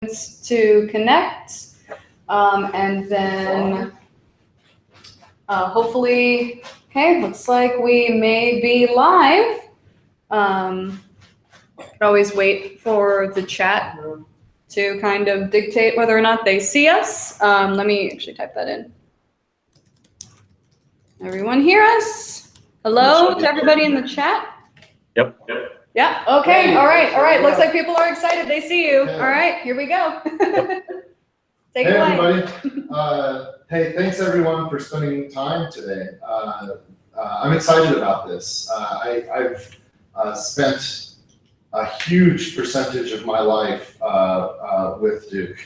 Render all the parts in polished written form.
to connect, and then hopefully, okay, looks like we may be live. Could always wait for the chat to kind of dictate whether or not they see us. Let me actually type that in. Everyone hear us? Hello to everybody in the chat? Yep. Yeah, okay, all right. Looks like people are excited, they see you. All right, here we go. Take it away. Hey everybody. Hey, thanks everyone for spending time today. I'm excited about this. I've spent a huge percentage of my life with Duke,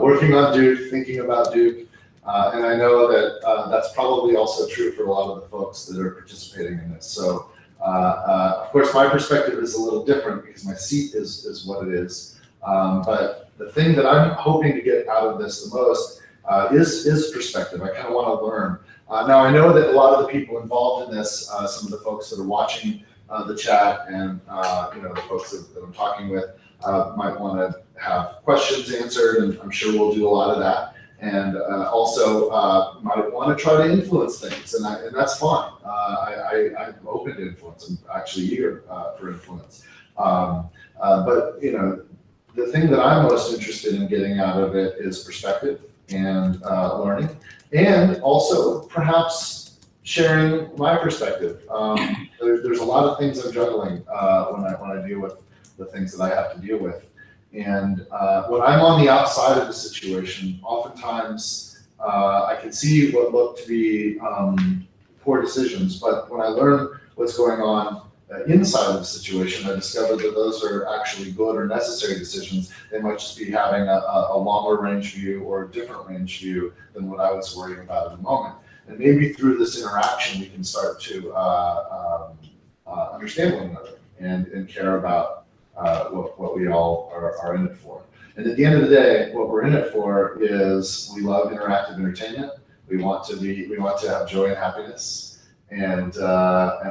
working on Duke, thinking about Duke, and I know that that's probably also true for a lot of the folks that are participating in this. So, of course, my perspective is a little different because my seat is what it is. But the thing that I'm hoping to get out of this the most is perspective. I kind of want to learn. Now, I know that a lot of the people involved in this, some of the folks that are watching the chat and the folks that I'm talking with might want to have questions answered, and I'm sure we'll do a lot of that. And also might want to try to influence things, and that's fine. I'm open to influence. I'm actually eager for influence. But the thing that I'm most interested in getting out of it is perspective and learning, and also perhaps sharing my perspective. There's a lot of things I'm juggling when I deal with the things that I have to deal with. And when I'm on the outside of the situation, oftentimes I can see what look to be poor decisions, but when I learn what's going on inside of the situation, I discover that those are actually good or necessary decisions. They might just be having a longer range view or a different range view than what I was worrying about at the moment. And maybe through this interaction, we can start to understand one another and care about what we all are in it for. And at the end of the day, what we're in it for is we love interactive entertainment. We want to have joy and happiness, and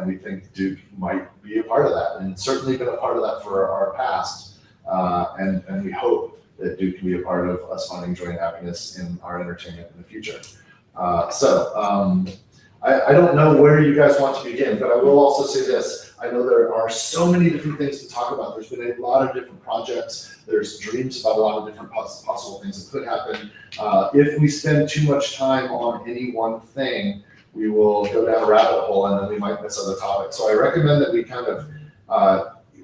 we think Duke might be a part of that, and it's certainly been a part of that for our past. And we hope that Duke can be a part of us finding joy and happiness in our entertainment in the future. I don't know where you guys want to begin, but I will also say this. I know there are so many different things to talk about. There's been a lot of different projects. There's dreams about a lot of different possible things that could happen. If we spend too much time on any one thing, we will go down a rabbit hole and then we might miss other topics. So I recommend that we kind of,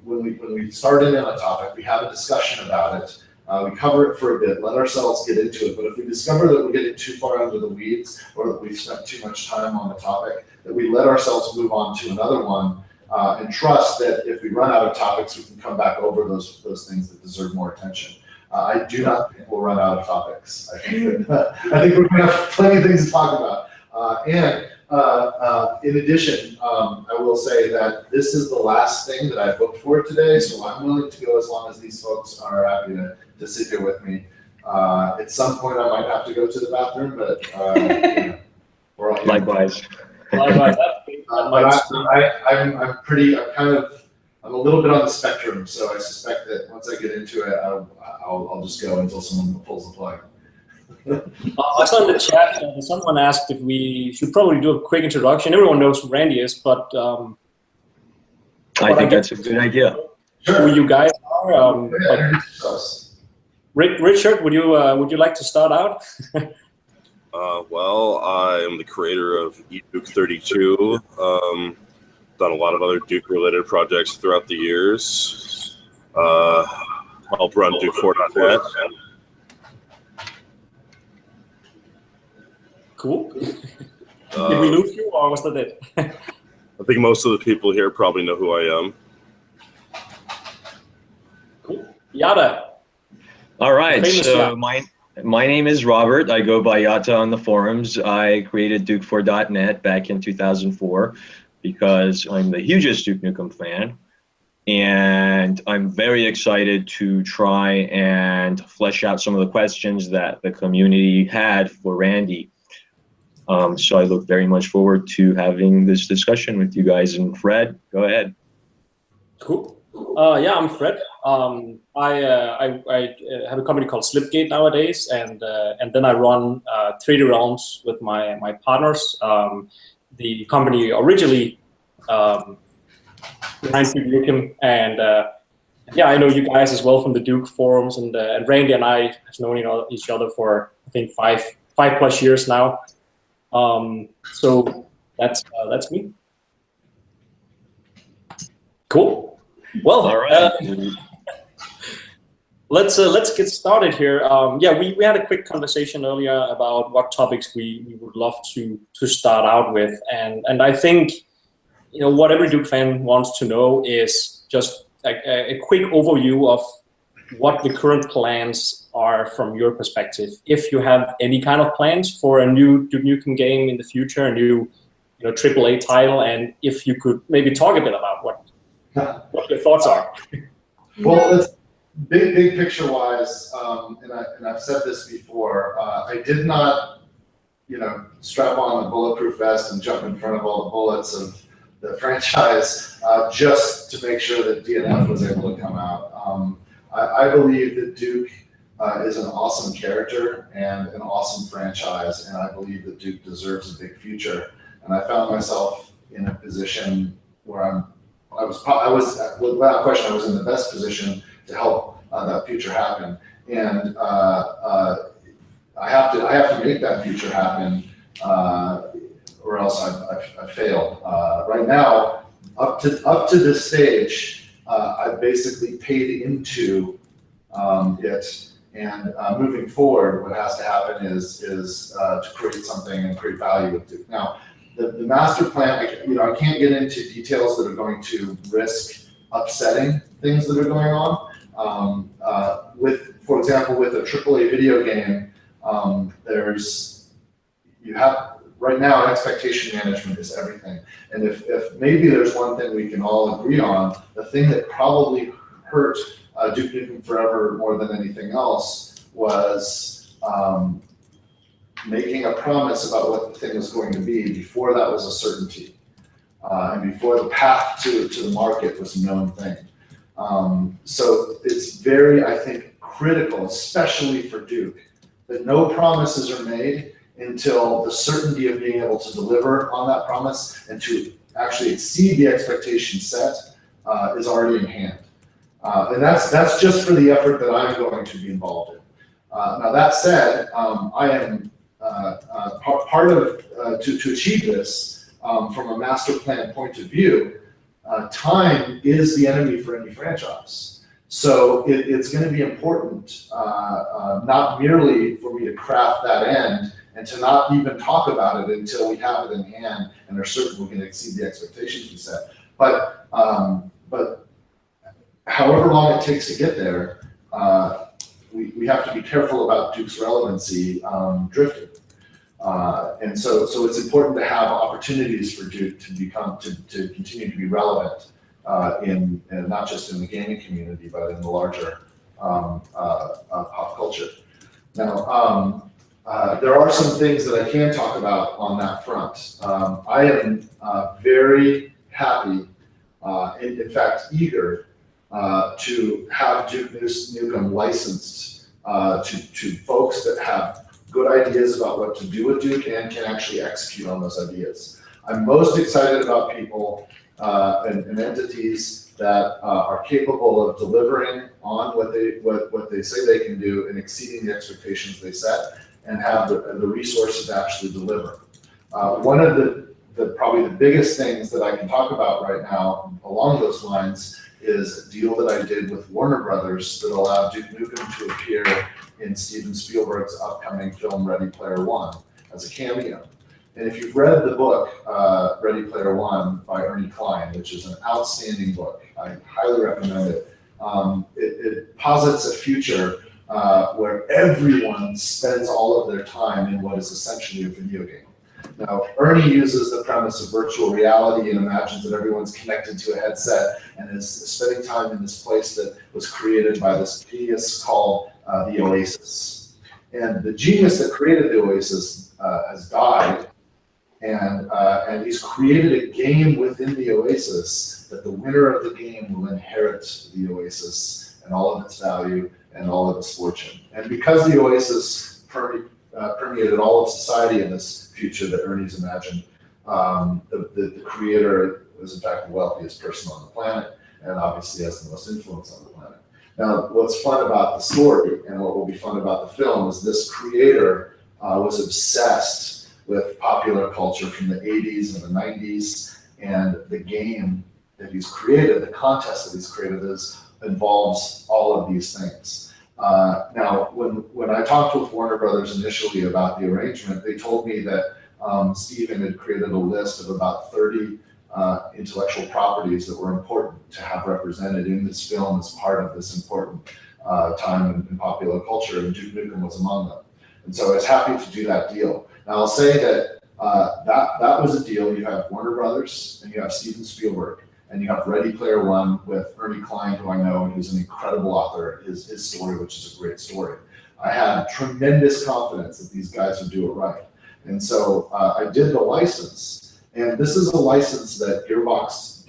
when we start in on a topic, we have a discussion about it. We cover it for a bit, let ourselves get into it. But if we discover that we're getting too far under the weeds or that we've spent too much time on the topic, that we let ourselves move on to another one and trust that if we run out of topics, we can come back over those things that deserve more attention. I do not think we'll run out of topics. I think we're going to have plenty of things to talk about. In addition, I will say that this is the last thing that I booked for today, so I'm willing to go as long as these folks are happy to sit here with me. At some point, I might have to go to the bathroom, but we're all Likewise. But I'm a little bit on the spectrum, so I suspect that once I get into it, I'll just go until someone pulls the plug. I saw in the chat, someone asked if we should probably do a quick introduction. Everyone knows who Randy is, but I think that's a good idea. Sure. Who you guys are. Richard, would you like to start out? Well, I'm the creator of Duke4. Done a lot of other Duke-related projects throughout the years. Help run Duke4.net. Cool. Did we lose you, or was that it? I think most of the people here probably know who I am. Cool. Yatta. All right, so my name is Robert. I go by Yatta on the forums. I created Duke4.net back in 2004 because I'm the hugest Duke Nukem fan. And I'm very excited to try and flesh out some of the questions that the community had for Randy. So I look very much forward to having this discussion with you guys. And Fred, go ahead. Cool. Yeah, I'm Fred. I have a company called Slipgate nowadays, and then I run 3D Realms with my partners. The company originally behind Duke Nukem, and yeah, I know you guys as well from the Duke forums, and Randy and I have known each other for I think five plus years now. So that's me. Cool. Well, all right. Let's get started here. Yeah, we had a quick conversation earlier about what topics we would love to start out with, and I think what every Duke fan wants to know is just a quick overview of what the current plans are from your perspective. If you have any kind of plans for a new Duke Nukem game in the future, a new AAA title, and if you could maybe talk a bit about what your thoughts are. Well, let's, big picture wise, and I've said this before, I did not, strap on the bulletproof vest and jump in front of all the bullets of the franchise just to make sure that DNF was able to come out. I believe that Duke is an awesome character and an awesome franchise, and I believe that Duke deserves a big future. And I found myself in a position where I was without question, I was in the best position to help that future happen. And I have to make that future happen, or else I've failed. Right now, up to this stage, I've basically paid into it, and moving forward, what has to happen is to create something and create value with Duke. Now, the master plan, I can't get into details that are going to risk upsetting things that are going on. For example, with a AAA video game, right now, expectation management is everything. And if maybe there's one thing we can all agree on, the thing that probably hurt Duke Nukem Forever more than anything else was making a promise about what the thing was going to be before that was a certainty, and before the path to the market was a known thing. So it's very, I think, critical, especially for Duke, that no promises are made until the certainty of being able to deliver on that promise and to actually exceed the expectation set is already in hand. And that's just for the effort that I'm going to be involved in. Now that said, I am part of to achieve this from a master plan point of view. Time is the enemy for any franchise. So it's going to be important, not merely for me to craft that end and to not even talk about it until we have it in hand and are certain we're going to exceed the expectations we set. But however long it takes to get there, we have to be careful about Duke's relevancy drifting. And so it's important to have opportunities for Duke to continue to be relevant in not just in the gaming community, but in the larger pop culture. Now, there are some things that I can talk about on that front. I am very happy, in fact, eager to have Duke Nukem licensed to folks that have good ideas about what to do with Duke and can actually execute on those ideas. I'm most excited about people and entities that are capable of delivering on what they say they can do and exceeding the expectations they set, and have the resources to actually deliver. One of probably the biggest things that I can talk about right now along those lines is a deal that I did with Warner Brothers that allowed Duke Nukem to appear in Steven Spielberg's upcoming film Ready Player One as a cameo. And if you've read the book Ready Player One by Ernie Klein, which is an outstanding book, I highly recommend it. It posits a future where everyone spends all of their time in what is essentially a video game. Now, Ernie uses the premise of virtual reality and imagines that everyone's connected to a headset and is spending time in this place that was created by this genius called the Oasis. And the genius that created the Oasis has died, and he's created a game within the Oasis that the winner of the game will inherit the Oasis and all of its value and all of its fortune. And because the Oasis permeated all of society in this future that Ernie's imagined, the creator is in fact the wealthiest person on the planet, and obviously has the most influence on the planet. Now, what's fun about the story and what will be fun about the film is this creator was obsessed with popular culture from the 80s and the 90s, and the game that he's created, the contest that he's created, involves all of these things. Now, when I talked with Warner Brothers initially about the arrangement, they told me that Steven had created a list of about 30 intellectual properties that were important to have represented in this film as part of this important time in popular culture, and Duke Nukem was among them. And so I was happy to do that deal. Now I'll say that that was a deal. You have Warner Brothers, and you have Steven Spielberg, and you have Ready Player One with Ernie Klein, who I know, and who's an incredible author. His story, which is a great story. I had tremendous confidence that these guys would do it right. And so I did the license, and this is a license that Gearbox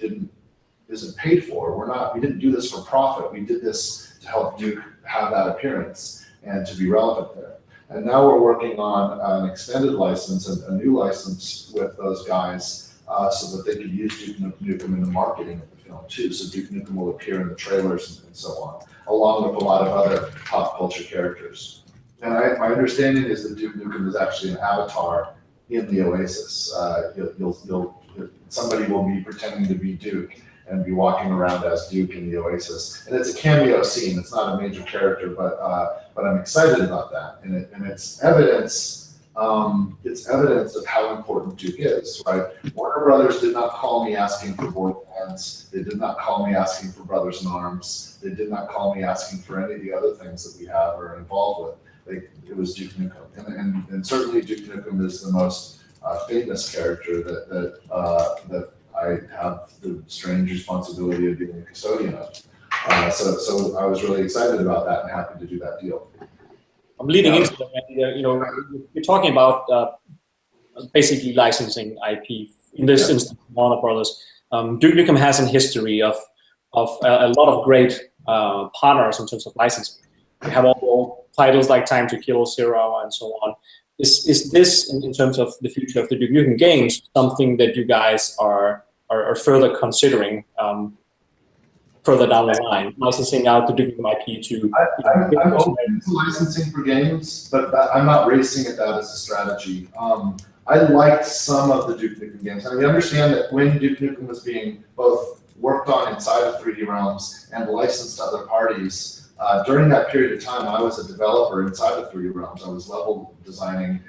isn't paid for. We didn't do this for profit. We did this to help Duke have that appearance and to be relevant there. And now we're working on an extended license, a new license with those guys, so that they could use Duke Nukem in the marketing of the film too. So Duke Nukem will appear in the trailers and so on, along with a lot of other pop culture characters. And my understanding is that Duke Nukem is actually an avatar in the Oasis. Somebody will be pretending to be Duke and be walking around as Duke in the Oasis. And it's a cameo scene. It's not a major character, but I'm excited about that. And it's evidence. It's evidence of how important Duke is, right? Warner Brothers did not call me asking for Borderlands. They did not call me asking for Brothers in Arms. They did not call me asking for any of the other things that we have or are involved with. It was Duke Nukem, and certainly Duke Nukem is the most famous character that I have the strange responsibility of being a custodian of. So I was really excited about that and happy to do that deal. I'm leading into that. You're talking about basically licensing IP. In this instance, Warner Brothers. Duke Nukem has a history of a lot of great partners in terms of licensing. We have all titles like Time to Kill, Zero, and so on. Is this, in terms of the future of the Duke Nukem games, something that you guys are further considering further down the line, licensing out the Duke Nukem IP to? I'm open to licensing for games, but I'm not racing at that as a strategy. I liked some of the Duke Nukem games. I mean, understand that when Duke Nukem was being both worked on inside of 3D Realms and licensed to other parties, during that period of time, I was a developer inside of 3D Realms. I was level designing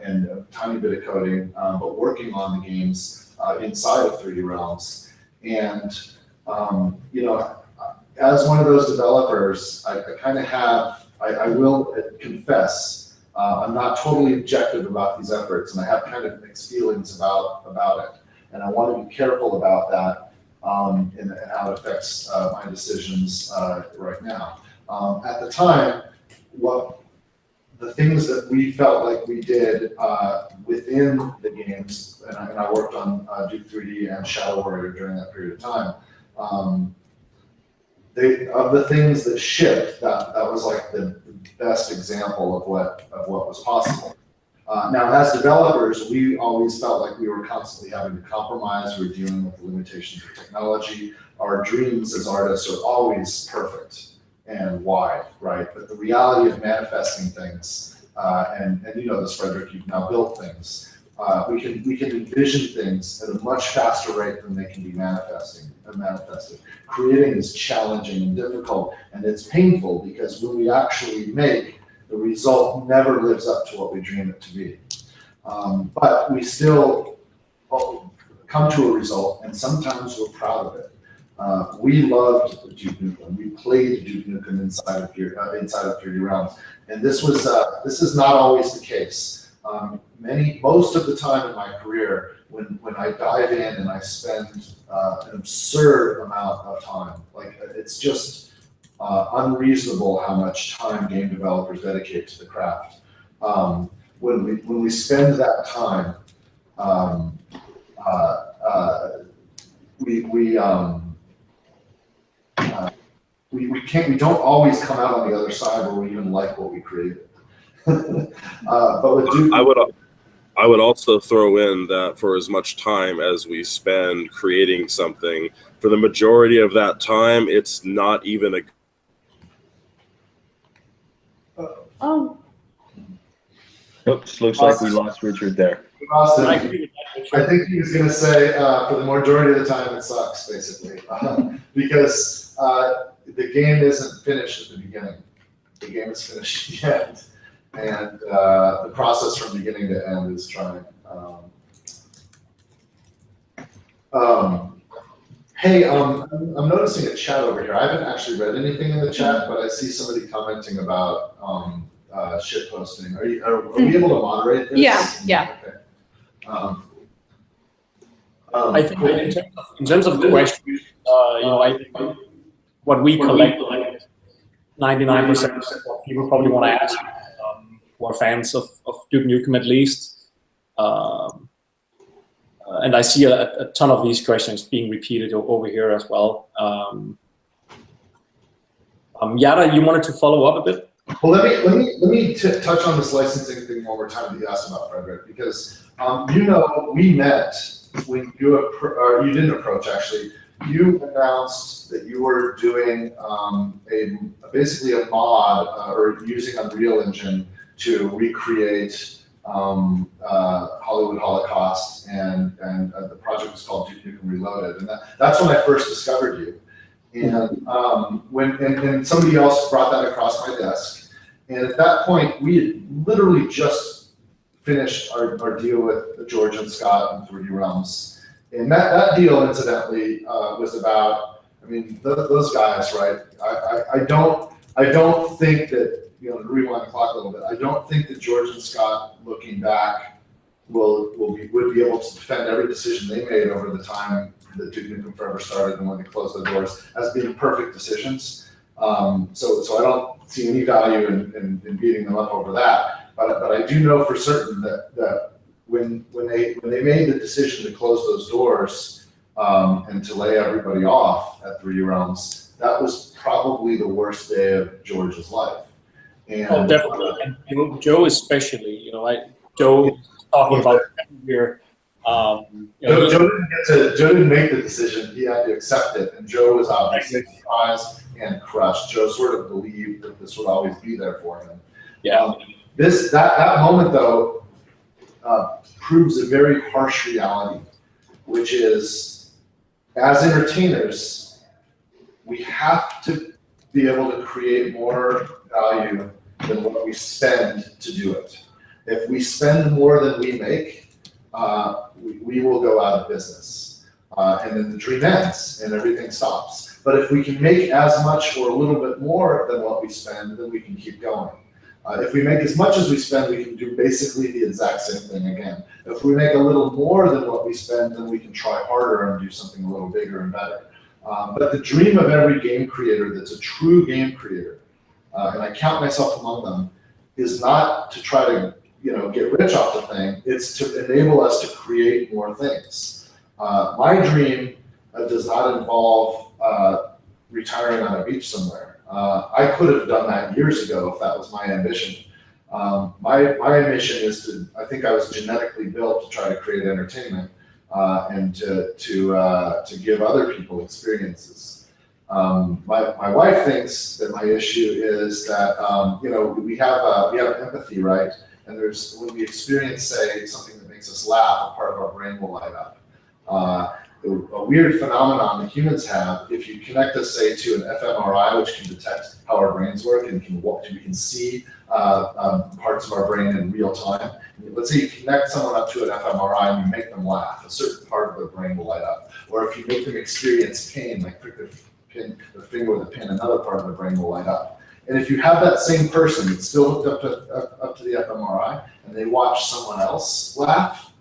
and a tiny bit of coding, but working on the games inside of 3D Realms. And as one of those developers, I kind of have, I will confess, I'm not totally objective about these efforts, and I have kind of mixed feelings about it. And I want to be careful about that. And how it affects my decisions right now. At the time, the things that we felt like we did within the games, and I worked on Duke 3D and Shadow Warrior during that period of time, of the things that shipped, that was like the best example of what was possible. Now, as developers, we always felt like we were constantly having to compromise. We were dealing with the limitations of technology. Our dreams as artists are always perfect and wide, right? But the reality of manifesting things, and you know this, Frederick, you've now built things. We can envision things at a much faster rate than they can be manifested. Creating is challenging and difficult, and it's painful because when we actually make, the result never lives up to what we dream it to be. But we still come to a result, and sometimes we're proud of it. We loved Duke Nukem. We played Duke Nukem inside of 3D Realms, and this is not always the case. Most of the time in my career, when I dive in and I spend an absurd amount of time, like it's just unreasonable how much time game developers dedicate to the craft. When we spend that time, we don't always come out on the other side where we even like what we created. But with Duke, I would also throw in that for as much time as we spend creating something, for the majority of that time, it's not even a. Oh. Oops, looks like we lost Richard there. I think he was going to say, for the majority of the time, it sucks, basically, because the game isn't finished at the beginning. The game is finished at the end. And the process from beginning to end is trying. Hey, I'm noticing a chat over here. I haven't actually read anything in the chat, but I see somebody commenting about shit posting. Are we able to moderate this? Yeah. Okay. I think in terms of questions, I think what we collect, 99% of what people probably want to ask, who are fans of Duke Nukem at least. And I see a ton of these questions being repeated over here as well. Yatta, you wanted to follow up a bit? Well, let me touch on this licensing thing one more time that you asked about, Frederick, because we met when you didn't approach, actually. You announced that you were doing basically a mod or using Unreal Engine to recreate Hollywood Holocaust, and the project was called Duke Nukem Reloaded, and that's when I first discovered you. And when somebody else brought that across my desk, and at that point we had literally just finished our deal with George and Scott and 3D Realms, and that deal incidentally was about, I mean, those guys, right? I don't think that, to rewind the clock a little bit, I don't think that George and Scott, looking back, would be able to defend every decision they made over the time that Duke Nukem Forever started and when they closed their doors as being perfect decisions. So I don't see any value in beating them up over that. But I do know for certain that when they made the decision to close those doors and to lay everybody off at 3D Realms, that was probably the worst day of George's life. And, definitely. And Joe especially, Joe talking about here. Joe didn't make the decision; he had to accept it, and Joe was obviously surprised and crushed. Joe sort of believed that this would always be there for him. Yeah. That moment though proves a very harsh reality, which is, as entertainers, we have to be able to create more value than what we spend to do it. If we spend more than we make, we will go out of business. And then the dream ends and everything stops. But if we can make as much or a little bit more than what we spend, then we can keep going. If we make as much as we spend, we can do basically the exact same thing again. If we make a little more than what we spend, then we can try harder and do something a little bigger and better. But the dream of every game creator that's a true game creator, and I count myself among them, is not to try to get rich off the thing. It's to enable us to create more things. My dream does not involve retiring on a beach somewhere. I could have done that years ago if that was my ambition. My ambition is to, I think I was genetically built to try to create entertainment and to give other people experiences. My wife thinks that my issue is that we have empathy, right? And when we experience, say, something that makes us laugh, a part of our brain will light up. A weird phenomenon that humans have, if you connect us, say, to an fMRI, which can detect how our brains work and we can see parts of our brain in real time. Let's say you connect someone up to an fMRI and you make them laugh, a certain part of their brain will light up. Or if you make them experience pain, like prick their finger with a pin, another part of their brain will light up. And if you have that same person that's still hooked up to the fMRI and they watch someone else laugh,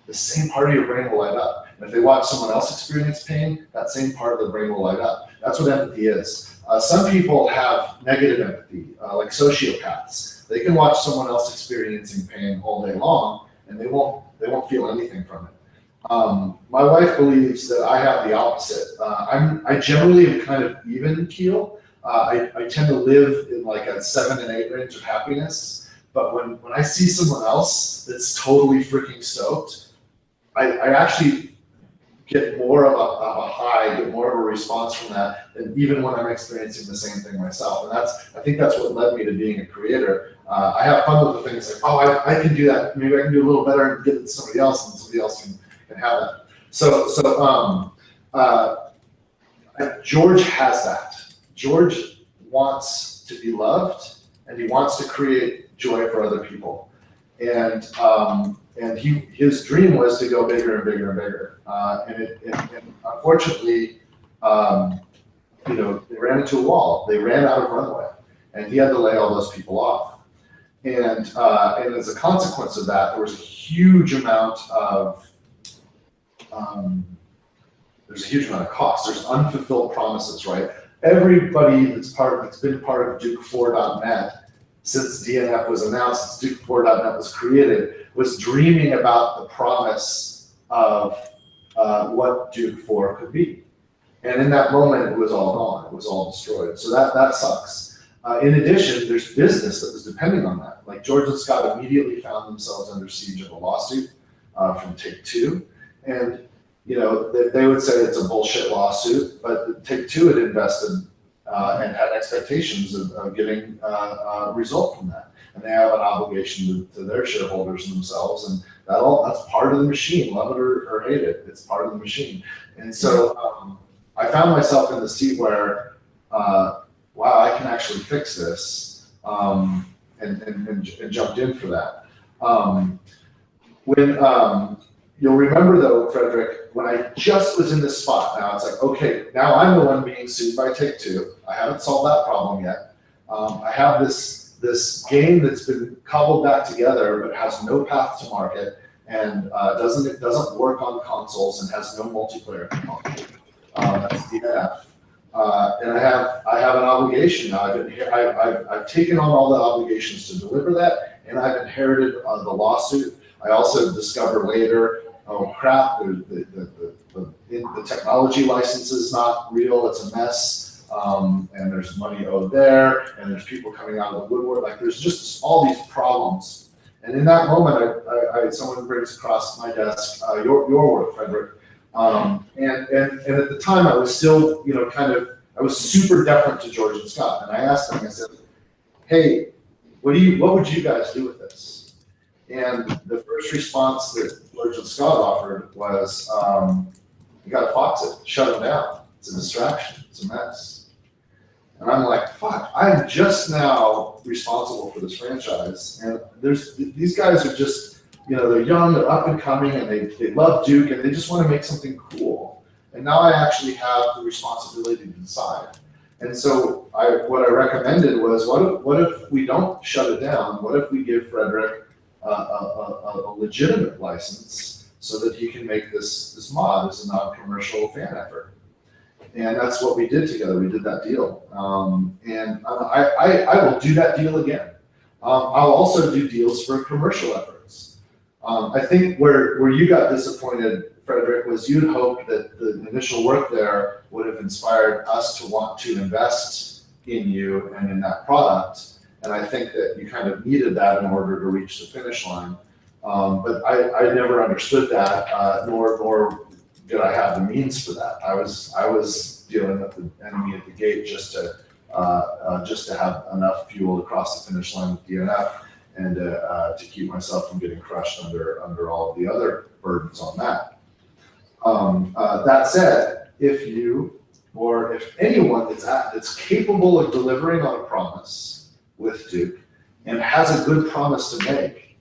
the same part of your brain will light up. And if they watch someone else experience pain, that same part of the brain will light up. That's what empathy is. Some people have negative empathy, like sociopaths. They can watch someone else experiencing pain all day long, and they won't feel anything from it. My wife believes that I have the opposite. I generally am kind of even keel. I tend to live in like a 7 and 8 range of happiness. But when I see someone else that's totally freaking stoked, I actually get more of a high, get more of a response from that than even when I'm experiencing the same thing myself. And I think that's what led me to being a creator. I have fun with the things like, oh, I can do that. Maybe I can do a little better and give it to somebody else, and somebody else can have that. So George has that. George wants to be loved, and he wants to create joy for other people. And his dream was to go bigger and bigger and bigger. And unfortunately, they ran into a wall. They ran out of runway, and he had to lay all those people off. And as a consequence of that, there was a huge amount of cost. There's unfulfilled promises, right? Everybody that's been part of Duke4.net since DNF was announced, since Duke4.net was created, was dreaming about the promise of what Duke4 could be. And in that moment, it was all gone. It was all destroyed. So that sucks. In addition, there's business that was depending on that. Like George and Scott immediately found themselves under siege of a lawsuit from Take-Two. And they would say it's a bullshit lawsuit, but Take-Two had invested and had expectations of getting a result from that. And they have an obligation to their shareholders and themselves, and that's part of the machine, love it or hate it, it's part of the machine. And so I found myself in the seat where, wow, I can actually fix this, and jumped in for that. You'll remember though, Frederick, when I just was in this spot, now it's like, okay, now I'm the one being sued by Take-Two. I haven't solved that problem yet. I have this game that's been cobbled back together but has no path to market and doesn't work on consoles and has no multiplayer component. That's DNF. And I have an obligation now. I've taken on all the obligations to deliver that, and I've inherited the lawsuit. I also discover later, oh crap, the technology license is not real, it's a mess, and there's money owed there, and there's people coming out of the woodwork, like there's just all these problems. And in that moment, someone brings across my desk your work, Frederick. And at the time I was still, I was super deferent to George and Scott. And I asked them, I said, hey, what would you guys do with this? And the first response that George and Scott offered was, you gotta fox it, shut them down. It's a distraction, it's a mess. And I'm like, fuck, I'm just now responsible for this franchise. And these guys are just, they're young, they're up and coming, and they love Duke, and they just want to make something cool. And now I actually have the responsibility to decide. And so what I recommended was, what if we don't shut it down? What if we give Frederick a legitimate license so that he can make this mod as a non-commercial fan effort? And that's what we did together. We did that deal. And I will do that deal again. I'll also do deals for commercial efforts. I think where you got disappointed, Frederick, was you'd hoped that the initial work there would have inspired us to want to invest in you and in that product. And I think that you kind of needed that in order to reach the finish line. But I never understood that, nor did I have the means for that. I was dealing with the enemy at the gate just to have enough fuel to cross the finish line with DNF and to keep myself from getting crushed under all of the other burdens on that. That said, if you or if anyone that's capable of delivering on a promise with Duke and has a good promise to make,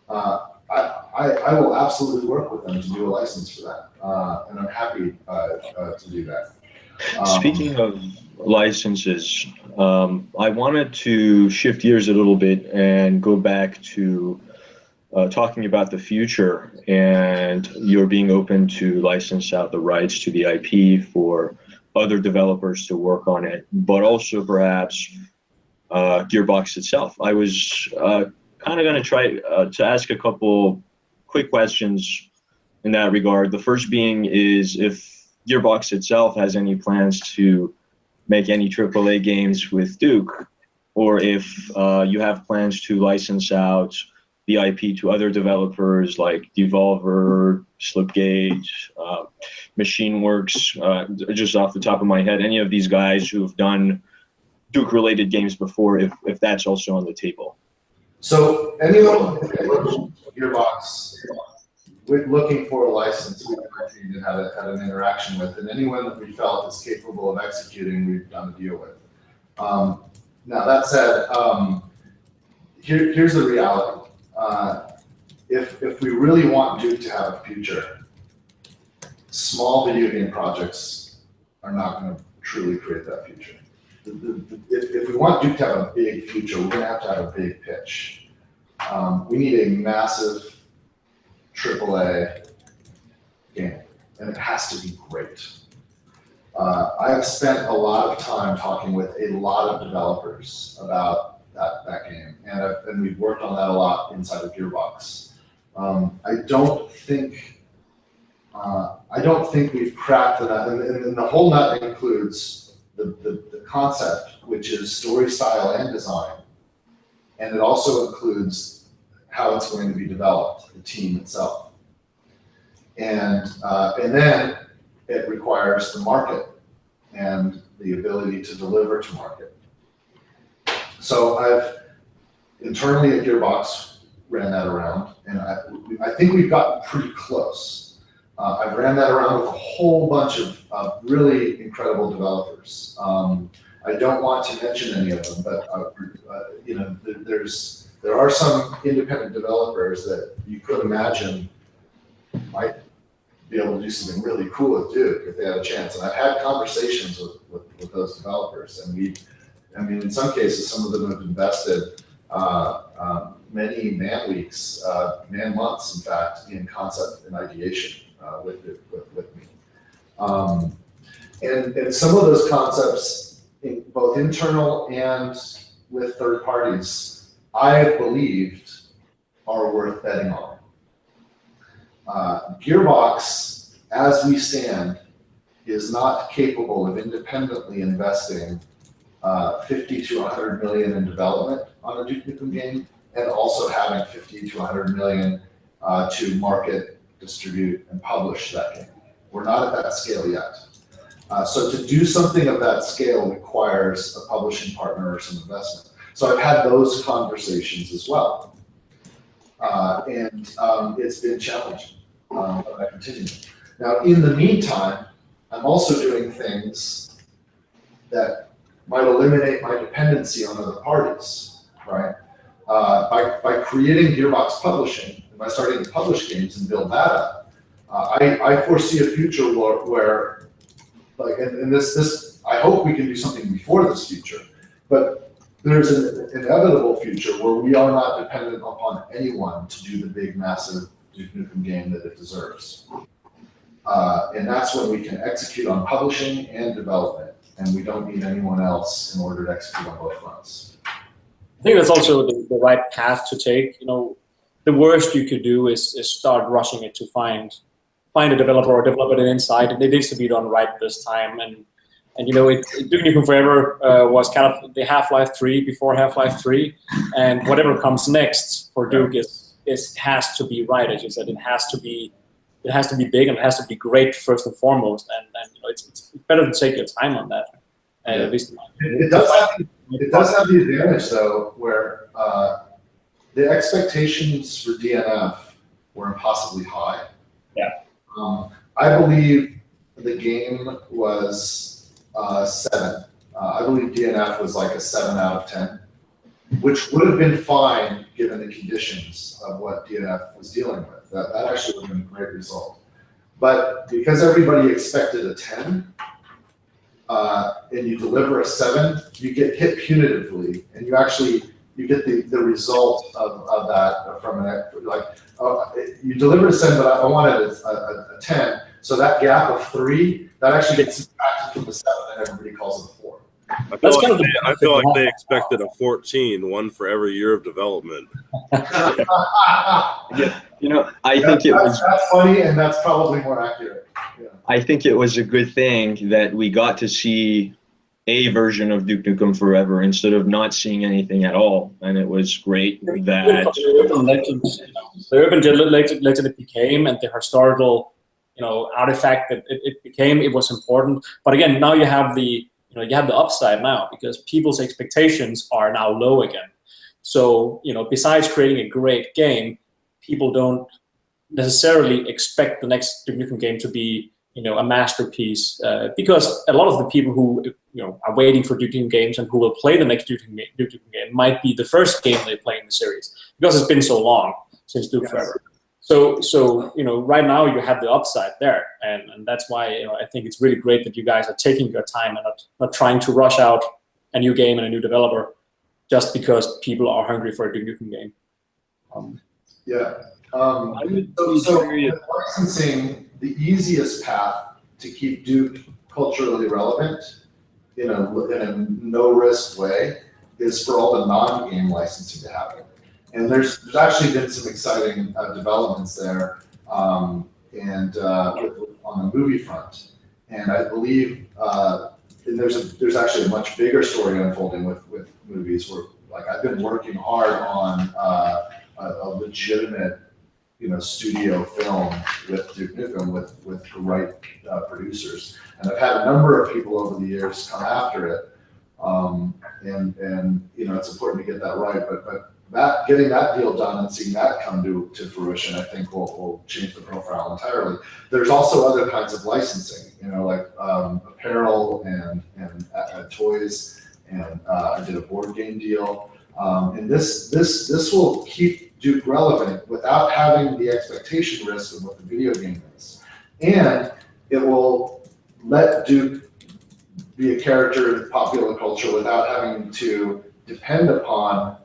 I will absolutely work with them to do a license for that, and I'm happy to do that. Speaking of licenses, I wanted to shift gears a little bit and go back to talking about the future and you're being open to license out the rights to the IP for other developers to work on it, but also perhaps Gearbox itself. I was kind of going to try to ask a couple quick questions in that regard. The first being is if Gearbox itself has any plans to make any AAA games with Duke, or if you have plans to license out the IP to other developers like Devolver, Slipgate, MachineWorks, just off the top of my head, any of these guys who have done Duke-related games before, if that's also on the table. So anyone Gearbox looking for a license, we continue to had an interaction with, and anyone that we felt is capable of executing, we've done a deal with. Now that said, here's the reality. If we really want Duke to have a future, small video game projects are not going to truly create that future. If we want Duke to have a big future, we're going to have a big pitch. We need a massive AAA game, and it has to be great. I have spent a lot of time talking with a lot of developers about that game, and we've worked on that a lot inside of Gearbox. I don't think we've cracked the nut, and the whole nut includes the concept, which is story style and design, and it also includes how it's going to be developed, the team itself, and then it requires the market and the ability to deliver to market. So I've internally at Gearbox ran that around, and I think we've gotten pretty close. I've ran that around with a whole bunch of really incredible developers. I don't want to mention any of them, but you know, there are some independent developers that you could imagine might be able to do something really cool with Duke if they had a chance. And I've had conversations with those developers, and I mean, in some cases, some of them have invested many man weeks, man months, in fact, in concept and ideation with me. And some of those concepts, both internal and with third parties, I have believed are worth betting on. Gearbox, as we stand, is not capable of independently investing 50 to 100 million in development on a Duke Nukem game, and also having 50 to 100 million to market, distribute, and publish that game. We're not at that scale yet. So to do something of that scale requires a publishing partner or some investment. So I've had those conversations as well. And it's been challenging, but I continue. Now, in the meantime, I'm also doing things that might eliminate my dependency on other parties, right? By creating Gearbox Publishing, and by starting to publish games and build that up, I foresee a future where like, and this, I hope we can do something before this future, but there's an inevitable future where we are not dependent upon anyone to do the big, massive Duke Nukem game that it deserves. And that's when we can execute on publishing and development, and we don't need anyone else in order to execute on both fronts. I think that's also the right path to take. You know, the worst you could do is start rushing it to find a developer or develop it inside. And it needs to be done right this time. And you know, Duke Nukem Forever was kind of the Half-Life 3 before Half-Life 3, and whatever comes next for Duke has to be right, as you said. It has to be big, and it has to be great first and foremost. And you know, it's better to take your time on that. At least it does have the advantage though, where the expectations for DNF were impossibly high. Yeah. I believe the game was 7. I believe DNF was like a 7 out of 10, which would have been fine given the conditions of what DNF was dealing with. That actually would have been a great result. But because everybody expected a 10, and you deliver a 7, you get hit punitively, and you get the result of that from you delivered a 7, but I wanted a 10. So that gap of 3, that actually gets subtracted from the 7, and everybody calls it a 4. I feel like they expected a 14, one for every year of development. Yeah, you know, that's funny, and that's probably more accurate. Yeah. I think it was a good thing that we got to see a version of Duke Nukem Forever instead of not seeing anything at all. And it was great that the urban legend it became, and the historical, artifact that it became, it was important. But again, now you have the upside now, because people's expectations are now low again. So, besides creating a great game, people don't necessarily expect the next Duke Nukem game to be, a masterpiece, because a lot of the people who, are waiting for Duke Nukem games and who will play the next Duke Nukem game might be the first game they play in the series, because it's been so long since Duke Forever. So right now you have the upside there, and that's why I think it's really great that you guys are taking your time and not trying to rush out a new game and a new developer just because people are hungry for a Duke Nukem game. So with licensing, the easiest path to keep Duke culturally relevant in a no-risk way is for all the non-game licensing to happen. And there's actually been some exciting developments there, on the movie front. And I believe and there's actually a much bigger story unfolding with movies where, like, I've been working hard on a legitimate studio film with Duke Nukem with the right producers, and I've had a number of people over the years come after it, and it's important to get that right. But getting that deal done and seeing that come to fruition, I think will change the profile entirely. There's also other kinds of licensing, like apparel and toys, and I did a board game deal, and this will keep Duke relevant without having the expectation risk of what the video game is. And it will let Duke be a character in popular culture without having to depend upon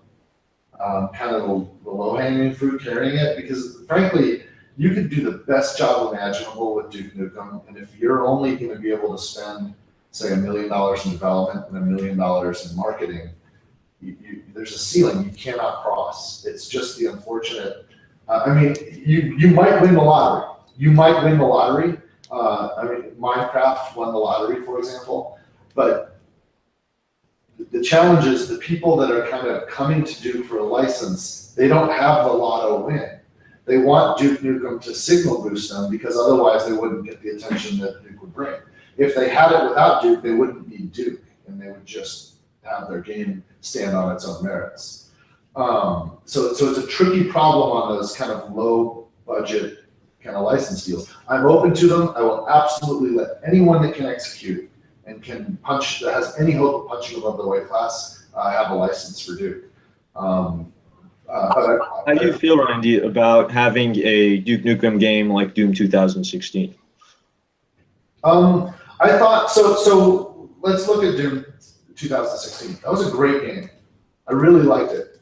kind of the low-hanging fruit carrying it, because frankly, you could do the best job imaginable with Duke Nukem, and if you're only going to be able to spend, say, $1 million in development and $1 million in marketing, there's a ceiling you cannot cross. It's just the unfortunate. You might win the lottery. Minecraft won the lottery, for example. But the challenge is the people that are kind of coming to Duke for a license, they don't have the lotto win. They want Duke Nukem to signal boost them, because otherwise they wouldn't get the attention that Duke would bring. If they had it without Duke, they wouldn't need Duke, and they would just have their game stand on its own merits. So it's a tricky problem on those kind of low budget kind of license deals. I'm open to them. I will absolutely let anyone that can execute and can punch, that has any hope of punching above the weight class, have a license for Duke. How do you feel, Randy, about having a Duke Nukem game like Doom 2016? I thought, so let's look at Doom 2016. That was a great game. I really liked it,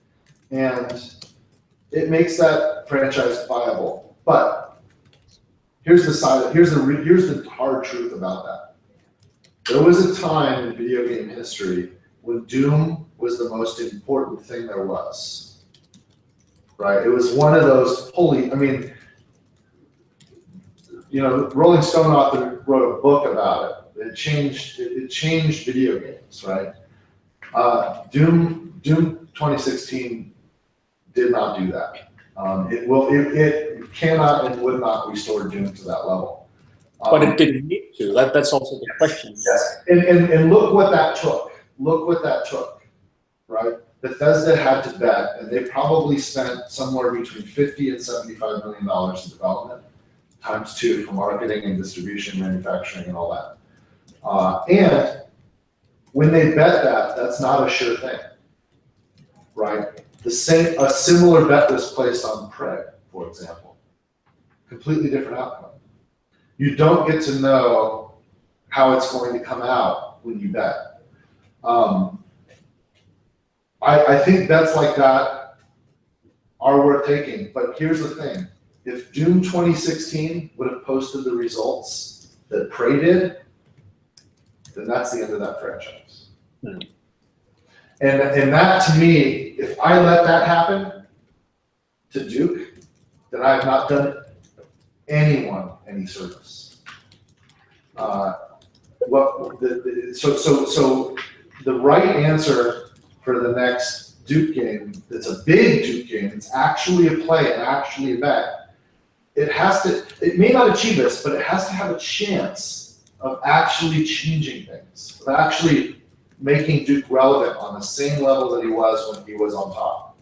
and it makes that franchise viable. But here's the hard truth about that. There was a time in video game history when Doom was the most important thing there was. Right? It was one of those Rolling Stone author wrote a book about it. It changed video games, right? Doom 2016 did not do that. It cannot and would not restore Doom to that level. But it didn't need to. That's also the question. Yes. And look what that took. Look what that took, right? Bethesda had to bet, and they probably spent somewhere between $50 and $75 million in development, ×2 for marketing and distribution, manufacturing, and all that. And when they bet that, that's not a sure thing, right? A similar bet was placed on Prey, for example. Completely different outcome. You don't get to know how it's going to come out when you bet. I think bets like that are worth taking, but here's the thing. If Doom 2016 would have posted the results that Prey did, then that's the end of that franchise. Hmm. And that, to me, if I let that happen to Duke, then I have not done anyone any service. So the right answer for the next Duke game, that's a big Duke game, it's actually a play and actually a bet, it may not achieve this, but it has to have a chance of actually changing things, of actually making Duke relevant on the same level that he was when he was on top.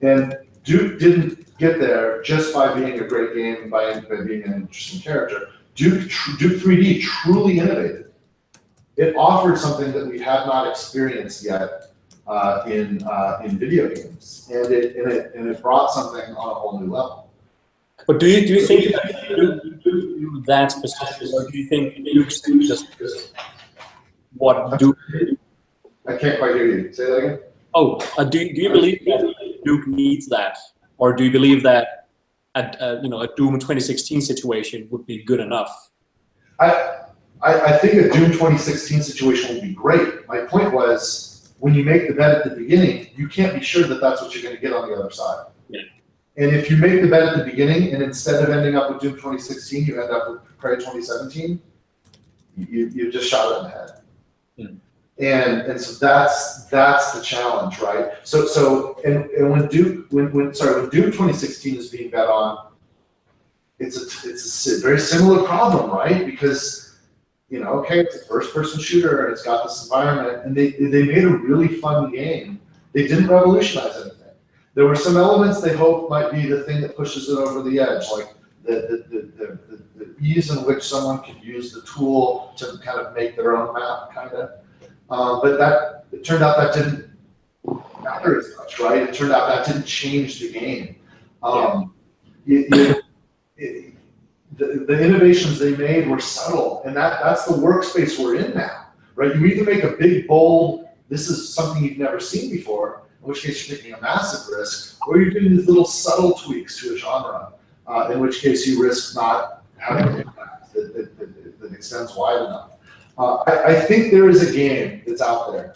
And Duke didn't get there just by being a great game, by being an interesting character. Duke 3D truly innovated. It offered something that we have not experienced yet in video games, and it brought something on a whole new level. But do you think that specific, or do you think Duke's just what Duke? I can't quite hear you. Say that again. Oh, do you believe that Duke needs that, or do you believe that a Doom 2016 situation would be good enough? I think a Doom 2016 situation would be great. My point was, when you make the bet at the beginning, you can't be sure that that's what you're going to get on the other side. Yeah. And if you make the bet at the beginning, and instead of ending up with Doom 2016, you end up with Prey 2017, you just shot it in the head. Mm. And so that's the challenge, right? So when Doom 2016 is being bet on, it's a very similar problem, right? Because okay, it's a first-person shooter and it's got this environment, and they made a really fun game. They didn't revolutionize anything. There were some elements they hoped might be the thing that pushes it over the edge, like the ease in which someone can use the tool to kind of make their own map, kind of. But it turned out that didn't matter as much, right? It turned out that didn't change the game. The innovations they made were subtle, and that's the workspace we're in now, right? You either make a big, bold, this is something you've never seen before, in which case you're taking a massive risk, or you're doing these little subtle tweaks to a genre, in which case you risk not having an impact that extends wide enough. I think there is a game that's out there,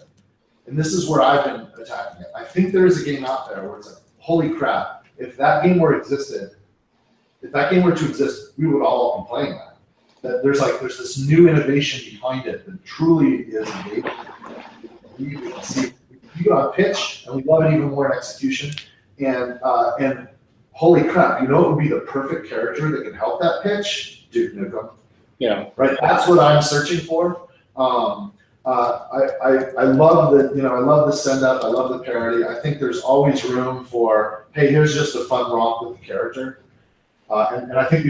and this is where I've been attacking it. I think there is a game out there where it's like, holy crap, if that game were to exist, we would all be playing that. That there's this new innovation behind it that truly is amazing. You see, you go on pitch, and we love it even more in execution. And holy crap, what would be the perfect character that can help that pitch? Duke Nukem. Yeah. Right. That's what I'm searching for. I love I love the send up. I love the parody. I think there's always room for, hey, here's just a fun romp with the character. And I think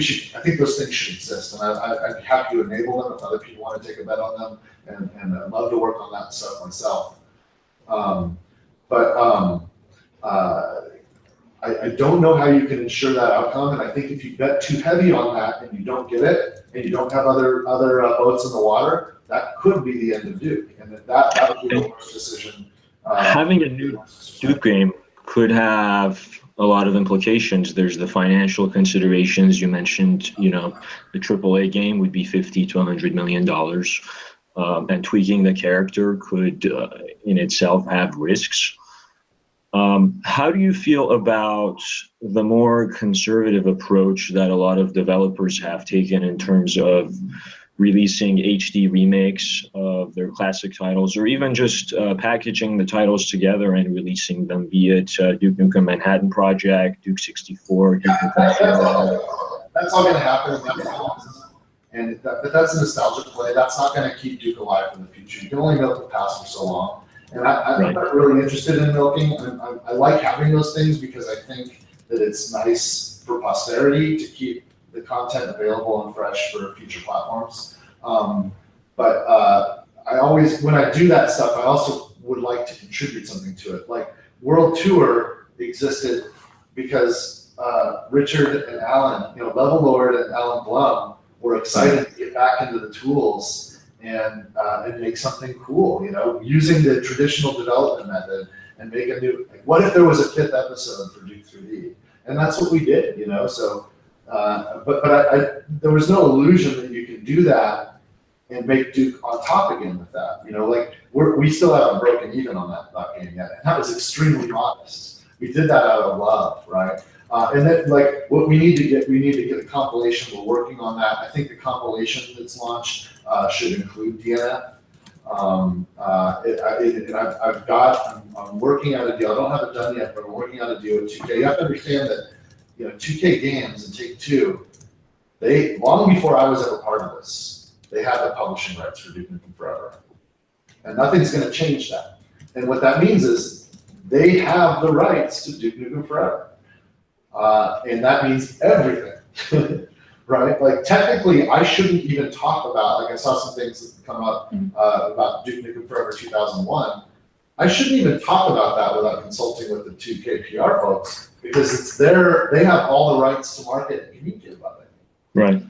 those things should exist, and I'd be happy to enable them if other people want to take a bet on them, and I'd love to work on that stuff myself. I don't know how you can ensure that outcome, and I think if you bet too heavy on that and you don't get it, and you don't have other boats in the water, that could be the end of Duke, and that would be the worst decision. Having a new Duke game could have a lot of implications. There's the financial considerations you mentioned. The AAA game would be $50 to $100 million, and tweaking the character could, in itself, have risks. How do you feel about the more conservative approach that a lot of developers have taken in terms of releasing HD remakes of their classic titles, or even just packaging the titles together and releasing them, be it Duke Nukem Manhattan Project, Duke 64, Duke Nukem. That's all going to happen. But that's a nostalgia play. That's not going to keep Duke alive in the future. You can only milk the past for so long. And I'm not really interested in milking. I like having those things because I think that it's nice for posterity to keep the content available and fresh for future platforms. But I always, when I do that stuff, I also would like to contribute something to it. Like World Tour existed because Richard and Alan, Level Lord and Alan Blum were excited to get back into the tools and make something cool, using the traditional development method and make a new, what if there was a 5th episode for Duke 3D? And that's what we did, so. But there was no illusion that you could do that and make Duke on top again with that. We still haven't broken even on that game yet, and that was extremely modest. We did that out of love, right? And then what we need to get a compilation. We're working on that. I think the compilation that's launched should include DNF. I'm working out a deal. I don't have it done yet, but I'm working out a deal with 2K. You have to understand that, 2K Games and Take-Two, they, long before I was ever part of this, they had the publishing rights for Duke Nukem Forever. And nothing's going to change that. And what that means is they have the rights to Duke Nukem Forever. And that means everything, right? Like technically, I shouldn't even talk about, like I saw some things that come up about Duke Nukem Forever 2001. I shouldn't even talk about that without consulting with the 2K PR folks, because it's they have all the rights to market and communicate about it. Right.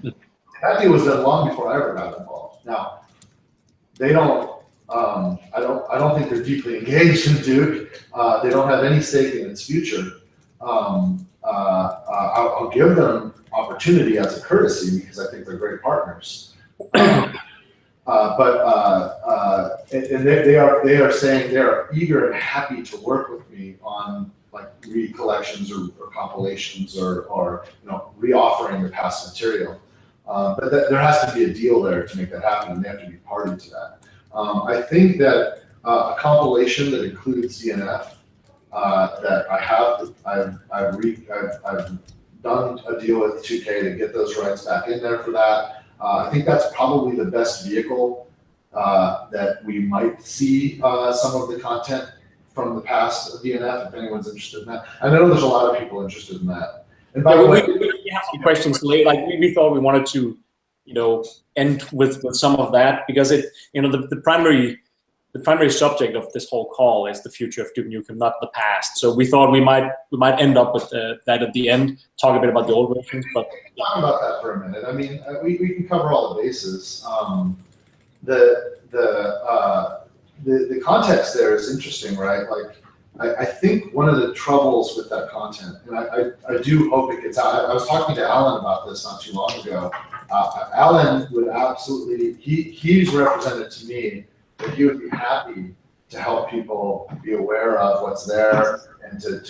That deal was done long before I ever got involved. Now, they don't, I don't think they're deeply engaged in Duke. They don't have any stake in its future. I'll give them opportunity as a courtesy because I think they're great partners. And they are saying they are eager and happy to work with me on like recollections or compilations or reoffering the past material. But there has to be a deal there to make that happen, and they have to be party to that. I think that a compilation that includes DNF that I've done a deal with 2K to get those rights back in there for that. I think that's probably the best vehicle that we might see some of the content from the past of DNF, if anyone's interested in that. I know there's a lot of people interested in that. And by the way, we have some questions late. Like we thought we wanted to, end with some of that because the primary subject of this whole call is the future of Duke Nukem, not the past. So we thought we might end up with that at the end, talk a bit about the old versions. But talk about that for a minute. I mean, we can cover all the bases. The context there is interesting, right? Like, I think one of the troubles with that content, and I do hope it gets out. I was talking to Alan about this not too long ago. Alan would absolutely, he's represented to me that he would be happy to help people be aware of what's there and to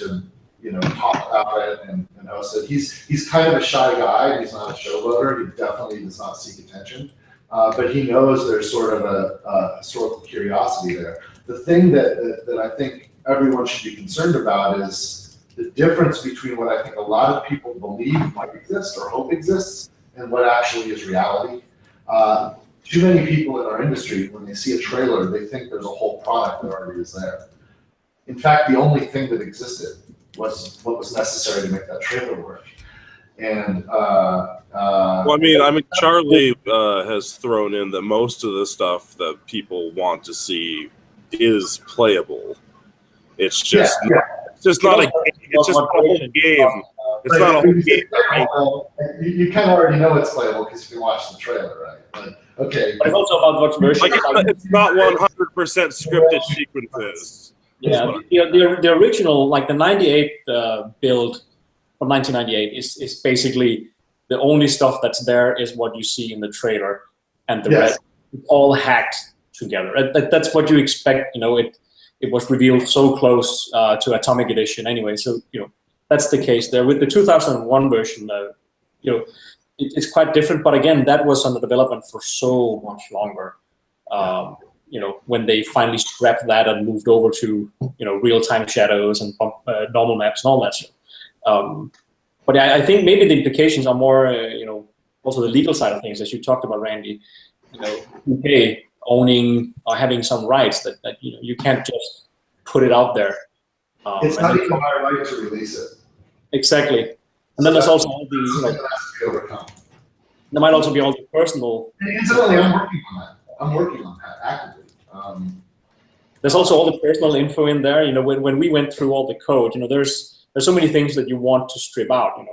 talk about it and host it. He's kind of a shy guy. He's not a showboater. He definitely does not seek attention. But he knows there's sort of a historical curiosity there. The thing that I think everyone should be concerned about is the difference between what I think a lot of people believe might exist or hope exists and what actually is reality. Too many people in our industry, when they see a trailer, they think there's a whole product that already is there. In fact, the only thing that existed was what was necessary to make that trailer work. And well, I mean, Charlie has thrown in that most of the stuff that people want to see is playable. It's just it's just not a game. It's just a whole game. It's not a whole game. You kind of already know it's playable because you can watch the trailer, right? Like, okay. But it's also about what version. It's not 100% scripted sequences. Yeah, the original, like the 98 build from 1998 is basically the only stuff that's there is what you see in the trailer, and the rest is all hacked together. That's what you expect. It was revealed so close to Atomic Edition anyway, so that's the case there. With the 2001 version, it's quite different. But again, that was under development for so much longer. When they finally scrapped that and moved over to real-time shadows and normal maps and all that stuff. But I think maybe the implications are more, also the legal side of things, as you talked about, Randy. UK owning or having some rights that you can't just put it out there. It's not even my right to release it. Exactly, and then there's also all the there might also be all the personal. Incidentally, I'm working on that actively. There's also all the personal info in there. When we went through all the code, there's so many things that you want to strip out.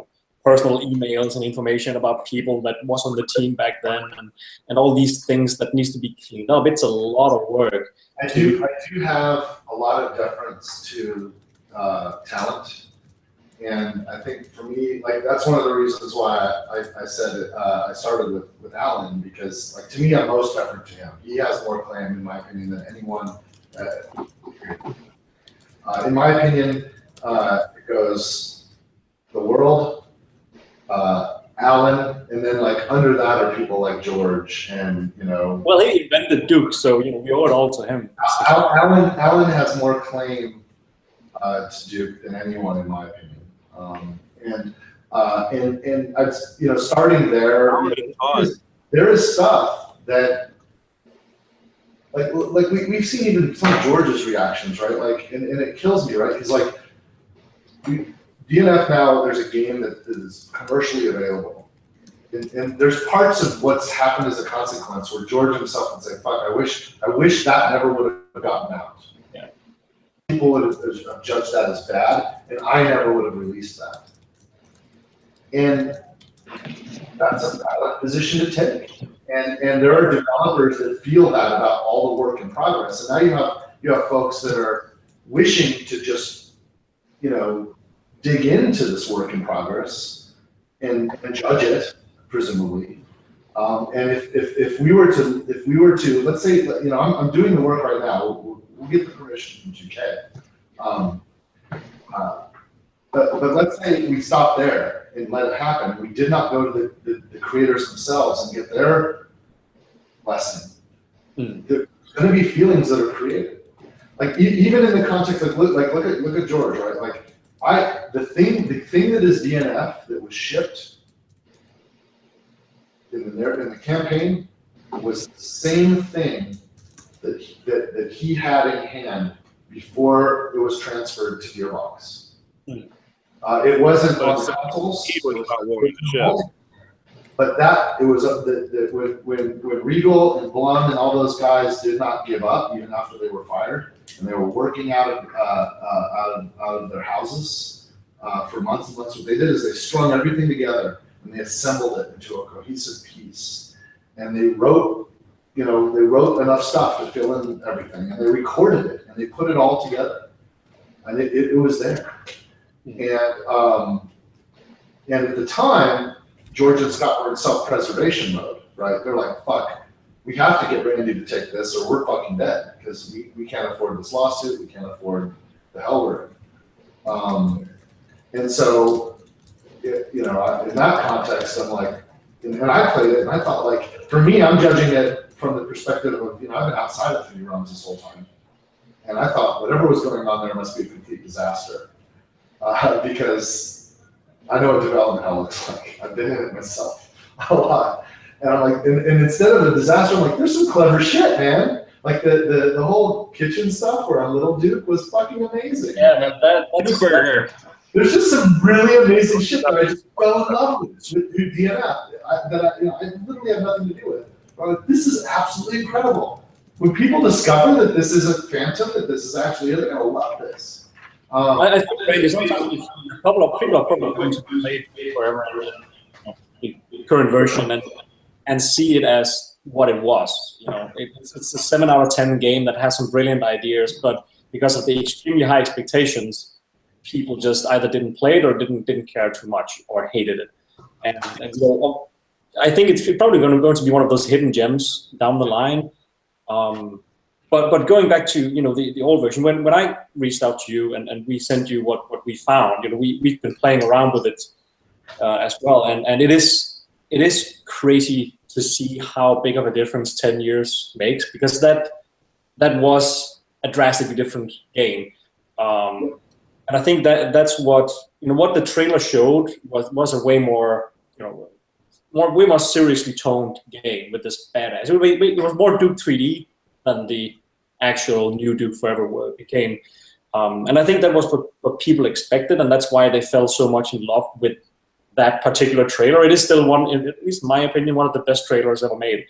Personal emails and information about people that was on the team back then, and all these things that needs to be cleaned up. It's a lot of work. I do have a lot of deference to talent. And I think for me, like that's one of the reasons why I said I started with Alan, because like to me, I'm most deferent to him. He has more claim, in my opinion, than anyone. In my opinion, it goes the world, Alan, and then like under that are people like George and Well, he invented Duke, so we owe it all to him. Alan has more claim to Duke than anyone in my opinion. And starting there, there is stuff that like we've seen even some of George's reactions, right? Like, and it kills me, right? Because like DNF now, there's a game that is commercially available, and there's parts of what's happened as a consequence where George himself would say, "Fuck, I wish that never would have gotten out." Yeah. People would have judged that as bad, and I never would have released that. And that's a valid position to take. And there are developers that feel that about all the work in progress. And now you have folks that are wishing to just, dig into this work in progress and judge it, presumably. And if we were to let's say, I'm doing the work right now. We'll get the permission from Duke4. But let's say we stop there and let it happen. We did not go to the creators themselves and get their blessing. There's going to be feelings that are created. Like even in the context of look at George, right? Like the thing that is DNF that was shipped in the campaign was the same thing that he had in hand before it was transferred to Gearbox. It wasn't on consoles. But it was when Regal and Blum and all those guys did not give up even after they were fired, and they were working out of their houses for months and months. What they did is they strung everything together and they assembled it into a cohesive piece, and they wrote enough stuff to fill in everything, and they recorded it and they put it all together, and it was there. And at the time, George and Scott were in self-preservation mode, right? They're like, fuck, we have to get Randy to take this or we're fucking dead because we can't afford this lawsuit, we can't afford the hell we're in. And so, in that context, I'm like, and I played it and I thought, like, for me, I'm judging it from the perspective of, I've been outside of 3 runs this whole time. And I thought whatever was going on there must be a complete disaster. Because I know what development hell looks like. I've been in it myself a lot. And I'm like, and instead of a disaster, I'm like, there's some clever shit, man. Like the whole kitchen stuff where Little Duke was fucking amazing. Yeah, that's burger. There's just some really amazing shit that I just fell in love with DNF I literally have nothing to do with. I'm like, this is absolutely incredible. When people discover that this isn't Phantom, that this is actually, they're gonna love this. I think Randy, sometimes a couple of people are probably going to play forever the current version and see it as what it was. It's a 7 out of 10 game that has some brilliant ideas, but because of the extremely high expectations, people just either didn't play it or didn't care too much or hated it. And I think it's probably going to be one of those hidden gems down the line. But going back to the old version, when I reached out to you and we sent you what we found, we've been playing around with it as well, and it is crazy to see how big of a difference 10 years makes, because that was a drastically different game, and I think that's what what the trailer showed was a way more way more seriously toned game with this badass. It was more Duke 3D than the actual new Duke Forever became. And I think that was what people expected, and that's why they fell so much in love with that particular trailer. It is still at least in my opinion, one of the best trailers ever made.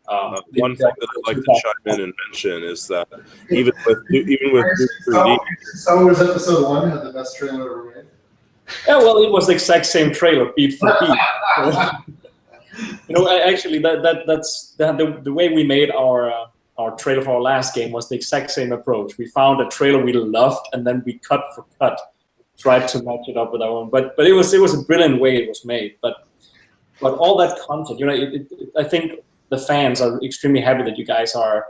One thing that I'd like to chime in and mention is that even with Duke 3D, Star Wars Episode 1 had the best trailer ever made. Yeah, well, it was the exact same trailer, beat for beat. Actually, that's the way we made our trailer for our last game was the exact same approach. We found a trailer we loved, and then we cut for cut tried to match it up with our own. But it was a brilliant way it was made. But all that content, I think the fans are extremely happy that you guys are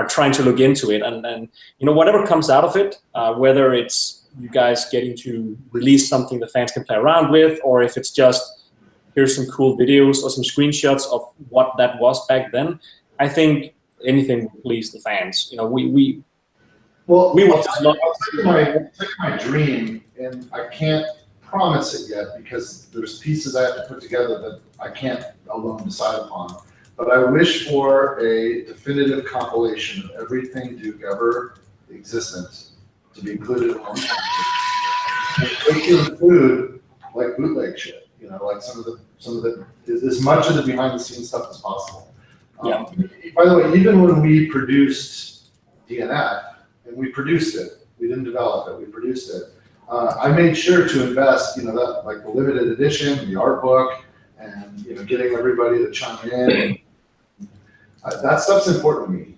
trying to look into it, and whatever comes out of it, whether it's you guys getting to release something the fans can play around with, or if it's just here's some cool videos or some screenshots of what that was back then, I think anything would please the fans. You know, we Well, we I'll would tell you my dream, and I can't promise it yet because there's pieces I have to put together that I can't alone decide upon. But I wish for a definitive compilation of everything Duke ever existent to be included in one package. And to include like bootleg shit, you know, like some of the as much of the behind the scenes stuff as possible. By the way, even when we produced DNF, and we produced it, we didn't develop it, we produced it. I made sure to invest, you know, that like the limited edition, the art book, and you know, getting everybody to chime in. That stuff's important to me,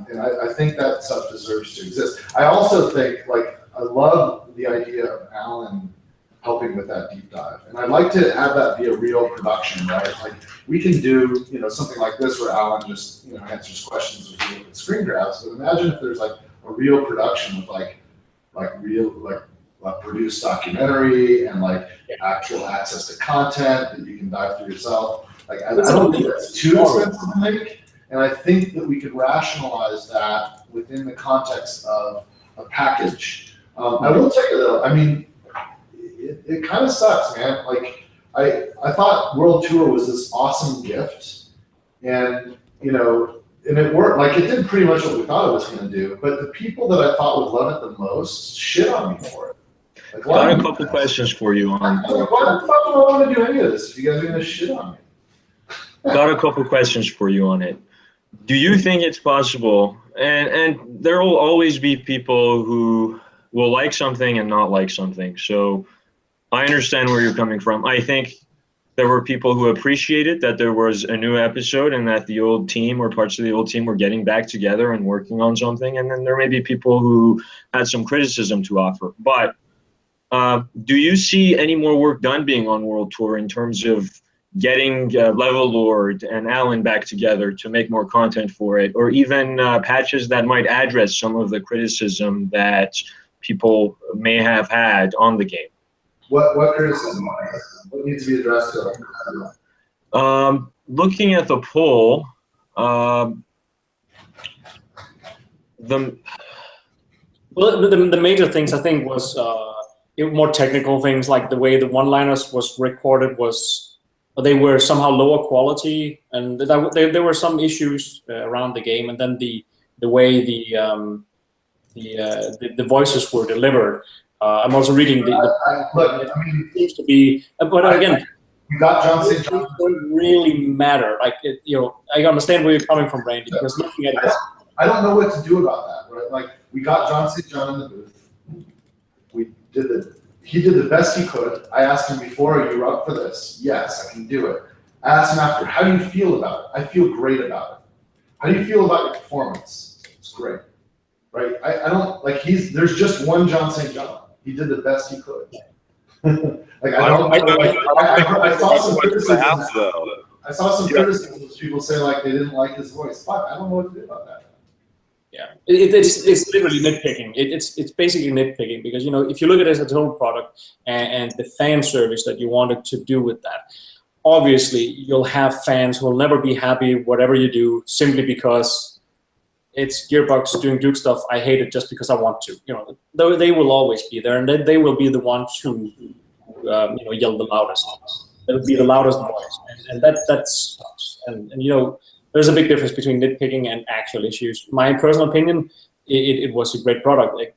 and I think that stuff deserves to exist. I also think, like, I love the idea of Alan helping with that deep dive, and I'd like to have that be a real production, right? Like, we can do, you know, something like this where Alan just, you know, answers questions with screen grabs. But imagine if there's like a real production with like produced documentary and like actual access to content that you can dive through yourself. Like, I don't think that's too expensive to make. And I think that we could rationalize that within the context of a package. I will tell you though, I mean, it kind of sucks, man. Like, I thought World Tour was this awesome gift, and you know, and it worked. Like, it did pretty much what we thought it was going to do. But the people that I thought would love it the most shit on me for it. Like, got a couple questions for you on. Why the fuck do I want to do any of this if you guys are going to shit on me? Got a couple questions for you on it. Do you think it's possible, and there will always be people who will like something and not like something. So I understand where you're coming from. I think there were people who appreciated that there was a new episode and that the old team or parts of the old team were getting back together and working on something. And then there may be people who had some criticism to offer. But do you see any more work done being on World Tour in terms of getting Level Lord and Alan back together to make more content for it, or even patches that might address some of the criticism that people may have had on the game? What criticism? What needs to be addressed? Looking at the poll, the major things I think was more technical things, like the way the one-liners was recorded they were somehow lower quality, and there were some issues around the game, and then the way the voices were delivered. I'm also reading look, I mean, it seems to be, but again, you got John St. John. It doesn't really matter. Like, you know, I understand where you're coming from, Randy, because looking at it, I don't know what to do about that. Right? Like, we got John St. John in the booth. He did the best he could. I asked him before, are you up for this? Yes, I can do it. I asked him after, how do you feel about it? I feel great about it. How do you feel about your performance? It's great, right? I don't, like, there's just one John St. John. He did the best he could. Like, I saw some criticisms. I saw some criticisms of people say like they didn't like his voice. Fuck, I don't know what to do about that. Yeah, it's literally nitpicking. It's basically nitpicking, because, you know, if you look at it as a total product and the fan service that you wanted to do with that, obviously you'll have fans who will never be happy whatever you do simply because it's Gearbox doing Duke stuff. I hate it just because I want to. You know, though they will always be there, and then they will be the ones who you know, yell the loudest. They'll be the loudest voice, and that sucks. And you know, there's a big difference between nitpicking and actual issues. My personal opinion, it was a great product. Like,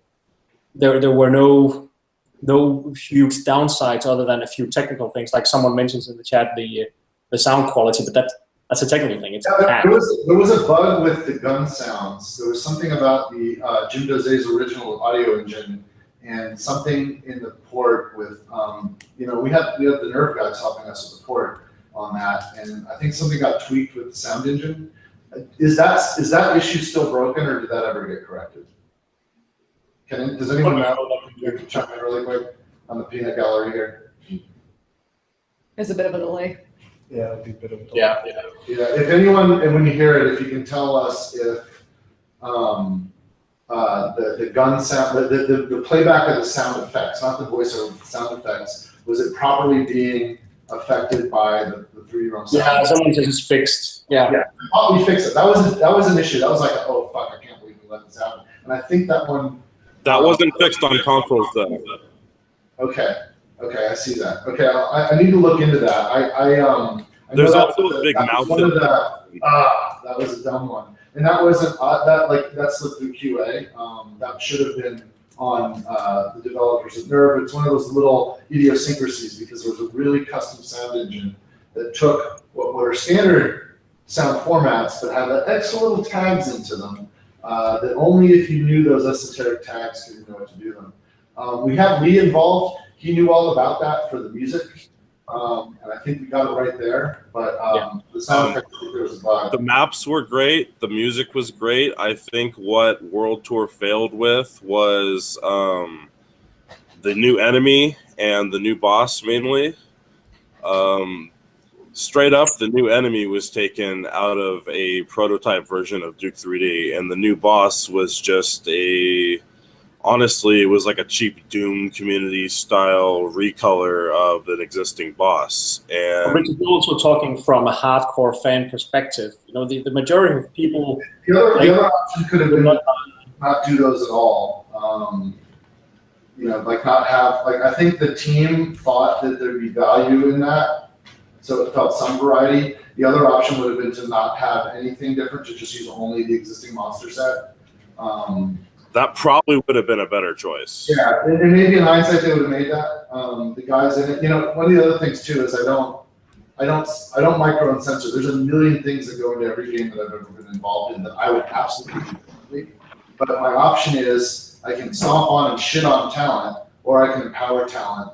there were no huge downsides other than a few technical things, like someone mentions in the chat, the sound quality, but that's a technical thing. It's there was a bug with the gun sounds. There was something about the Jim Doze's original audio engine, and something in the port with you know, we have the Nerve guys helping us with the port on that, and I think something got tweaked with the sound engine. Is that issue still broken, or did that ever get corrected? Does anyone know? Can you check in really quick on the peanut gallery here? There's a bit of a delay. Yeah, it'd be a bit of a delay. Yeah. If anyone, and when you hear it, if you can tell us if the gun sound, the playback of the sound effects, not the voiceover, the sound effects, was it properly being affected by the 3D realm. Yeah, someone says it's fixed. Yeah. We fixed it. That was an issue. That was like, oh fuck, I can't believe we let this happen. And I think that one. That wasn't fixed on consoles though. Okay, I see that. Okay, I need to look into that. I There's know also a big mouth. That was a dumb one, and that wasn't that slipped through QA. That should have been on the developers at Nerve. It's one of those little idiosyncrasies because there was a really custom sound engine that took what are standard sound formats but had extra little tags into them that only if you knew those esoteric tags could you know what to do them. We had Lee involved. He knew all about that for the music. And I think we got it right there, but the sound effect, I think there was a bug. The maps were great. The music was great. I think what World Tour failed with was the new enemy and the new boss mainly. Straight up, the new enemy was taken out of a prototype version of Duke 3D, and the new boss was just honestly, it was like a cheap Doom community style recolor of an existing boss. And Richard, you're also talking from a hardcore fan perspective. You know, the majority of people. The other option could have been not do those at all. You know, like not have I think the team thought that there'd be value in that, so it felt some variety. The other option would have been to not have anything different, to just use only the existing monster set. That probably would have been a better choice. Yeah, and maybe in hindsight they would have made that. The guys in it, you know, one of the other things too is I don't micro and censor. There's a million things that go into every game that I've ever been involved in that I would absolutely do differently. But my option is I can stomp on and shit on talent, or I can empower talent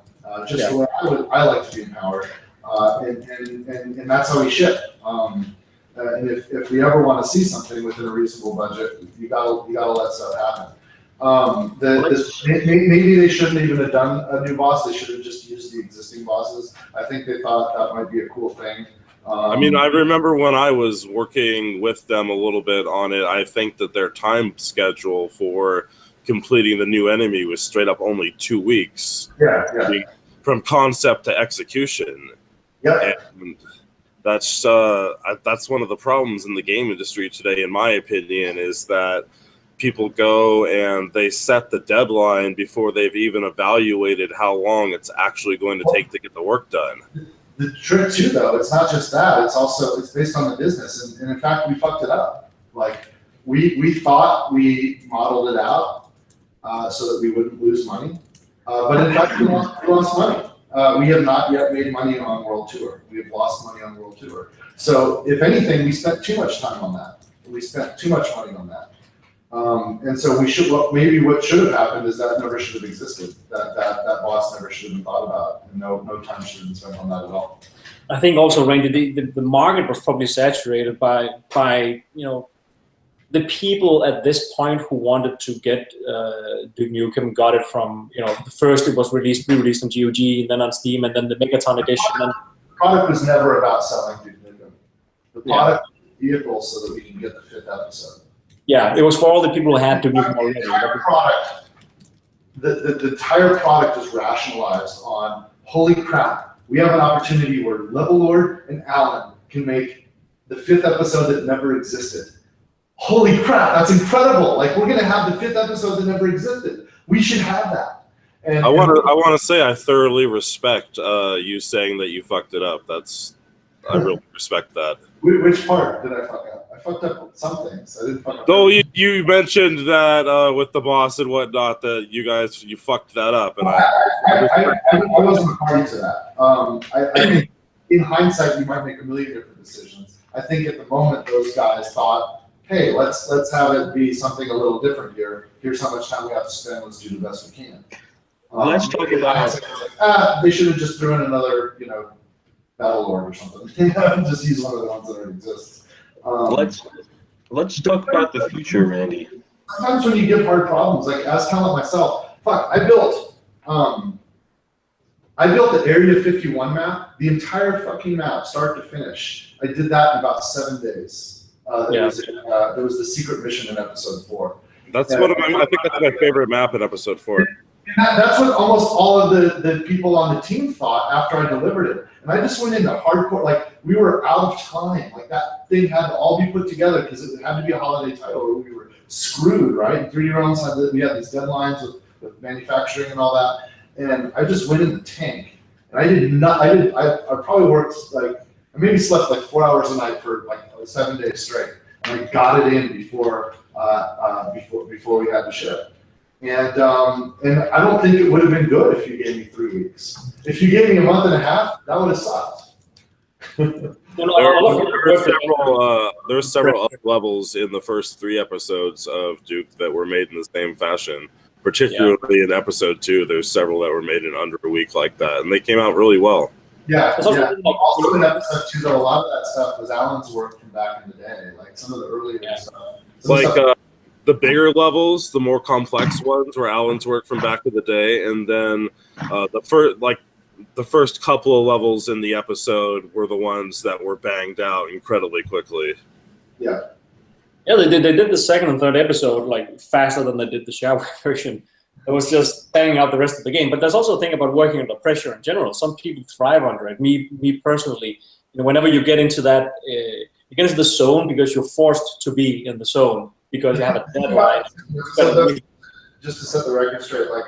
just the way I like to be empowered, and that's how we ship. And if we ever want to see something within a reasonable budget, you gotta let stuff happen. Maybe they shouldn't even have done a new boss. They should have just used the existing bosses. I think they thought that might be a cool thing. I mean, I remember when I was working with them a little bit on it, I think that their time schedule for completing the new enemy was straight up only 2 weeks. Yeah. From concept to execution. Yeah. And that's one of the problems in the game industry today, in my opinion, is that people go and they set the deadline before they've even evaluated how long it's actually going to take to get the work done. The trick too, though, it's not just that. It's based on the business, and in fact, we fucked it up. Like we thought we modeled it out so that we wouldn't lose money, but in fact, we lost money. We have not yet made money on World Tour. We have lost money on World Tour. So if anything, we spent too much time on that. We spent too much money on that. And so maybe what should have happened is that never should have existed. That boss never should have been thought about. And no time should have been spent on that at all. I think also, Randy, the market was probably saturated by the people at this point who wanted to get Duke Nukem got it from, first it was re-released on GOG, and then on Steam, and then the Megaton edition. And the product was never about selling Duke Nukem. The product was a vehicle so that we can get the 5th episode. Yeah, it was for all the people who had Duke Nukem already. The entire product is rationalized on, holy crap, we have an opportunity where Level Lord and Alan can make the 5th episode that never existed. Holy crap, that's incredible. Like, we're going to have the 5th episode that never existed. We should have that. And I want to say I thoroughly respect you saying that you fucked it up. I really respect that. Which part did I fuck up? I fucked up some things. I didn't fuck up. So you mentioned that with the boss and whatnot that you fucked that up, and I wasn't a party to that. I think in hindsight you might make a million different decisions. I think at the moment those guys thought, hey, let's have it be something a little different here. Here's how much time we have to spend. Let's do the best we can. Let's talk about. They should have just thrown in another, Battle Lord or something. Just use one of the ones that already exists. Let's talk about the future, Randy. Sometimes when you give hard problems, like as talent myself, I built the Area 51 map, the entire fucking map, start to finish. I did that in about 7 days. There was the secret mission in episode 4. That's I think that's my favorite map in episode 4. That's what almost all of the people on the team thought after I delivered it. And I just went into hardcore, like we were out of time. Like that thing had to all be put together because it had to be a holiday title or we were screwed, right? 3D Realms we had these deadlines with manufacturing and all that. And I just went in the tank. And I probably worked like, I maybe slept like 4 hours a night for like 7 days straight. And I got it in before we had to ship. And I don't think it would have been good if you gave me 3 weeks. If you gave me a month and a half, that would have sucked. There were several up levels in the first 3 episodes of Duke that were made in the same fashion. Particularly in episode 2, there's several that were made in under a week like that, and they came out really well. Yeah. Also in episode 2, though, a lot of that stuff was Alan's work from back in the day, like some of the earlier stuff. The bigger levels, the more complex ones, were Alan's work from back in the day, and then the first couple of levels in the episode were the ones that were banged out incredibly quickly. Yeah. Yeah, they did the second and third episode like faster than they did the shareware version. It was just banging out the rest of the game. But there's also a thing about working under pressure in general. Some people thrive under it. Me personally, whenever you get into that, you get into the zone because you're forced to be in the zone because you have a deadline. So just to set the record straight, like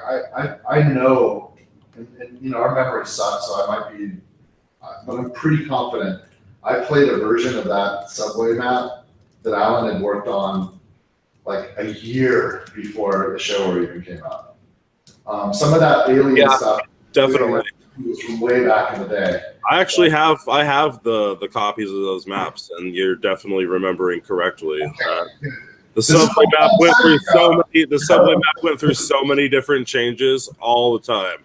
I know, and our memory sucks, so I might be, but I'm pretty confident. I played a version of that subway map that Alan had worked on like a year before the show even came out. Some of that alien stuff definitely was from way back in the day. I actually have the copies of those maps, and you're definitely remembering correctly. The subway map went through so many different changes all the time.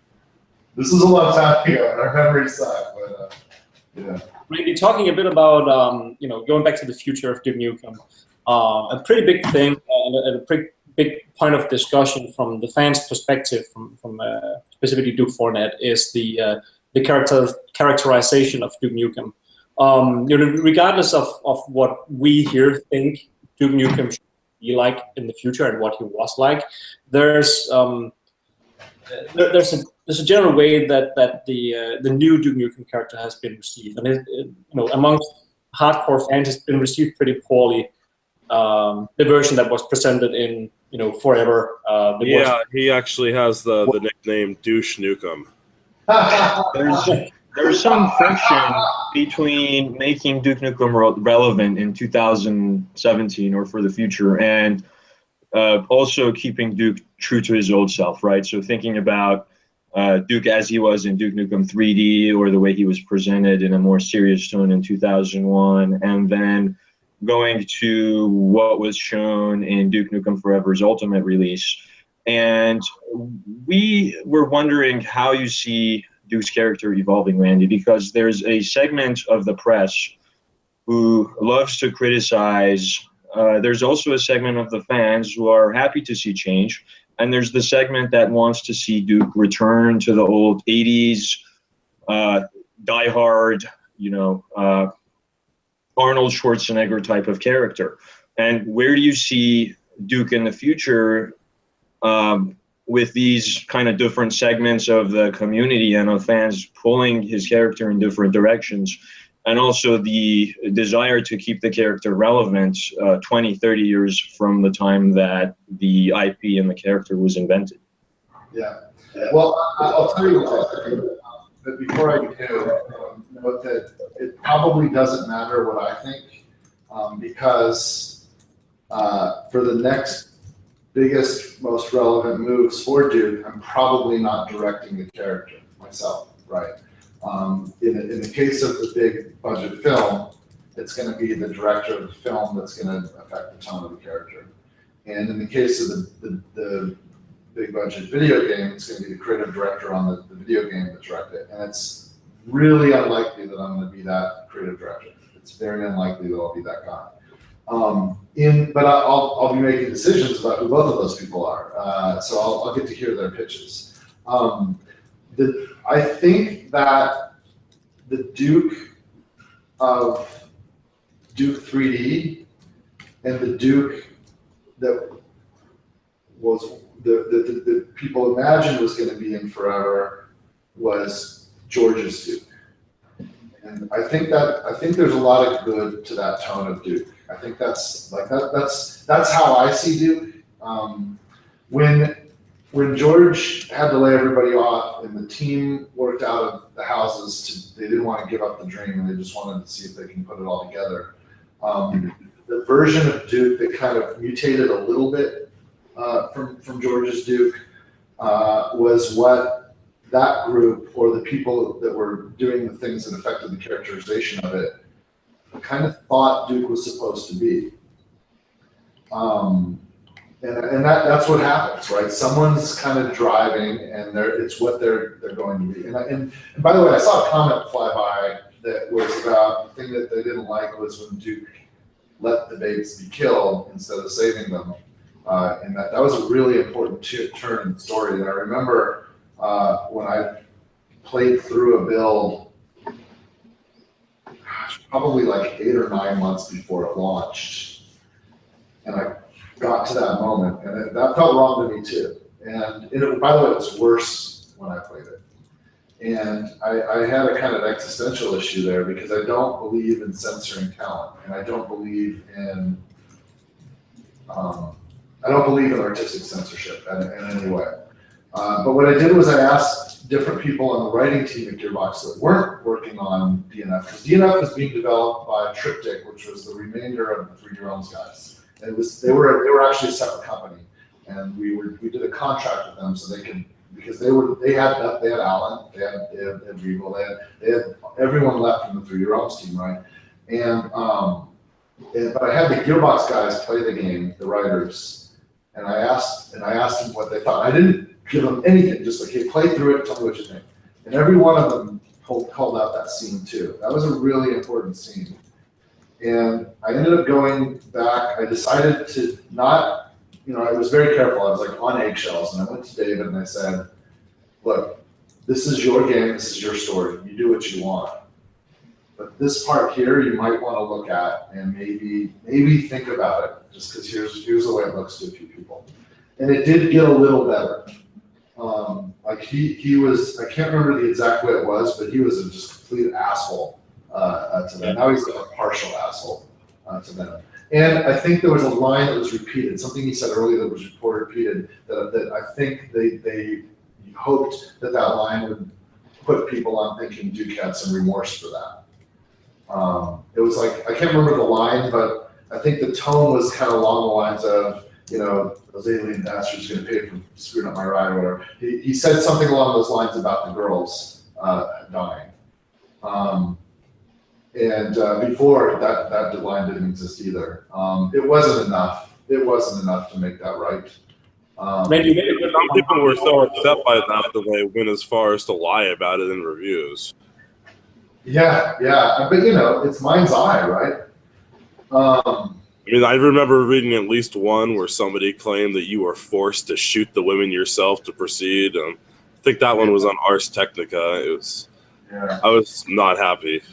This is a long time ago, and our memories suck, but yeah. Maybe talking a bit about going back to the future of Duke Nukem, a pretty big thing and a pretty big point of discussion from the fans' perspective, from specifically Duke4.net, is the characterization of Duke Nukem. Regardless of what we here think Duke Nukem should be like in the future and what he was like, there's a general way that the new Duke Nukem character has been received, and amongst hardcore fans, it's been received pretty poorly. The version that was presented in Forever. He actually has the nickname Douche Nukem. There's some friction between making Duke Nukem relevant in 2017 or for the future, and also keeping Duke true to his old self, right? So thinking about Duke as he was in Duke Nukem 3D, or the way he was presented in a more serious tone in 2001, and then going to what was shown in Duke Nukem Forever's ultimate release. And we were wondering how you see Duke's character evolving, Randy, because there's a segment of the press who loves to criticize. There's also a segment of the fans who are happy to see change. And there's the segment that wants to see Duke return to the old 80s, diehard, Arnold Schwarzenegger type of character. And where do you see Duke in the future with these kind of different segments of the community and of fans pulling his character in different directions, and also the desire to keep the character relevant 20, 30 years from the time that the IP and the character was invented? Yeah. Well, I'll tell you what I think. But before I do, note that it probably doesn't matter what I think, because for the next biggest, most relevant moves for Duke, I'm probably not directing the character myself, right? In the case of the big budget film, it's going to be the director of the film that's going to affect the tone of the character. And in the case of the big budget video game, it's going to be the creative director on the video game that directed it. And it's really unlikely that I'm going to be that creative director. It's very unlikely that I'll be that guy. But I'll be making decisions about who both of those people are. So I'll get to hear their pitches. I think that the Duke of Duke 3D and the Duke that was the people imagined was going to be in forever was George's Duke. And I think there's a lot of good to that tone of Duke. I think that's how I see Duke. When George had to lay everybody off and the team worked out of the houses, they didn't want to give up the dream and they just wanted to see if they can put it all together. The version of Duke that kind of mutated a little bit from George's Duke was what that group or the people that were doing the things that affected the characterization of it kind of thought Duke was supposed to be. And that's what happens, right? Someone's kind of driving, and it's what they're going to be. And by the way, I saw a comment fly by that was about the thing that they didn't like was when Duke let the babes be killed instead of saving them. And that was a really important turn in the story. And I remember when I played through a build, probably like 8 or 9 months before it launched, and I got to that moment, and that felt wrong to me too. And by the way, it was worse when I played it. And I had a kind of existential issue there because I don't believe in censoring talent, and I don't believe in artistic censorship in any way. But what I did was I asked different people on the writing team at Gearbox that weren't working on DNF, because DNF was being developed by Triptych, which was the remainder of the 3D Realms guys. And they were actually a separate company, and we did a contract with them so they could, because they had Alan, they had Regal, they had everyone left from the 3D Realms team, right? But I had the Gearbox guys play the game, the writers, and I asked them what they thought. I didn't give them anything, just like, hey, play through it, tell me what you think. And every one of them called out that scene too. That was a really important scene. And I ended up going back. I decided to not, I was very careful. I was like on eggshells, and I went to David and I said, look, this is your game, this is your story. You do what you want. But this part here, you might want to look at and maybe think about it, just because here's the way it looks to a few people. And it did get a little better. Like he was, I can't remember the exact way it was, but he was a just complete asshole to them. Now he's like a partial asshole to them. And I think there was a line that was repeated, something he said earlier that was repeated, that I think they hoped that line would put people on thinking Duke had some remorse for that. It was like, I can't remember the line, but I think the tone was kind of along the lines of, those alien bastards are going to pay for screwing up my ride or whatever. He said something along those lines about the girls dying. Before that line didn't exist either. It wasn't enough. It wasn't enough to make that right. Some people were so upset by that they went as far as to lie about it in reviews. Yeah, but it's mind's eye, right? I remember reading at least one where somebody claimed that you were forced to shoot the women yourself to proceed. I think that one was on Ars Technica. I was not happy.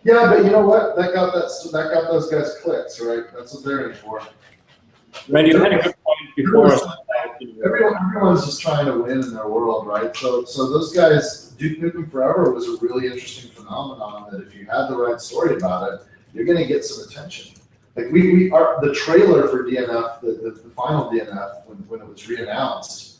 Yeah, but you know what? That got those guys clicks, right? That's what they're in for. Randy, you had a good point before. Everyone's just trying to win in their world, right? So those guys, Duke Nukem Forever was a really interesting phenomenon that if you had the right story about it, you're going to get some attention. Like the trailer for DNF, the final DNF, when it was re-announced,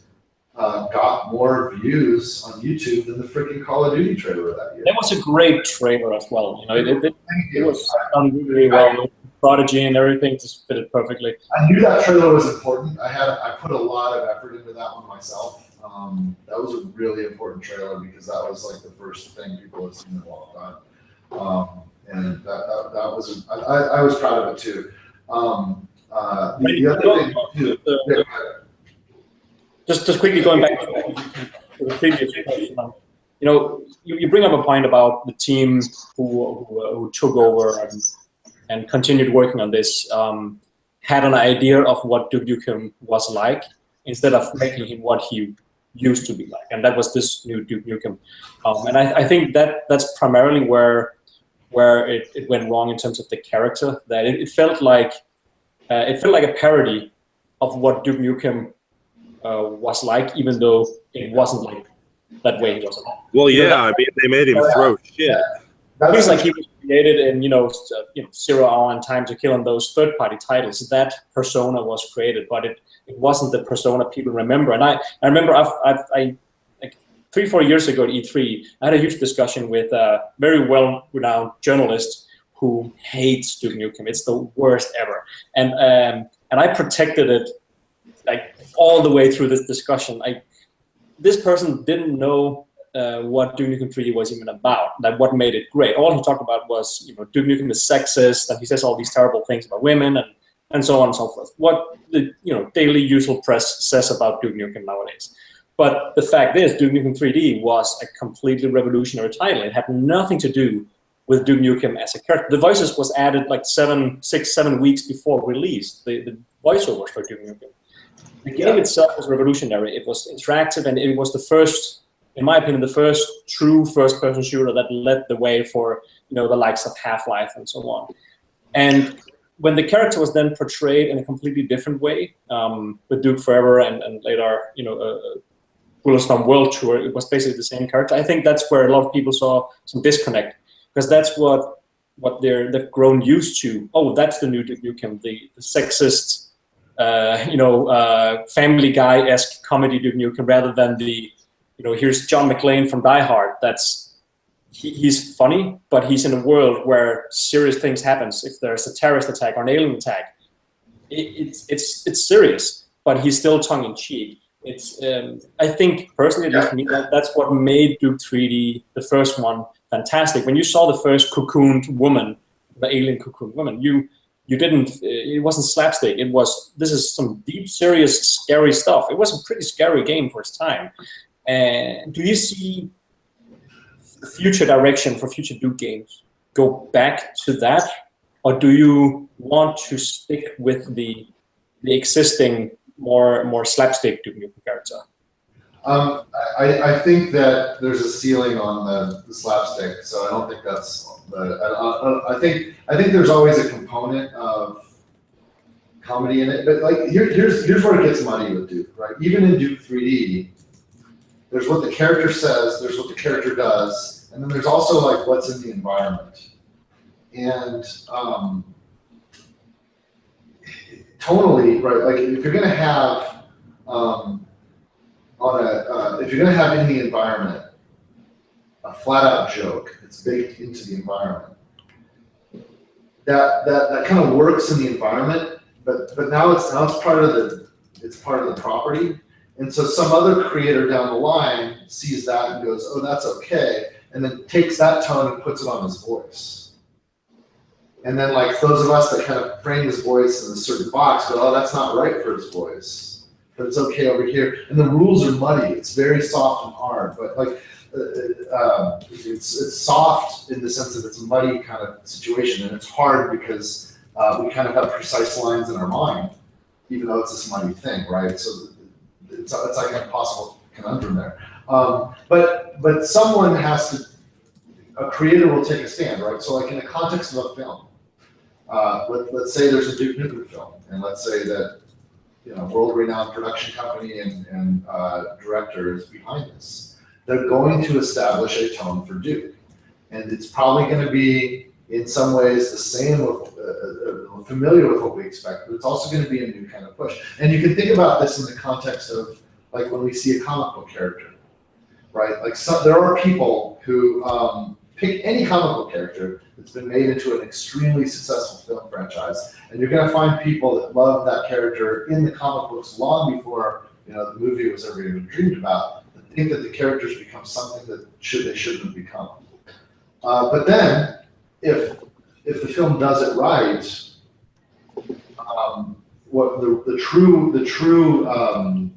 got more views on YouTube than the freaking Call of Duty trailer that year. That was a great trailer as well. It was done really well. Prodigy and everything just fit it perfectly. I knew that trailer was important. I put a lot of effort into that one myself. That was a really important trailer because that was like the first thing people had seen in a long time. And that was, I was proud of it too. The other thing too, just quickly going back to the previous question, you bring up a point about the team who took over and continued working on this, had an idea of what Duke Nukem was like instead of making him what he used to be like, and that was this new Duke Nukem. And I think that's primarily where it went wrong in terms of the character. That it felt like a parody of what Duke Nukem was like, even though it wasn't like that way he was alive. Well, yeah, I mean, they made him throw shit. It feels like he was created in 0 Hour and Time to Kill and those third-party titles. That persona was created, but it wasn't the persona people remember. And I remember I like 3-4 years ago at E3, I had a huge discussion with a very well-renowned journalist who hates Duke Nukem. It's the worst ever, and I protected it like all the way through this discussion. This person didn't know what Duke Nukem 3D was even about, that what made it great. All he talked about was, Duke Nukem is sexist, and he says all these terrible things about women, and so on and so forth. What the daily usual press says about Duke Nukem nowadays. But the fact is, Duke Nukem 3D was a completely revolutionary title. It had nothing to do with Duke Nukem as a character. The voices was added like 6-7 weeks before release. The voiceovers for Duke Nukem. The game itself was revolutionary. It was interactive, and it was the first, in my opinion, the first true first-person shooter that led the way for the likes of Half-Life and so on. And when the character was then portrayed in a completely different way, with Duke Forever and later, Bulletstorm World Tour, it was basically the same character. I think that's where a lot of people saw some disconnect, because that's what they've grown used to. Oh, that's the new Duke Nukem, the sexist, Family Guy-esque comedy Duke Nukem, rather than the, here's John McClane from Die Hard. He's funny, but he's in a world where serious things happens. If there's a terrorist attack or an alien attack, it's serious, but he's still tongue-in-cheek. I think personally, at least for me, that's what made Duke 3D, the first one, fantastic. When you saw the first cocooned woman, the alien cocooned woman, you didn't. It wasn't slapstick. This is some deep, serious, scary stuff. It was a pretty scary game for its time. And do you see the future direction for future Duke games go back to that, or do you want to stick with the existing more slapstick Duke Nukem character? I think that there's a ceiling on the slapstick, so I don't think that's. I think there's always a component of comedy in it, but like here's where it gets muddy with Duke, right? Even in Duke 3D, there's what the character says, there's what the character does, and then there's also like what's in the environment. And tonally, right? Like if you're gonna have if you're gonna have in the environment a flat-out joke, it's baked into the environment. That kind of works in the environment, but now it's part of the property. And so some other creator down the line sees that and goes, oh, that's okay, and then takes that tone and puts it on his voice. And then like those of us that kind of frame his voice in a certain box go, oh, that's not right for his voice, but it's okay over here. And the rules are muddy. It's very soft and hard, but like it's soft in the sense that it's a muddy kind of situation, and it's hard because we kind of have precise lines in our mind, even though it's this muddy thing, right? So it's like an impossible conundrum there. But someone has to, a creator will take a stand, right? So like in the context of a film, let's say there's a Duke Nukem film, and let's say that world-renowned production company and director is behind this. They're going to establish a tone for Duke, and it's probably going to be in some ways the same, familiar with what we expect, but it's also going to be a new kind of push. And you can think about this in the context of like when we see a comic book character, right? Like there are people who pick any comic book character that's been made into an extremely successful film franchise, and you're going to find people that love that character in the comic books long before the movie was ever even dreamed about. Think that the characters become something that they shouldn't have become. But then, if the film does it right, what the true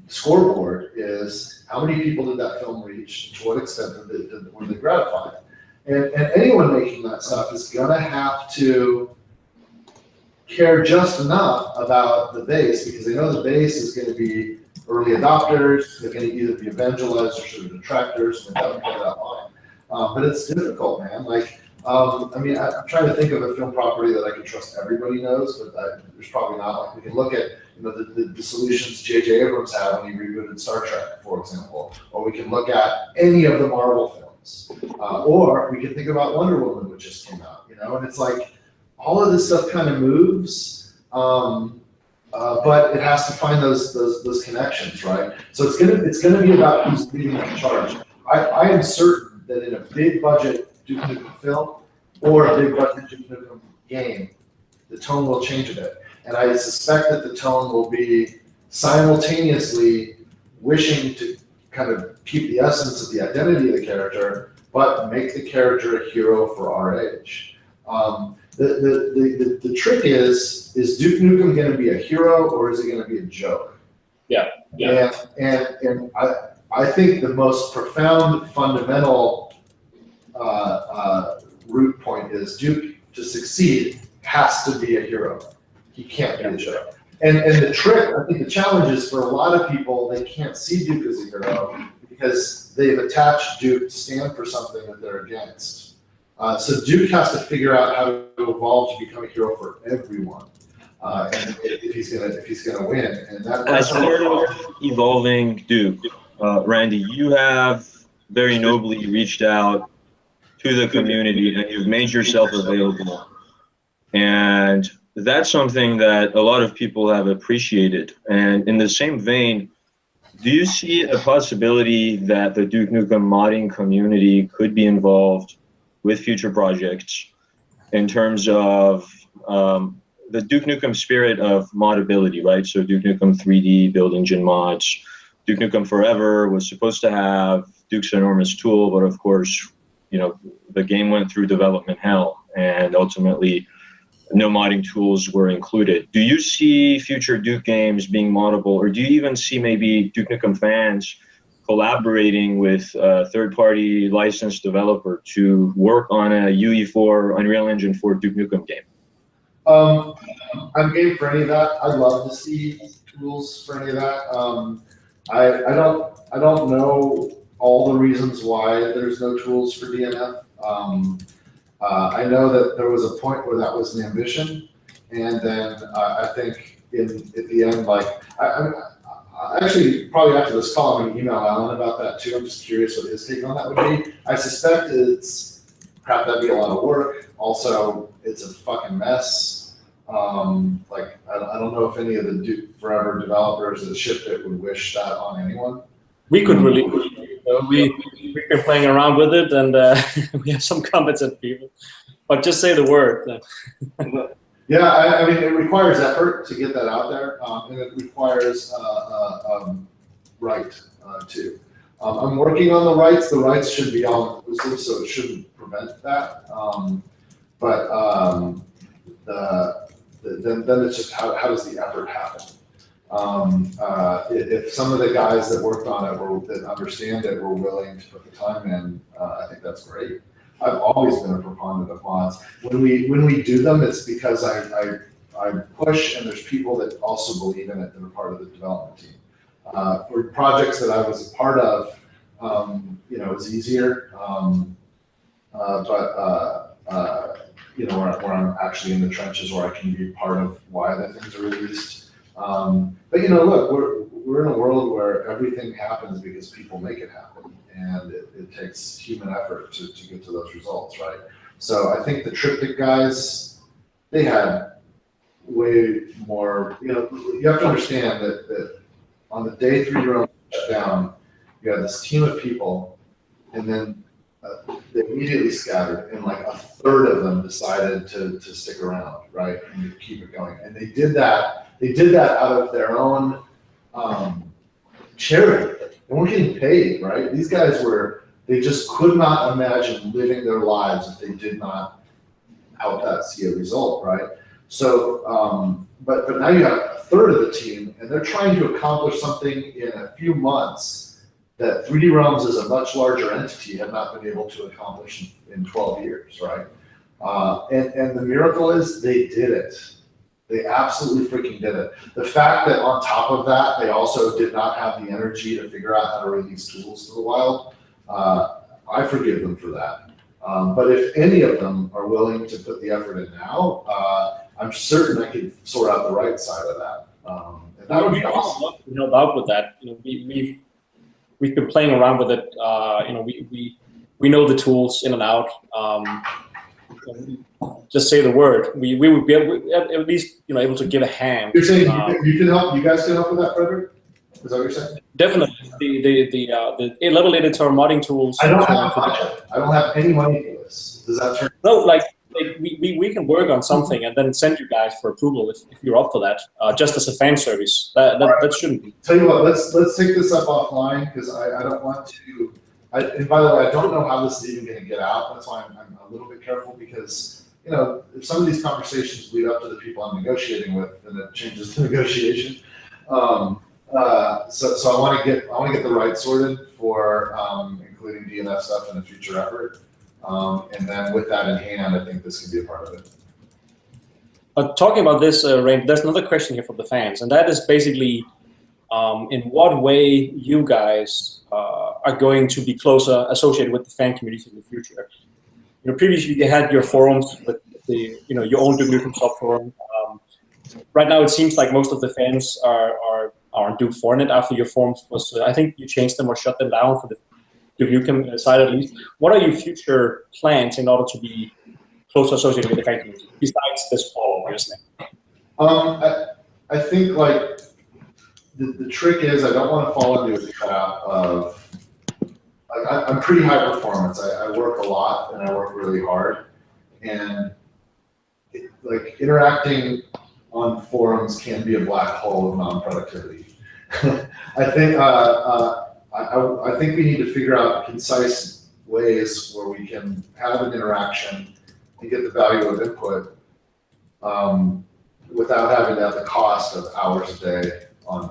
scoreboard is how many people did that film reach, to what extent were they gratified, and anyone making that stuff is gonna have to care just enough about the base, because they know the base is going to be early adopters. They're going to either be evangelized or sort of detractors, and that line. But it's difficult, man. Like, I mean, I'm trying to think of a film property that I can trust everybody knows, but there's probably not. Like, we can look at the solutions J.J. Abrams had when he rebooted Star Trek, for example. Or we can look at any of the Marvel films. Or we can think about Wonder Woman, which just came out, and it's like all of this stuff kind of moves, but it has to find those connections, right? So it's gonna be about who's leading the charge. I am certain that in a big budget Duke Nukem film or a big budget Duke Nukem game, the tone will change a bit. And I suspect that the tone will be simultaneously wishing to kind of keep the essence of the identity of the character, but make the character a hero for our age. The trick is Duke Nukem going to be a hero or is it going to be a joke? Yeah. And I think the most profound fundamental root point is Duke, to succeed, has to be a hero. He can't be a joke. And the trick, I think the challenge is for a lot of people, they can't see Duke as a hero because they've attached Duke to stand for something that they're against. So Duke has to figure out how to evolve to become a hero for everyone. And if he's gonna win, and that's part of evolving Duke, Randy, you have very nobly reached out to the community and you've made yourself available. And that's something that a lot of people have appreciated. And in the same vein, do you see a possibility that the Duke Nukem modding community could be involved with future projects in terms of the Duke Nukem spirit of modability, right? So Duke Nukem 3D, build engine mods. Duke Nukem Forever was supposed to have Duke's enormous tool, but of course, the game went through development hell and ultimately no modding tools were included. Do you see future Duke games being moddable, or do you even see maybe Duke Nukem fans collaborating with a third-party licensed developer to work on a UE4 Unreal Engine 4 Duke Nukem game? I'm game for any of that. I'd love to see tools for any of that. I don't know all the reasons why there's no tools for DNF. I know that there was a point where that was an ambition, and then I think at the end, I actually probably after this call, I'm going to email Alan about that too. I'm just curious what his take on that would be. I suspect crap, that'd be a lot of work. Also, it's a fucking mess. I don't know if any of the Duke Forever developers that shipped it would wish that on anyone. We could really, we've been playing around with it, and we have some comments at people. But just say the word. Yeah, I mean, it requires effort to get that out there, and it requires right too. I'm working on the rights. The rights should be all inclusive, so it shouldn't prevent that. Then it's just how does the effort happen? If some of the guys that worked on it that understand it were willing to put the time in, I think that's great. I've always been a proponent of mods. When we do them, it's because I push, and there's people that also believe in it that are part of the development team. For projects that I was a part of, it's easier. Where I'm actually in the trenches, where I can be part of why the things are released. But look, we're in a world where everything happens because people make it happen, and it takes human effort to get to those results, right? So I think the Triptych guys, they had way more. You have to understand that on the day 3 rounds shut down, you had this team of people, and then they immediately scattered, and like a third of them decided to stick around, right, and to keep it going. And they did that. They did that out of their own charity. They weren't getting paid, right? These guys they just could not imagine living their lives if they did not help that see a result, right? So, but now you have a third of the team, and they're trying to accomplish something in a few months that 3D Realms as a much larger entity had not been able to accomplish in 12 years, right? And the miracle is they did it. They absolutely freaking did it. The fact that on top of that, they also did not have the energy to figure out how to release tools to the wild, I forgive them for that. But if any of them are willing to put the effort in now, I'm certain I could sort out the right side of that. That would be awesome. Love to help out with that. You know, we've been playing around with it. You know, we know the tools in and out. Just say the word. We would be at least, you know, able to give a hand. You're saying you can help. You guys can help with that, Frederick? Is that what you're saying? Definitely. The level editor modding tools. I don't have a budget. I don't have any money for this. Does that turn? No, like we can work on something and then send you guys for approval if you're up for that. Just as a fan service. That shouldn't be. Tell you what, let's take this up offline because I don't want to. And by the way, I don't know how this is even going to get out. That's why I'm a little bit careful because, you know, if some of these conversations lead up to the people I'm negotiating with, then it changes the negotiation. So I want to get the rights sorted for including DNF stuff in a future effort. And then with that in hand, I think this can be a part of it. Talking about this, Rain, there's another question here from the fans, and that is basically in what way you guys are going to be closer associated with the fan community in the future. You know, previously you had your forums with the, you know, your own Duke Nukem subforum. Right now it seems like most of the fans are on Duke4net after your forums was, I think you changed them or shut them down for the Duke Nukem side at least. What are your future plans in order to be closer associated with the fan community besides this fall, obviously? I think like the trick is I don't want to fall into a trap of, like, I'm pretty high performance. I work a lot and I work really hard, and like interacting on forums can be a black hole of non-productivity. I think we need to figure out concise ways where we can have an interaction and get the value of input without having to have the cost of hours a day on a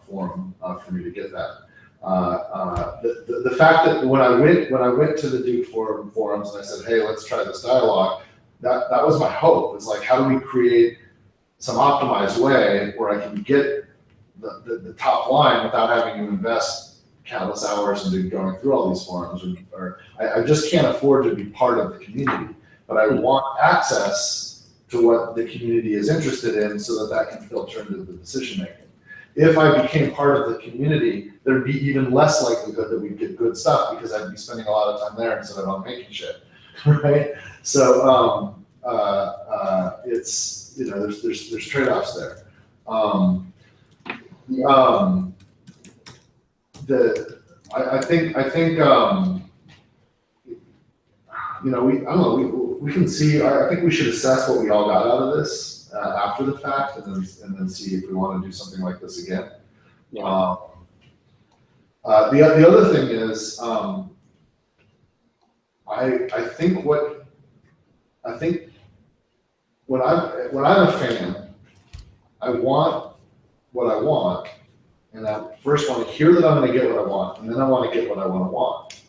forum for me to get that. The fact that when I went to the Duke4 forums and I said, hey, let's try this dialogue, that was my hope. It's like, how do we create some optimized way where I can get the top line without having to invest countless hours into going through all these forums, or I just can't afford to be part of the community, but I want access to what the community is interested in so that can filter into the decision making. If I became part of the community, there'd be even less likelihood that we'd get good stuff because I'd be spending a lot of time there instead of on making shit, right? So it's, you know, there's trade-offs there. I think you know, I don't know, we can see. I think we should assess what we all got out of this after the fact, and then see if we want to do something like this again. Yeah. The other thing is, I think when I'm a fan, I want what I want, and I first want to hear that I'm going to get what I want, and then I want to get what I want to want.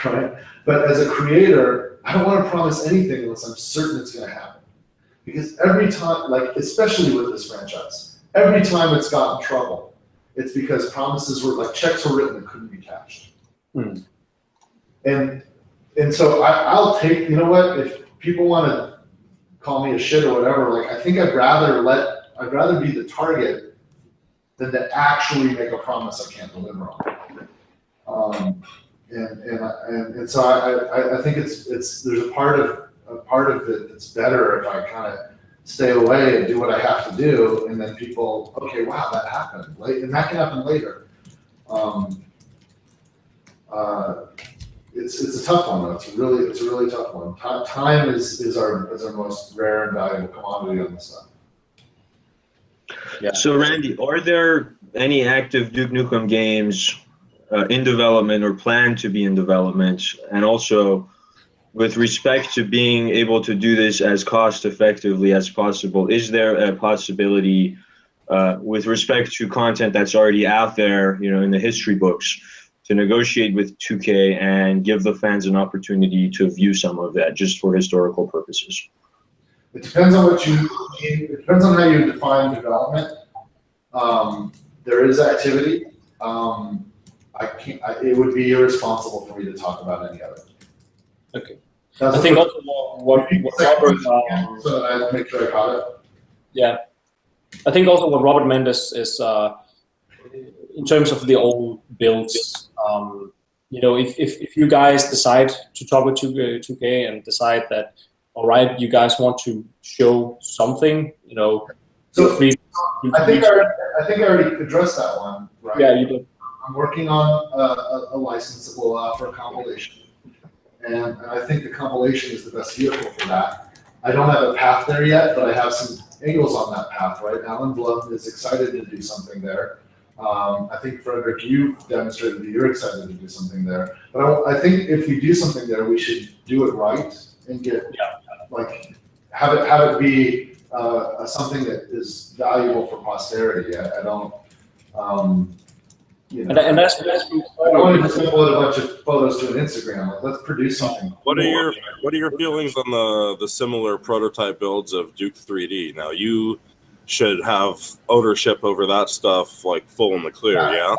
Right? But as a creator, I don't want to promise anything unless I'm certain it's going to happen. Because every time, like especially with this franchise, every time it's gotten trouble, it's because promises were, like, checks were written that couldn't be cashed. And so I'll take, you know what, if people want to call me a shit or whatever, like, I think I'd rather be the target than to actually make a promise I can't deliver on. And so I think there's a part of it that's better if I kind of stay away and do what I have to do, and then people, okay, wow, that happened, and that can happen later. It's a tough one though. It's a really tough one. Time is our most rare and valuable commodity on this stuff. Yeah. So Randy, are there any active Duke Nukem games in development or planned to be in development? And also, with respect to being able to do this as cost effectively as possible, is there a possibility with respect to content that's already out there, you know, in the history books, to negotiate with 2K and give the fans an opportunity to view some of that just for historical purposes? It depends on what it depends on how you define development. There is activity. It would be irresponsible for me to talk about any of it. Okay. I think also what Robert, so I make sure I caught it. Yeah. I think also what Robert meant is in terms of the old builds. You know, if you guys decide to talk with 2K and decide that, all right, you guys want to show something, you know, so please. I think I already addressed that one, right? Yeah, you did. I'm working on a license that will allow for a compilation, and I think the compilation is the best vehicle for that. I don't have a path there yet, but I have some angles on that path, right? Alan Blum is excited to do something there. I think, Frederick, you demonstrated that you're excited to do something there. But I think if we do something there, we should do it right and get, like, have it be something that is valuable for posterity. I don't, you know. And that's I don't want to just upload a bunch of photos to an Instagram. Like, let's produce something. What are your feelings on the similar prototype builds of Duke 3D? Now you should have ownership over that stuff, like full in the clear, yeah?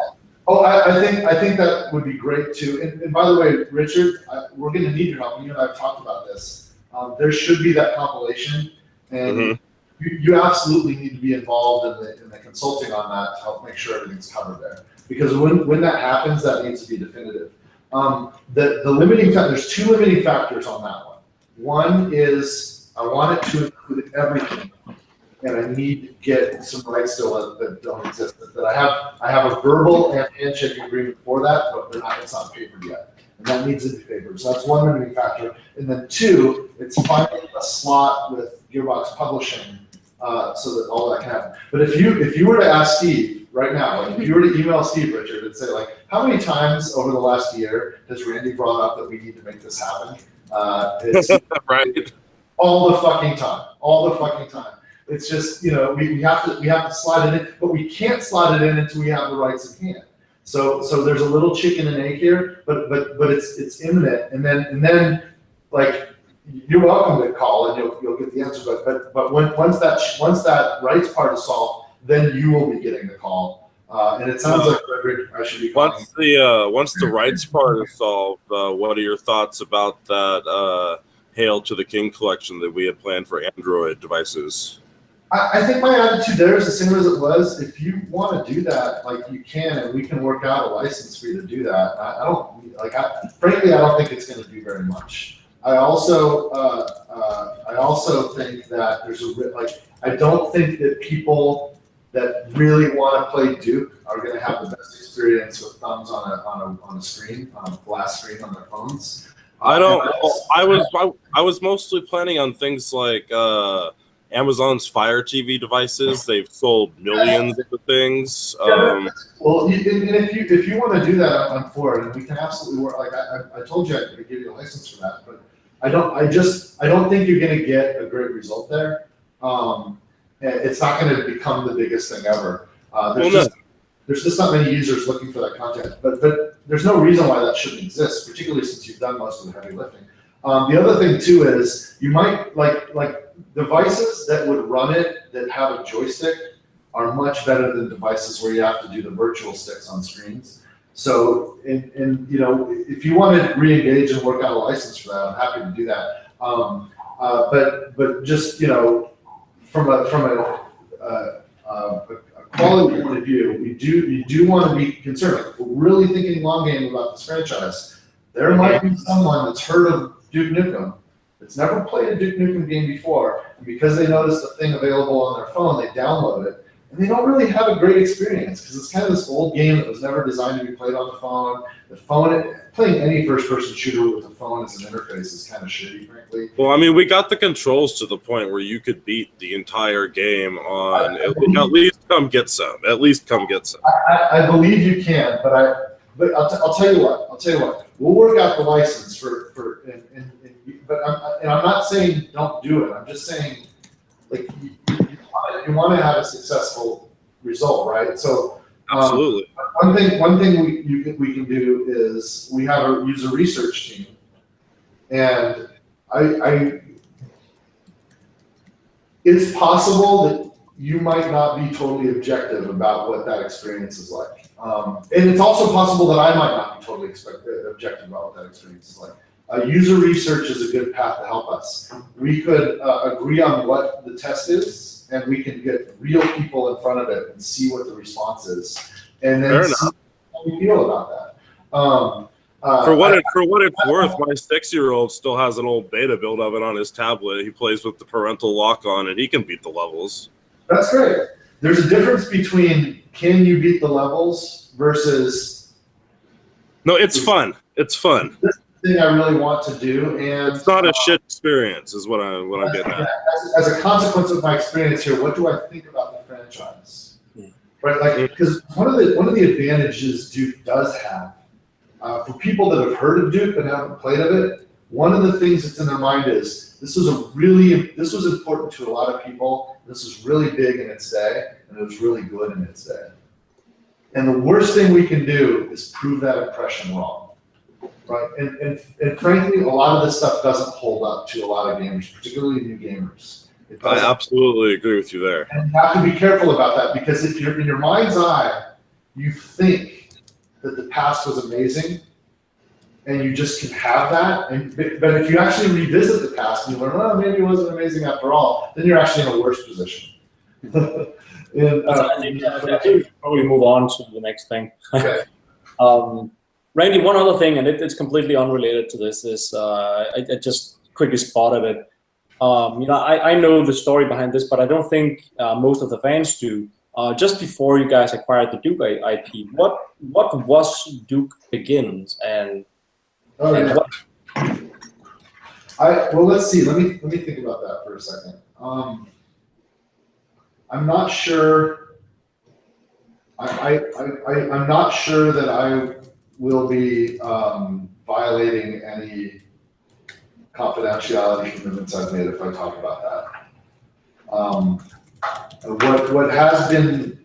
Oh, I think that would be great too. And by the way, Richard, we're going to need your help. You and I have talked about this. There should be that compilation, and you absolutely need to be involved in the consulting on that to help make sure everything's covered there. Because when that happens, that needs to be definitive. The limiting factor, there's two limiting factors on that one. One is I want it to include everything, and I need to get some rights still that don't exist. That I have a verbal and handshake agreement for that, but it's not papered yet, and that needs to be papered. So that's one limiting factor. And then two, it's finding a slot with Gearbox Publishing so that all that can happen. But if you were to ask Steve right now, like if you were to email Steve, Richard, and say, like, how many times over the last year has Randy brought up that we need to make this happen? It's right. All the fucking time. All the fucking time. It's just, you know, we have to slide it in, but we can't slide it in until we have the rights in hand. So there's a little chicken and egg here, but it's imminent. And then like, you're welcome to call and you'll get the answer. But once that rights part is solved, then you will be getting the call. And it sounds like, Frederick, I should be calling. Once the rights part is solved, what are your thoughts about that Hail to the King collection that we had planned for Android devices? I think my attitude there is the same as it was. If you want to do that, like, you can, and we can work out a license for you to do that. Frankly, I don't think it's going to do very much. I also think that there's I don't think that people that really want to play Duke are going to have the best experience with thumbs on a screen, on a glass screen on their phones. I was mostly planning on things like Amazon's Fire TV devices. They've sold millions of the things. Well, and if you want to do that, I'm for it, and we can absolutely work. Like I told you, I could give you a license for that, but I don't think you're going to get a great result there. It's not going to become the biggest thing ever. There's just not many users looking for that content, but there's no reason why that shouldn't exist, particularly since you've done most of the heavy lifting. The other thing too is you might like devices that would run it that have a joystick are much better than devices where you have to do the virtual sticks on screens. So, and you know, if you want to re-engage and work out a license for that, I'm happy to do that. But just, you know, from a quality point of view, you do want to be concerned. Like, if we're really thinking long game about this franchise, there might be someone that's heard of Duke Nukem, that's never played a Duke Nukem game before, and because they notice the thing available on their phone, they download it, and they don't really have a great experience because it's kind of this old game that was never designed to be played on the phone. Playing any first-person shooter with a phone as an interface is kind of shitty, frankly. Well, I mean, we got the controls to the point where you could beat the entire game on at least come get some. At least come get some. I believe you can, but I'll tell you what. We'll work out the license but I'm not saying don't do it. I'm just saying, like, you want to have a successful result, right? So absolutely. One thing we can do is we have a user research team, and it's possible that you might not be totally objective about what that experience is like. And it's also possible that I might not be totally objective about what that experience is like. User research is a good path to help us. We could agree on what the test is and we can get real people in front of it and see what the response is, and then see how we feel about that. For what it's worth, my 6-year-old still has an old beta build of it on his tablet. He plays with the parental lock on, and he can beat the levels. That's great. There's a difference between can you beat the levels versus. No, it's fun. It's fun. This thing I really want to do, and it's not a shit experience, is what I'm getting at. As a consequence of my experience here, what do I think about the franchise? Right, like because one of the advantages Duke does have. For people that have heard of Duke but haven't played of it, one of the things that's in their mind is this was important to a lot of people. This was really big in its day, and it was really good in its day. And the worst thing we can do is prove that impression wrong, right? And frankly, a lot of this stuff doesn't hold up to a lot of gamers, particularly new gamers. I absolutely agree with you there. And you have to be careful about that, because if you're in your mind's eye, you think that the past was amazing, and you just can have that. But if you actually revisit the past and you learn, oh, maybe it wasn't amazing after all, then you're actually in a worse position. I think we should probably move on to the next thing. Okay. Randy, one other thing, and it's completely unrelated to this, is I just quickly spotted it. I know the story behind this, but I don't think most of the fans do. Just before you guys acquired the Duke IP, what was Duke Begins, and what? Well, let's see. Let me think about that for a second. I'm not sure. I'm not sure that I will be violating any confidentiality commitments I've made if I talk about that. What has been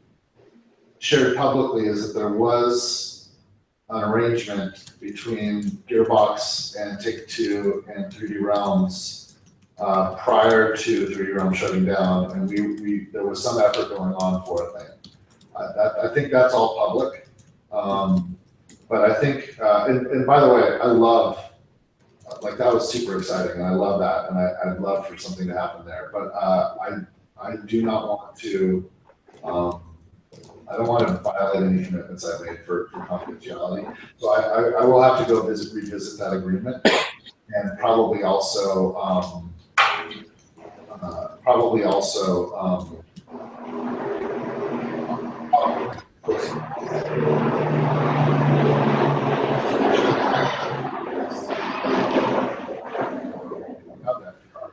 shared publicly is that there was an arrangement between Gearbox and Take-Two and 3D Realms prior to 3D Realms shutting down, and there was some effort going on for a thing. I think that's all public, but I think, and by the way, I love, like, that was super exciting, and I love that, and I'd love for something to happen there, but I do not want to, I don't want to violate any commitments I've made for confidentiality. So I will have to go revisit that agreement, and probably also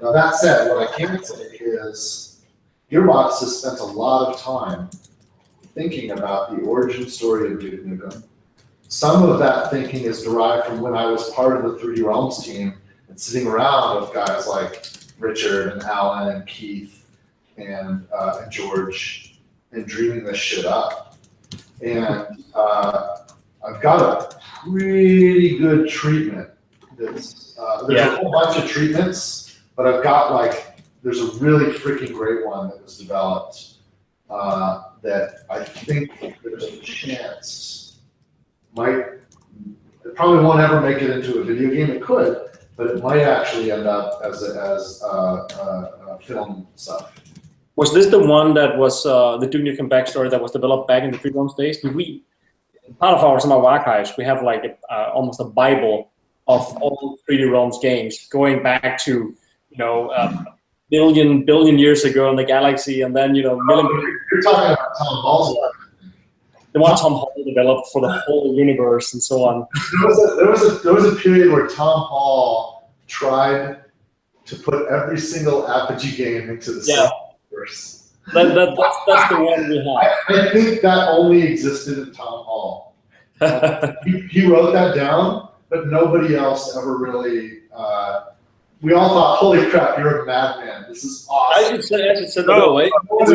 now that said, what I can say is Gearbox has spent a lot of time thinking about the origin story of Duke Nukem. Some of that thinking is derived from when I was part of the 3D Realms team and sitting around with guys like Richard and Alan and Keith and George and dreaming this shit up. And I've got a pretty good treatment. There's a whole bunch of treatments, but I've got there's a really freaking great one that was developed that I think there's a chance it probably won't ever make it into a video game. It could, but it might actually end up as film stuff. Was this the one that was the Duke Nukem backstory that was developed back in the 3D Realms days? Part of some of our archives, we have almost a Bible of all 3D Realms games going back to billion years ago in the galaxy, and then You're talking about Tom Hall's one. The one Tom Hall developed for the whole universe and so on. There was a period where Tom Hall tried to put every single Apogee game into the same universe. That's the one we have. I think that only existed in Tom Hall. He wrote that down, but nobody else ever really. We all thought, "Holy crap, you're a madman! This is awesome." I should say no. We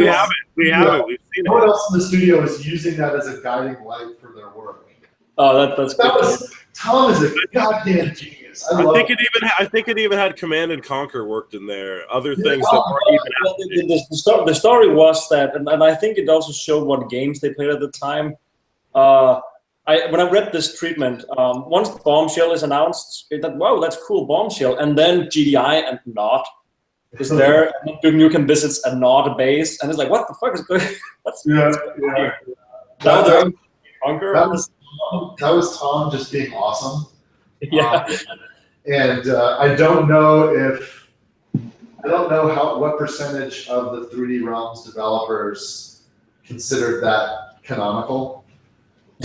have it. We've seen no it. one else in the studio is using that as a guiding light for their work. Oh, that's good. Tom is a goddamn genius. I think it even had Command and Conquer worked in there. Other things that weren't even. The story was that, and I think it also showed what games they played at the time. When I read this treatment, once Bombshell is announced, wow, that's cool, Bombshell, and then GDI and not. is there. And Duke Nukem visits a Nod base, and it's like, what the fuck is going? What's Yeah. here? That That was Tom just being awesome. Yeah. And I don't know what percentage of the 3D Realms developers considered that canonical.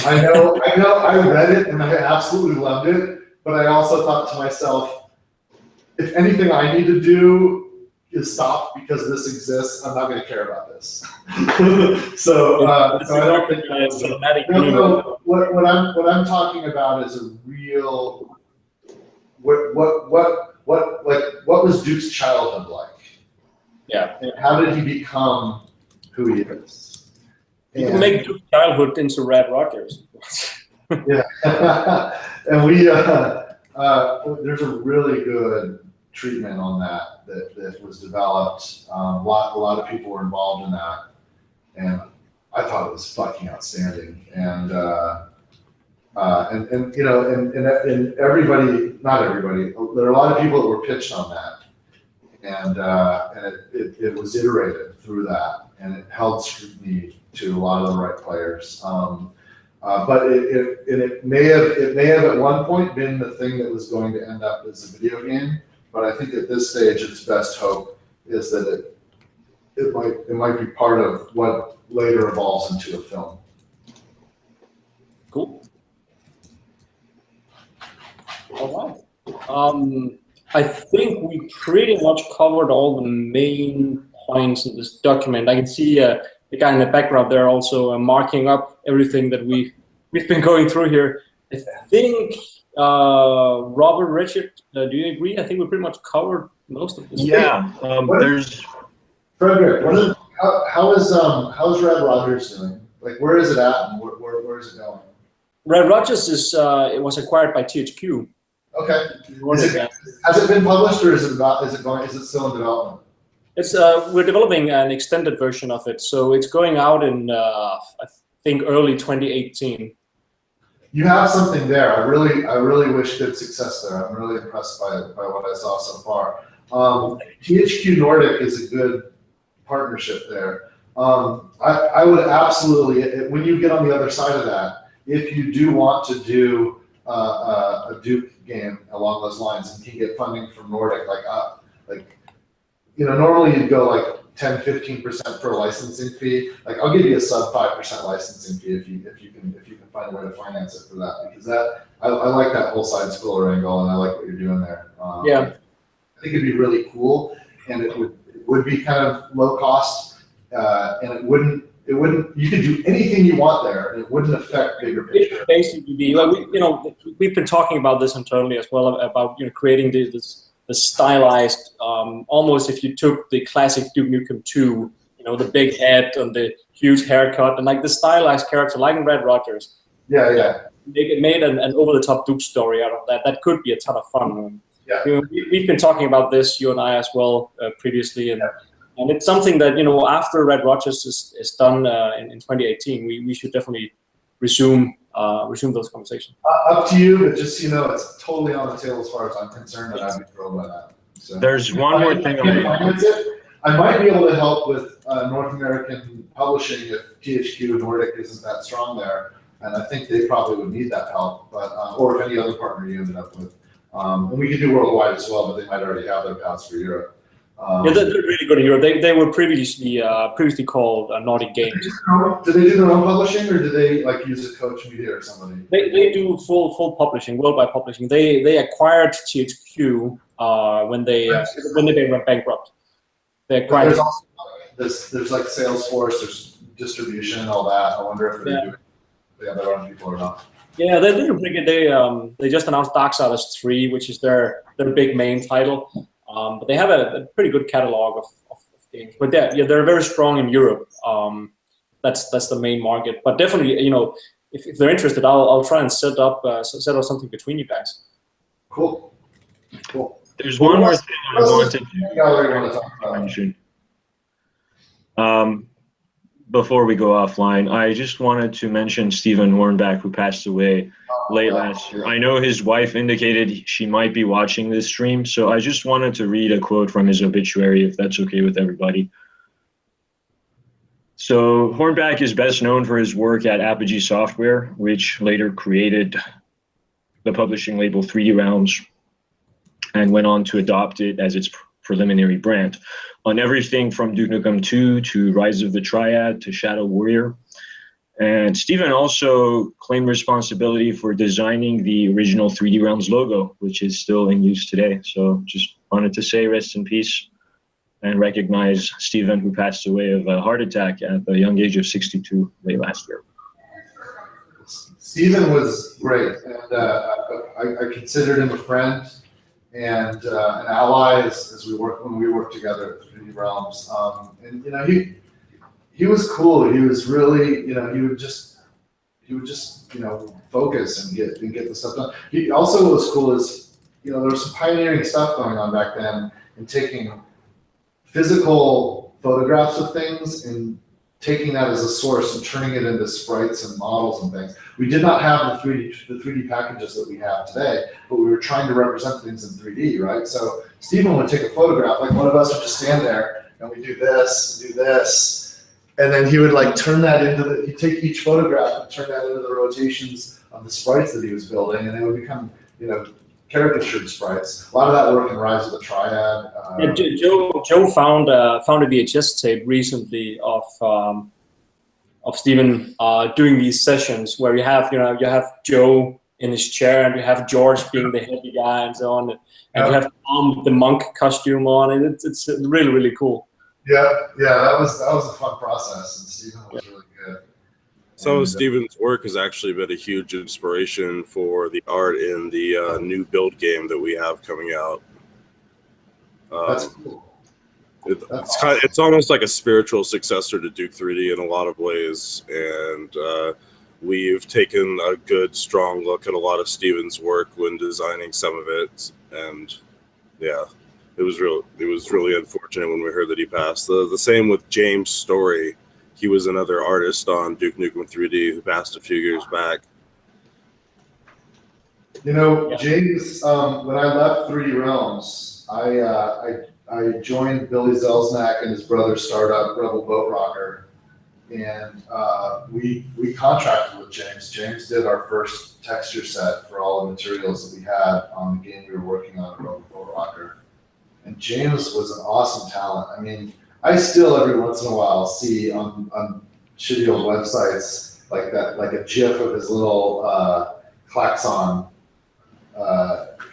I know, I read it and I absolutely loved it, but I also thought to myself, if anything I need to do is stop because this exists, I'm not going to care about this. so I don't think cinematic. No, what I'm talking about is a real. What was Duke's childhood like? Yeah. And how did he become who he is? You can make Duke's childhood into Red Rogers. Yeah. And we there's a really good treatment on that was developed. A lot of people were involved in that, and I thought it was fucking outstanding. And you know, and everybody, not everybody, there are a lot of people that were pitched on that, and it was iterated through that, and it held scrutiny to a lot of the right players. But it may have at one point been the thing that was going to end up as a video game. But I think at this stage, its best hope is that it might be part of what later evolves into a film. Cool. All right. I think we pretty much covered all the main points in this document. I can see the guy in the background there also marking up everything that we've been going through here. I think Robert, Richard, do you agree? I think we pretty much covered most of this. Yeah, there's Frederick. How's Red Rogers doing? Like, where is it at, and where is it going? Red Rogers is it was acquired by THQ. Okay. Has it been published, or is it still in development? It's we're developing an extended version of it, so it's going out in I think early 2018. You have something there. I really wish good success there. I'm really impressed by what I saw so far. THQ Nordic is a good partnership there. I would absolutely, when you get on the other side of that, if you do want to do a Duke game along those lines and can get funding from Nordic, like you know, normally you'd go like 10-15% for a licensing fee. Like, I'll give you a sub 5% licensing fee if you can find a way to finance it for that, because I like that whole side scroller angle, and I like what you're doing there. Yeah, I think it'd be really cool, and it would be kind of low cost, and it wouldn't. You could do anything you want there, and it wouldn't affect bigger picture. It basically be like we've been talking about this internally as well, about creating the stylized, almost if you took the classic Duke Nukem 2, the big head and the huge haircut, and like the stylized character, like in Red Rogers. Yeah. Made an over-the-top Duke story out of that. That could be a ton of fun. Yeah. We've been talking about this, you and I as well, previously, and it's something that after Red Rogers is done in 2018, we should definitely resume those conversations. Up to you, but just it's totally on the table as far as I'm concerned, and I'd be thrilled by that. So, there's one more thing. I might be able to help with North American publishing if THQ Nordic isn't that strong there, and I think they probably would need that help. But or if any other partner you ended up with, and we could do worldwide as well, but they might already have their paths for Europe. Yeah, they're really good in Europe. They were previously called Nordic Games. Do they do their own publishing, or do they use a Coach Media or somebody? They do full publishing, worldwide publishing. They acquired THQ when they went bankrupt. They acquired. There's also there's like Salesforce, there's distribution and all that. I wonder if they have their own people or not. Yeah, they're pretty good. They just announced Darksiders 3, which is their big main title. But they have a pretty good catalog of games. But they're very strong in Europe. That's the main market. But definitely, if they're interested, I'll try and set up something between you guys. Cool. There's one more thing I wanted to mention. Before we go offline, I just wanted to mention Stephen Warnback, who passed away late last year. I know his wife indicated she might be watching this stream, so I just wanted to read a quote from his obituary, if that's okay with everybody. So Hornback is best known for his work at Apogee Software, which later created the publishing label 3D Realms and went on to adopt it as its preliminary brand on everything from Duke Nukem 2 to Rise of the Triad to Shadow Warrior. And Steven also claimed responsibility for designing the original 3D Realms logo, which is still in use today. So just wanted to say rest in peace and recognize Steven, who passed away of a heart attack at the young age of 62 late last year. Steven was great, and I considered him a friend and an ally as when we worked together at 3D Realms. And you know, he was cool. He was really, you know, he would just you know, focus and get the stuff done. He also, what was cool is, you know, there was some pioneering stuff going on back then in taking physical photographs of things and taking that as a source and turning it into sprites and models and things. We did not have the 3D packages that we have today, but we were trying to represent things in 3D, right? So Stephen would take a photograph, like one of us would just stand there and we do this, and then he would like turn that into he'd take each photograph and turn that into the rotations of the sprites that he was building, and they would become, you know, caricatured sprites. A lot of that work in Rise of the Triad. Joe found a VHS tape recently of Steven doing these sessions where you have Joe in his chair and you have George being the heavy guy and so on, and you have Tom with the monk costume on, and it's really, really cool. Yeah, that was a fun process, and Steven was really good. Some of Steven's work has actually been a huge inspiration for the art in the new build game that we have coming out. That's cool. It's almost like a spiritual successor to Duke 3D in a lot of ways, and we've taken a good, strong look at a lot of Steven's work when designing some of it, and yeah, it was really unfortunate when we heard that he passed. The same with James Story. He was another artist on Duke Nukem 3D who passed a few years back. You know, James, when I left 3D Realms, I joined Billy Zelznak and his brother startup Rebel Boat Rocker, and we contracted with James. James did our first texture set for all the materials that we had on the game we were working on at Rebel Boat Rocker. And James was an awesome talent. I mean, I still every once in a while see on shitty old websites like that, like a GIF of his little klaxon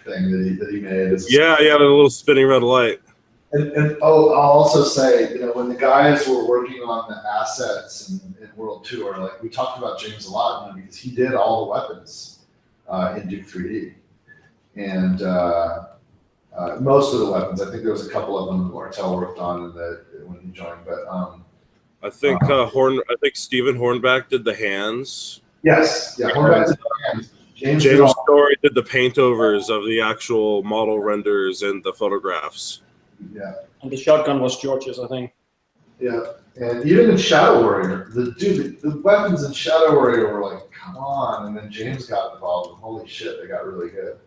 thing that he made. Yeah, the little spinning red light. And I'll also say, you know, when the guys were working on the assets in World Tour, like we talked about James a lot, you know, because he did all the weapons in Duke 3D, and most of the weapons. I think there was a couple of them Martel worked on when he joined, but I think Stephen Hornback did the hands. Yes, yeah, Hornback did the hands. James Story did the paint overs of the actual model renders and the photographs. Yeah. And the shotgun was George's, I think. Yeah, and even in Shadow Warrior, the weapons in Shadow Warrior were like, come on, and then James got involved, and holy shit, they got really good.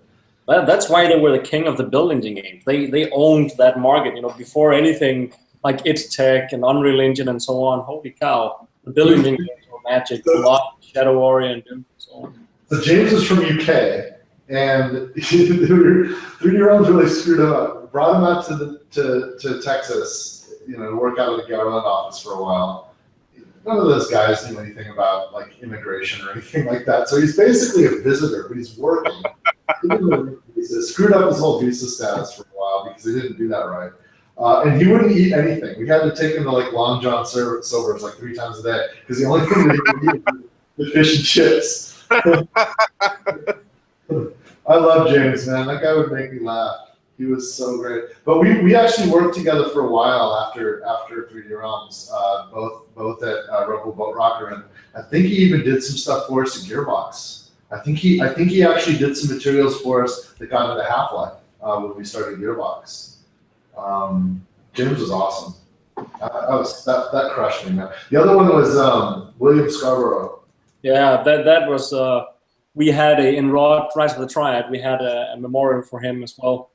That's why they were the king of the building game. They owned that market, you know, before anything like It's Tech and Unreal Engine and so on. Holy cow, the building games were magic. A lot, Shadow Warrior and Doom and so on. So James was from UK, and 3D Realms really screwed him up. Brought him out to Texas, you know, to work out of the government office for a while. None of those guys knew anything about like immigration or anything like that. So he's basically a visitor, but he's working. He screwed up his whole visa status for a while because they didn't do that right. And he wouldn't eat anything. We had to take him to like Long John Silver's like 3 times a day because the only thing that he would eat was the fish and chips. I love James, man. That guy would make me laugh. He was so great. But we actually worked together for a while after 3D Realms, both at Rebel Boat Rocker, and I think he even did some stuff for us at Gearbox. I think he actually did some materials for us that got into Half-Life when we started Gearbox. James was awesome. That crushed me, man. The other one was William Scarborough. Yeah, that was we had in Rise of the Triad, we had a memorial for him as well.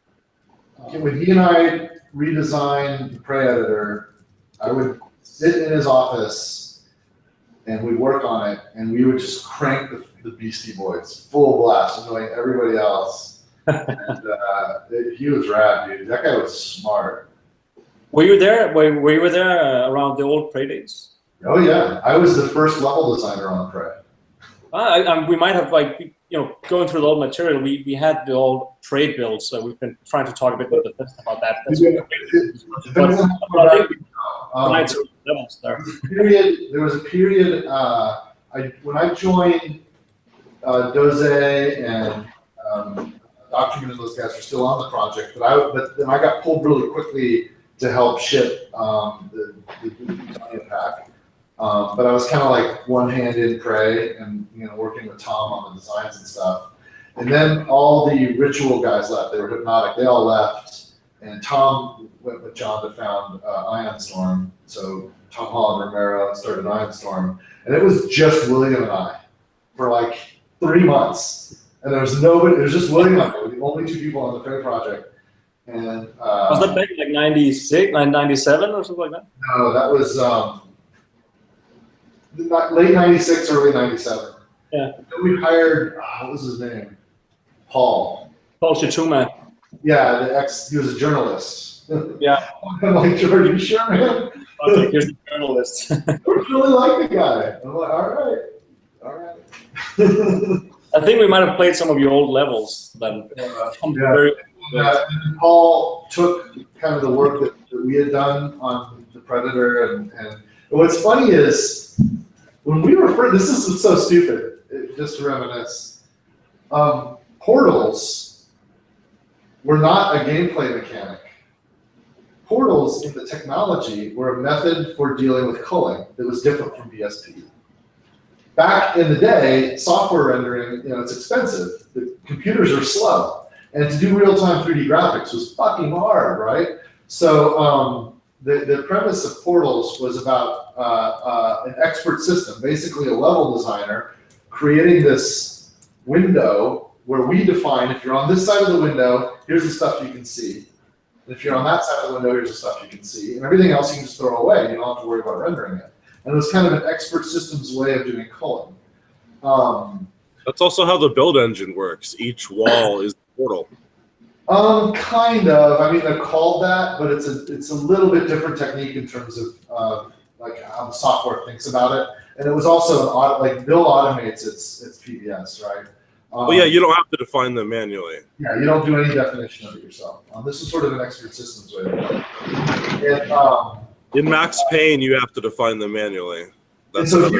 When he and I redesigned the Prey editor, I would sit in his office and we'd work on it, and we would just crank the Beastie Boys full blast, annoying everybody else. And he was rad, dude. That guy was smart. Were you there? Were you there around the old Prey days? Oh yeah, I was the first level designer on Prey. We might have, like, going through the old material, we had the old Prey builds, so we've been trying to talk a bit with the test about that. There was a period when I joined, Doze and Document and those guys were still on the project, but then I got pulled really quickly to help ship the pack. But I was kind of like one hand in Prey and working with Tom on the designs and stuff. And then all the Ritual guys left. They were Hypnotic. They all left. And Tom went with John to found Ion Storm. So Tom Holland Romero started Ion Storm. And it was just William and I for like 3 months. And there was nobody. It was just William and I. We were the only 2 people on the Prey project. And was that back in like 96, 97 or something like that? No, that was late 96, early 97. Yeah. And then we hired, what was his name? Paul. Paul Chituma. Yeah, he was a journalist. Yeah. I'm like, George, you sure, man? Here's the journalist. I really like the guy. I'm like, all right. I think we might have played some of your old levels then. And Paul took kind of the work that we had done on the Predator, and what's funny is when we were first, this is so stupid, just to reminisce. Portals were not a gameplay mechanic. Portals in the technology were a method for dealing with culling that was different from BSP. Back in the day, software rendering, it's expensive. The computers are slow. And to do real-time 3D graphics was fucking hard, right? So the premise of Portals was about an expert system, basically a level designer creating this window where we define, if you're on this side of the window, here's the stuff you can see. And if you're on that side of the window, here's the stuff you can see. And everything else you can just throw away. You don't have to worry about rendering it. And it was kind of an expert systems way of doing culling. That's also how the build engine works. Each wall is a portal. Kind of. I mean, they're called that, but it's a little bit different technique in terms of like how the software thinks about it. And it was also like Bill automates its PBS, right? Well, yeah, you don't have to define them manually. Yeah, you don't do any definition of it yourself. This is sort of an expert systems way of it. In Max Payne, you have to define them manually. That's and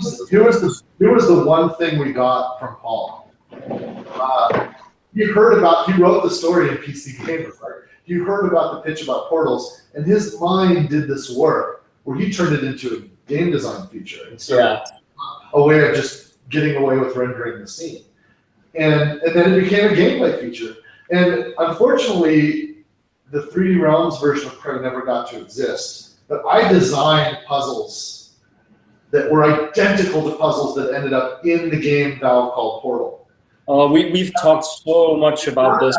so here was the one thing we got from Paul. He wrote the story in PC Gamer, right? He heard about the pitch about portals, and his mind did this work where he turned it into a game design feature instead of a way of just getting away with rendering the scene. And then it became a gameplay feature. And unfortunately, the 3D Realms version of Prey never got to exist. But I designed puzzles that were identical to puzzles that ended up in the game Valve called Portal. We've talked so much about this.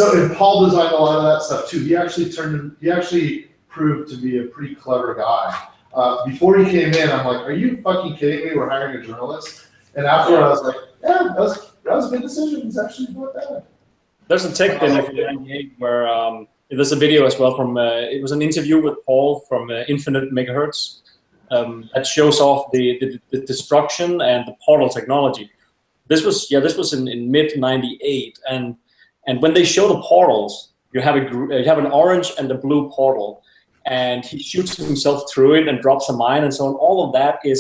And Paul designed a lot of that stuff too. He actually proved to be a pretty clever guy. Before he came in, I'm like, are you fucking kidding me? We're hiring a journalist. And after I was like, yeah, that was a good decision. It's actually not bad. There's a tech demo from 98 where there's a video as well from, it was an interview with Paul from Infinite Megahertz that shows off the destruction and the portal technology. This was in mid 98, and when they show the portals, you have an orange and a blue portal, and he shoots himself through it and drops a mine and so on. All of that it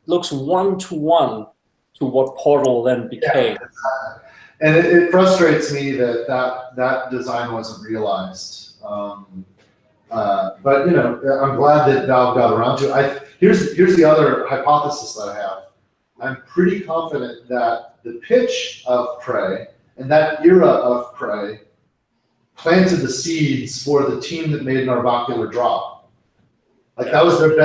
looks 1-to-1 to what Portal then became. Yeah, and it frustrates me that design wasn't realized. But I'm glad that Valve got around to it. Here's the other hypothesis that I have. I'm pretty confident that the pitch of Prey and that era of Prey planted the seeds for the team that made Narbacular drop. Like that was their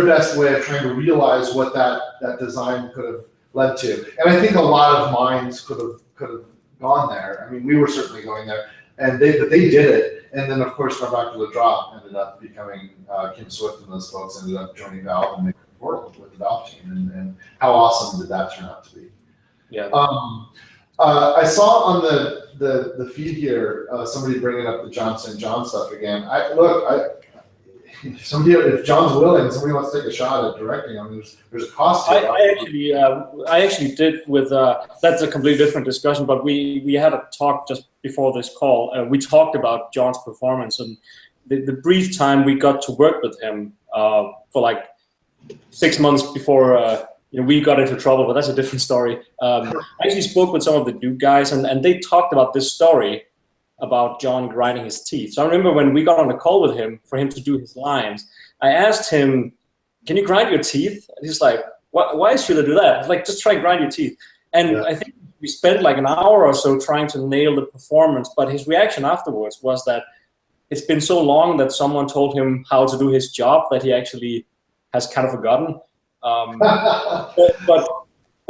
best way of trying to realize what that design could led to. And I think a lot of minds could have gone there. I mean, we were certainly going there, but they did it. And then of course, Narbacular Drop ended up becoming Kim Swift and those folks ended up joining Valve and making a world with the Valve team. And how awesome did that turn out to be? Yeah. I saw on the feed here somebody bringing up the John St. John stuff again. If John's willing, somebody wants to take a shot at directing. I mean, there's a cost to it. I actually did with that's a completely different discussion. But we had a talk just before this call. We talked about John's performance and the brief time we got to work with him for like 6 months before we got into trouble. But that's a different story. I actually spoke with some of the Duke guys, and they talked about this story about John grinding his teeth. So I remember when we got on a call with him for him to do his lines, I asked him, "Can you grind your teeth?" And he's like, "Why should I do that?" I was like, "Just try and grind your teeth." And I think we spent like an hour or so trying to nail the performance, but his reaction afterwards was that it's been so long that someone told him how to do his job that he actually has kind of forgotten. But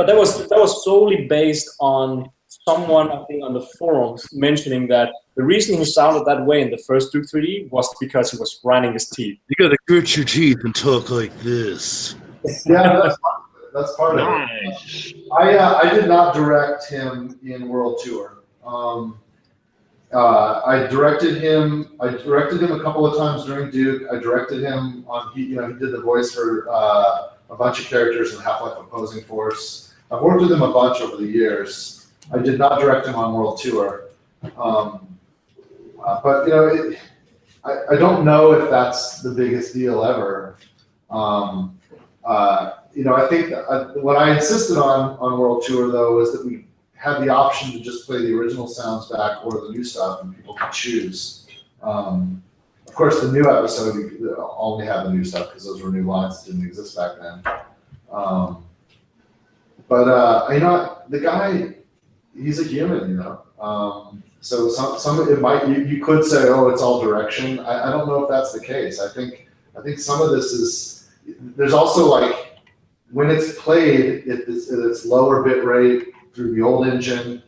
that was solely based on someone, I think, on the forums mentioning that the reason he sounded that way in the first Duke 3D was because he was grinding his teeth. You gotta grit your teeth and talk like this. Yeah, that's part of it. I did not direct him in World Tour. I directed him a couple of times during Duke. I directed him on he did the voice for a bunch of characters in Half-Life Opposing Force. I've worked with him a bunch over the years. I did not direct him on World Tour, but I don't know if that's the biggest deal ever. I think what I insisted on World Tour though was that we had the option to just play the original sounds back or the new stuff, and people could choose. Of course, the new episode we only had the new stuff because those were new lines that didn't exist back then. The guy. He's a human, so some it might you could say, oh, it's all direction. I don't know if that's the case. I think some of this is there's also like when it's played at its lower bit rate through the old engine,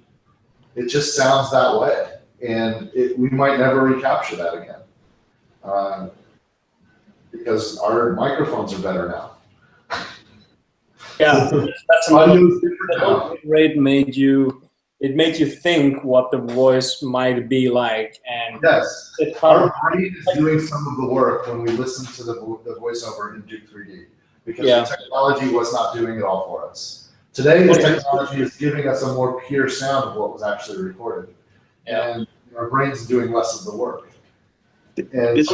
it just sounds that way, and we might never recapture that again because our microphones are better now. Yeah, that's another. The rate made you think what the voice might be like, and yes, our brain is doing some of the work when we listen to the voiceover in Duke 3D because the technology was not doing it all for us. Today, the technology is giving us a more pure sound of what was actually recorded, and our brain's doing less of the work. And each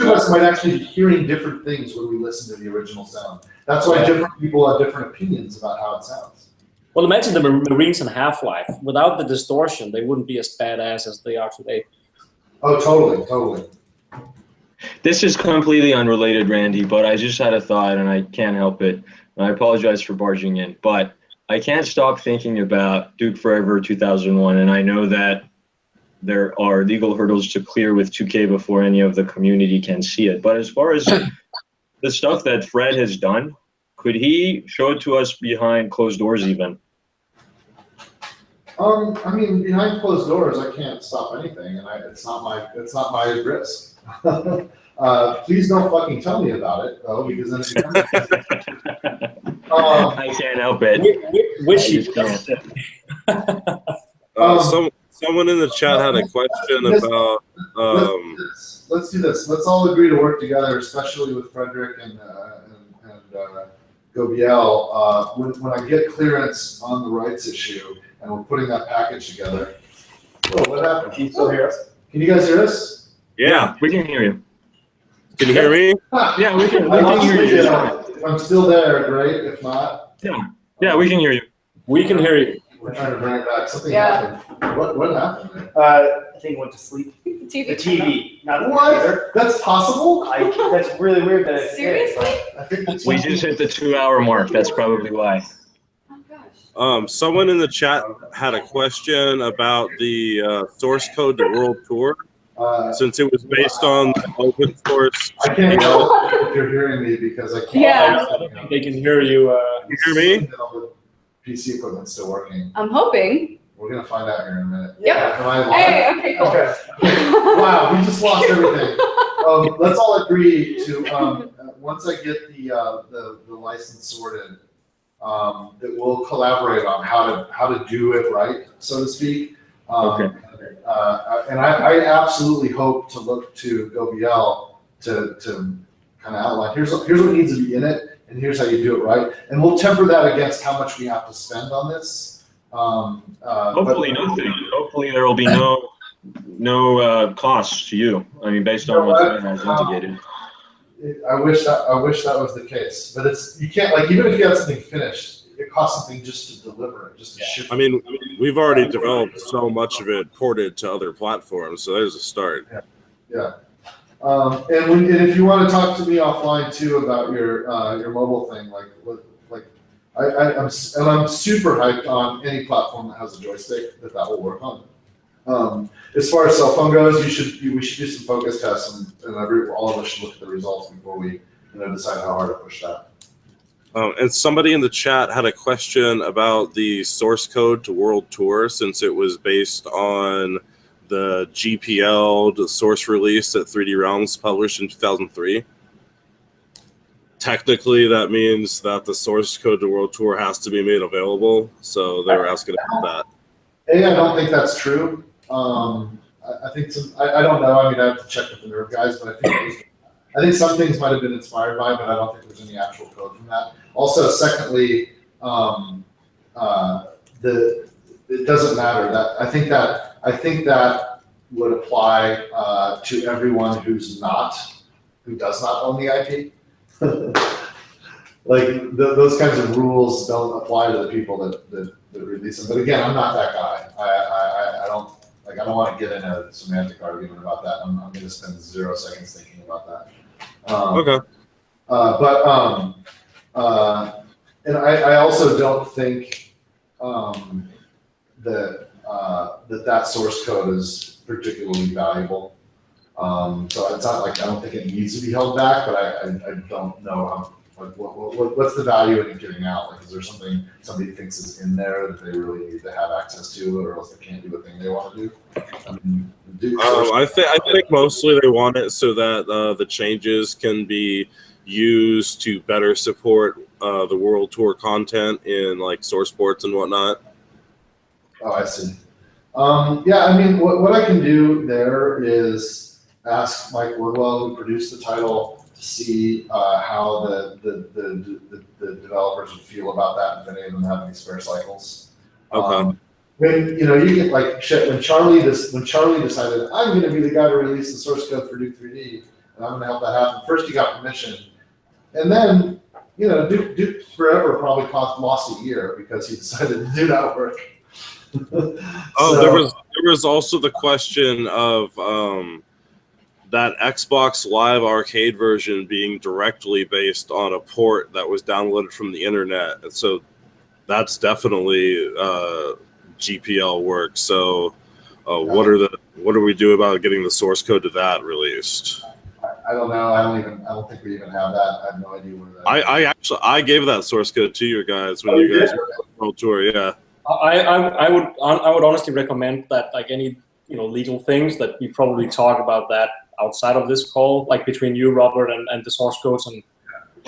of us might actually be hearing different things when we listen to the original sound. That's why different people have different opinions about how it sounds. Well, imagine the Marines in Half-Life. Without the distortion, they wouldn't be as badass as they are today. Oh, totally. This is completely unrelated, Randy, but I just had a thought, and I can't help it. And I apologize for barging in, but I can't stop thinking about Duke Forever 2001, and I know that there are legal hurdles to clear with 2K before any of the community can see it. But as far as the stuff that Fred has done, could he show it to us behind closed doors even? I mean, behind closed doors, I can't stop anything, and it's not my risk. Please don't fucking tell me about it, though, because then it becomes I can't help it. Wish you Someone in the chat had a question about. Let's do this. Let's all agree to work together, especially with Frederick and Gobiel. When I get clearance on the rights issue, and we're putting that package together. Oh, what happened? Can you still hear us? Can you guys hear us? Yeah, we can hear you. Can you hear me? Yeah, we can hear you. If I'm still there, great. If not, yeah, we can hear you. We can hear you. We're trying to bring it back. Something happened. What happened? I think it went to sleep. The The TV, not the What? computer. That's possible? That's really weird that it Seriously? I think the We TV just hit the 2-hour mark. That's probably why. Oh gosh. Someone in the chat had a question about the source code to World Tour, since it was based on the open source. I can't help if you're hearing me because I can't. Yeah. I don't think they can hear you. You hear me? PC equipment's still working. I'm hoping. We're gonna find out here in a minute. Yep. Am I live? Hey, okay, cool. Okay. Wow, we just lost everything. Let's all agree to once I get the license sorted, that we'll collaborate on how to do it right, so to speak. Okay. And I absolutely hope to look to GoBL to kind of outline here's what needs to be in it, and here's how you do it right, and we'll temper that against how much we have to spend on this. Hopefully nothing. Hopefully there will be no cost to you. I mean, based on what Sven has indicated. I wish that was the case, but you can't, like, even if you have something finished, it costs something just to deliver it, just to ship it. I mean, we've already developed so much of it ported to other platforms, so there's a start. Yeah. And if you want to talk to me offline too about your mobile thing, I'm super hyped on any platform that has a joystick that will work on. As far as cell phone goes, we should do some focus tests, and all of us should look at the results before we decide how hard to push that. And somebody in the chat had a question about the source code to World Tour, since it was based on the GPL, the source release that 3D Realms published in 2003. Technically, that means that the source code to World Tour has to be made available, so they were asking about that. I don't think that's true. I think I don't know. I mean, I have to check with the Nerve guys, but I think some things might have been inspired by, but I don't think there's any actual code from that. Also, secondly, it doesn't matter. I think that would apply to everyone who does not own the IP. Like those kinds of rules don't apply to the people that release them. But again, I'm not that guy. I don't want to get in a semantic argument about that. I'm going to spend 0 seconds thinking about that. Okay. And I also don't think that source code is particularly valuable. So it's not like I don't think it needs to be held back, but I don't know what's the value in it getting out? Like, is there something somebody thinks is in there that they really need to have access to, or else they can't do the thing they want to do? I think mostly they want it so that the changes can be used to better support the World Tour content in like source ports and whatnot. Oh, I see. Yeah, I mean, what I can do there is ask Mike Wardwell, who produced the title, to see how the developers would feel about that, if any of them have any spare cycles. Okay. When you get like shit, when Charlie decided I'm going to be the guy to release the source code for Duke 3D, and I'm going to help that happen. First, he got permission, and then Duke Forever probably lost a year because he decided to do that work. There was also the question of that Xbox Live Arcade version being directly based on a port that was downloaded from the internet, and so that's definitely GPL work. So what do we do about getting the source code to that released? I don't know. I don't think we even have that. I have no idea where that. I gave that source code to you guys when you guys were on the World Tour. Yeah. I would honestly recommend that, like any legal things, that we probably talk about that outside of this call, like between you, Robert, and the source codes, and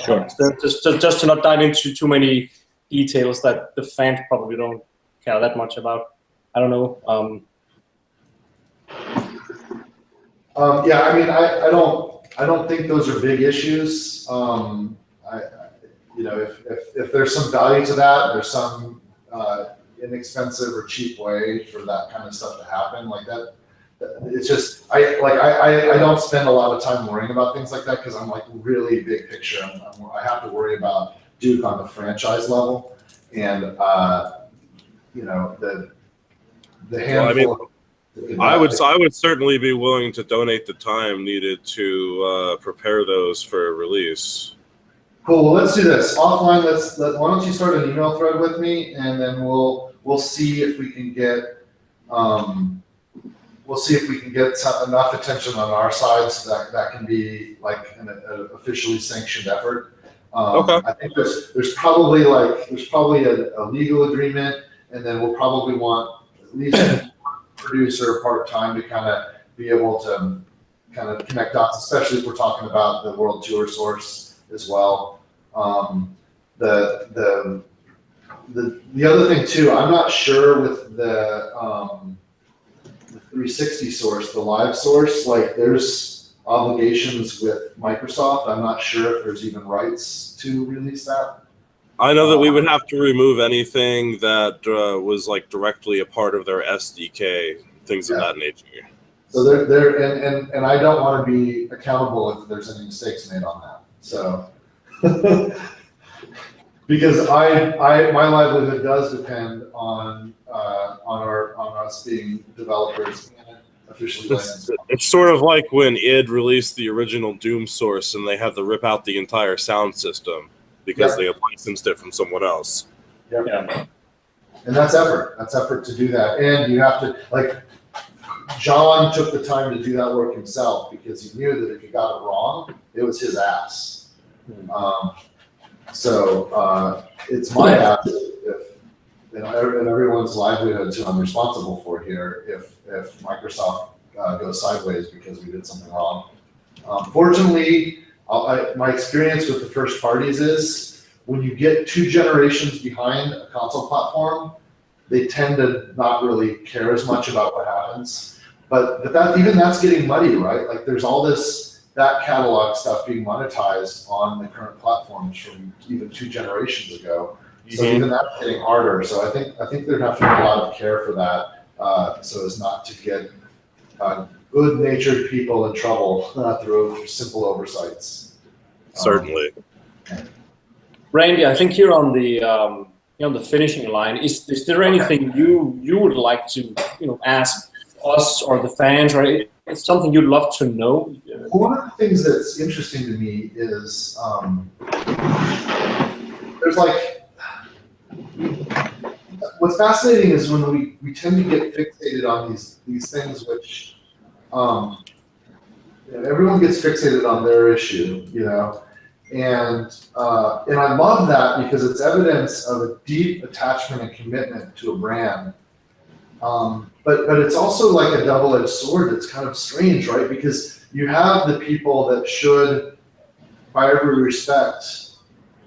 Sure. just to not dive into too many details that the fans probably don't care that much about. I don't know. Yeah, I mean, I don't think those are big issues. If there's some value to that, there's some inexpensive or cheap way for that kind of stuff to happen like that. It's just I don't spend a lot of time worrying about things like that because I'm like really big picture. I have to worry about Duke on the franchise level, and the handful. I would certainly be willing to donate the time needed to prepare those for release. Cool. Well, let's do this offline. Why don't you start an email thread with me, and then we'll see if we can get we'll see if we can get enough attention on our side so that can be like an officially sanctioned effort. Okay. I think there's probably a legal agreement, and then we'll probably want at least a producer part-time to kind of be able to kind of connect dots, especially if we're talking about the world tour source as well. The other thing too, I'm not sure with the 360 source, the live source, like there's obligations with Microsoft. I'm not sure if there's even rights to release that. I know that we would have to remove anything that was like directly a part of their SDK, things of that nature. So and I don't want to be accountable if there's any mistakes made on that. So because my livelihood does depend on us being developers and officially licensed. It's sort of like when id released the original Doom source and they had to rip out the entire sound system because they had licensed it from someone else. Yep. Yeah. And that's effort. That's effort to do that. And you have to, like, John took the time to do that work himself because he knew that if he got it wrong, it was his ass. So it's my ass if and everyone's livelihoods who I'm responsible for here if Microsoft goes sideways because we did something wrong. Fortunately, my experience with the first parties is when you get 2 generations behind a console platform, they tend to not really care as much about what happens. But that's getting muddy, right? Like there's all that catalog stuff being monetized on the current platforms from even 2 generations ago. So even that's getting harder. So I think there'd have to be a lot of care for that, so as not to get good-natured people in trouble through simple oversights. Certainly. Randy, I think you're on the finishing line. Is there anything you would like to ask us or the fans, or it's something you'd love to know? One of the things that's interesting to me is there's like what's fascinating is when we tend to get fixated on these things which everyone gets fixated on their issue, and I love that because it's evidence of a deep attachment and commitment to a brand. But it's also like a double-edged sword that's kind of strange, right? Because you have the people that should, by every respect,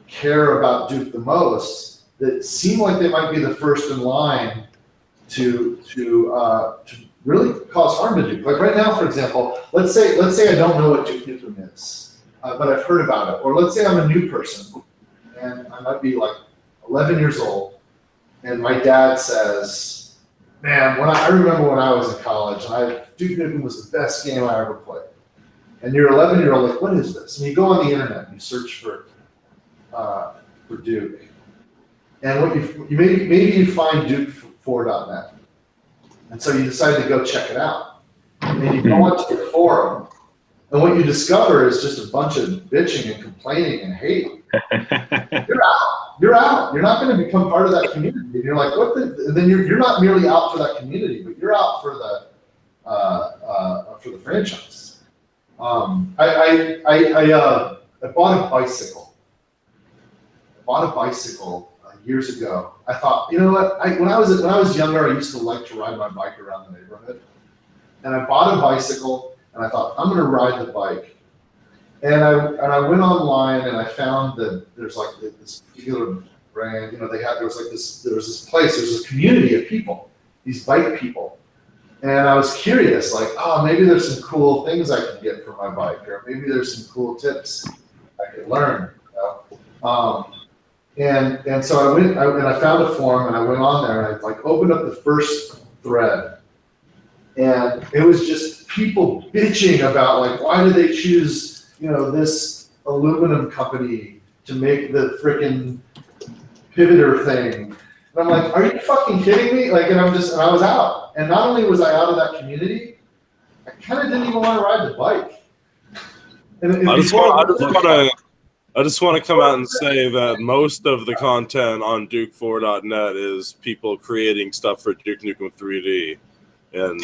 care about Duke the most, that seem like they might be the first in line to really cause harm to Duke. Like right now, for example, let's say I don't know what Duke Nukem is, but I've heard about it. Or let's say I'm a new person, and I might be like 11 years old, and my dad says, man, I remember when I was in college, and Duke Nukem was the best game I ever played. And you're 11-year-old, like, what is this? And you go on the internet and you search for Duke. And maybe you find Duke4.net. And so you decide to go check it out. And then you go onto the forum, and what you discover is just a bunch of bitching and complaining and hate. You're out. You're out. You're not going to become part of that community. And you're like, what the? And then you're not merely out for that community, but you're out for the franchise. I bought a bicycle. Years ago. I thought, you know what? When I was younger, I used to like to ride my bike around the neighborhood, and I bought a bicycle, and I thought I'm going to ride the bike. And I went online and I found that there's like this particular brand. There was this place. There's a community of people, these bike people, and I was curious, like, oh, maybe there's some cool things I can get for my bike, or maybe there's some cool tips I could learn. And so I went and I found a forum, and I went on there and I like opened up the first thread, and it was just people bitching about like, why did they choose this aluminum company to make the frickin' pivoter thing? And I'm like, are you fucking kidding me? Like, and I was out. And not only was I out of that community, I kind of didn't even want to ride the bike. And I just want to come out and say that most of the content on Duke4.net is people creating stuff for Duke Nukem 3D, and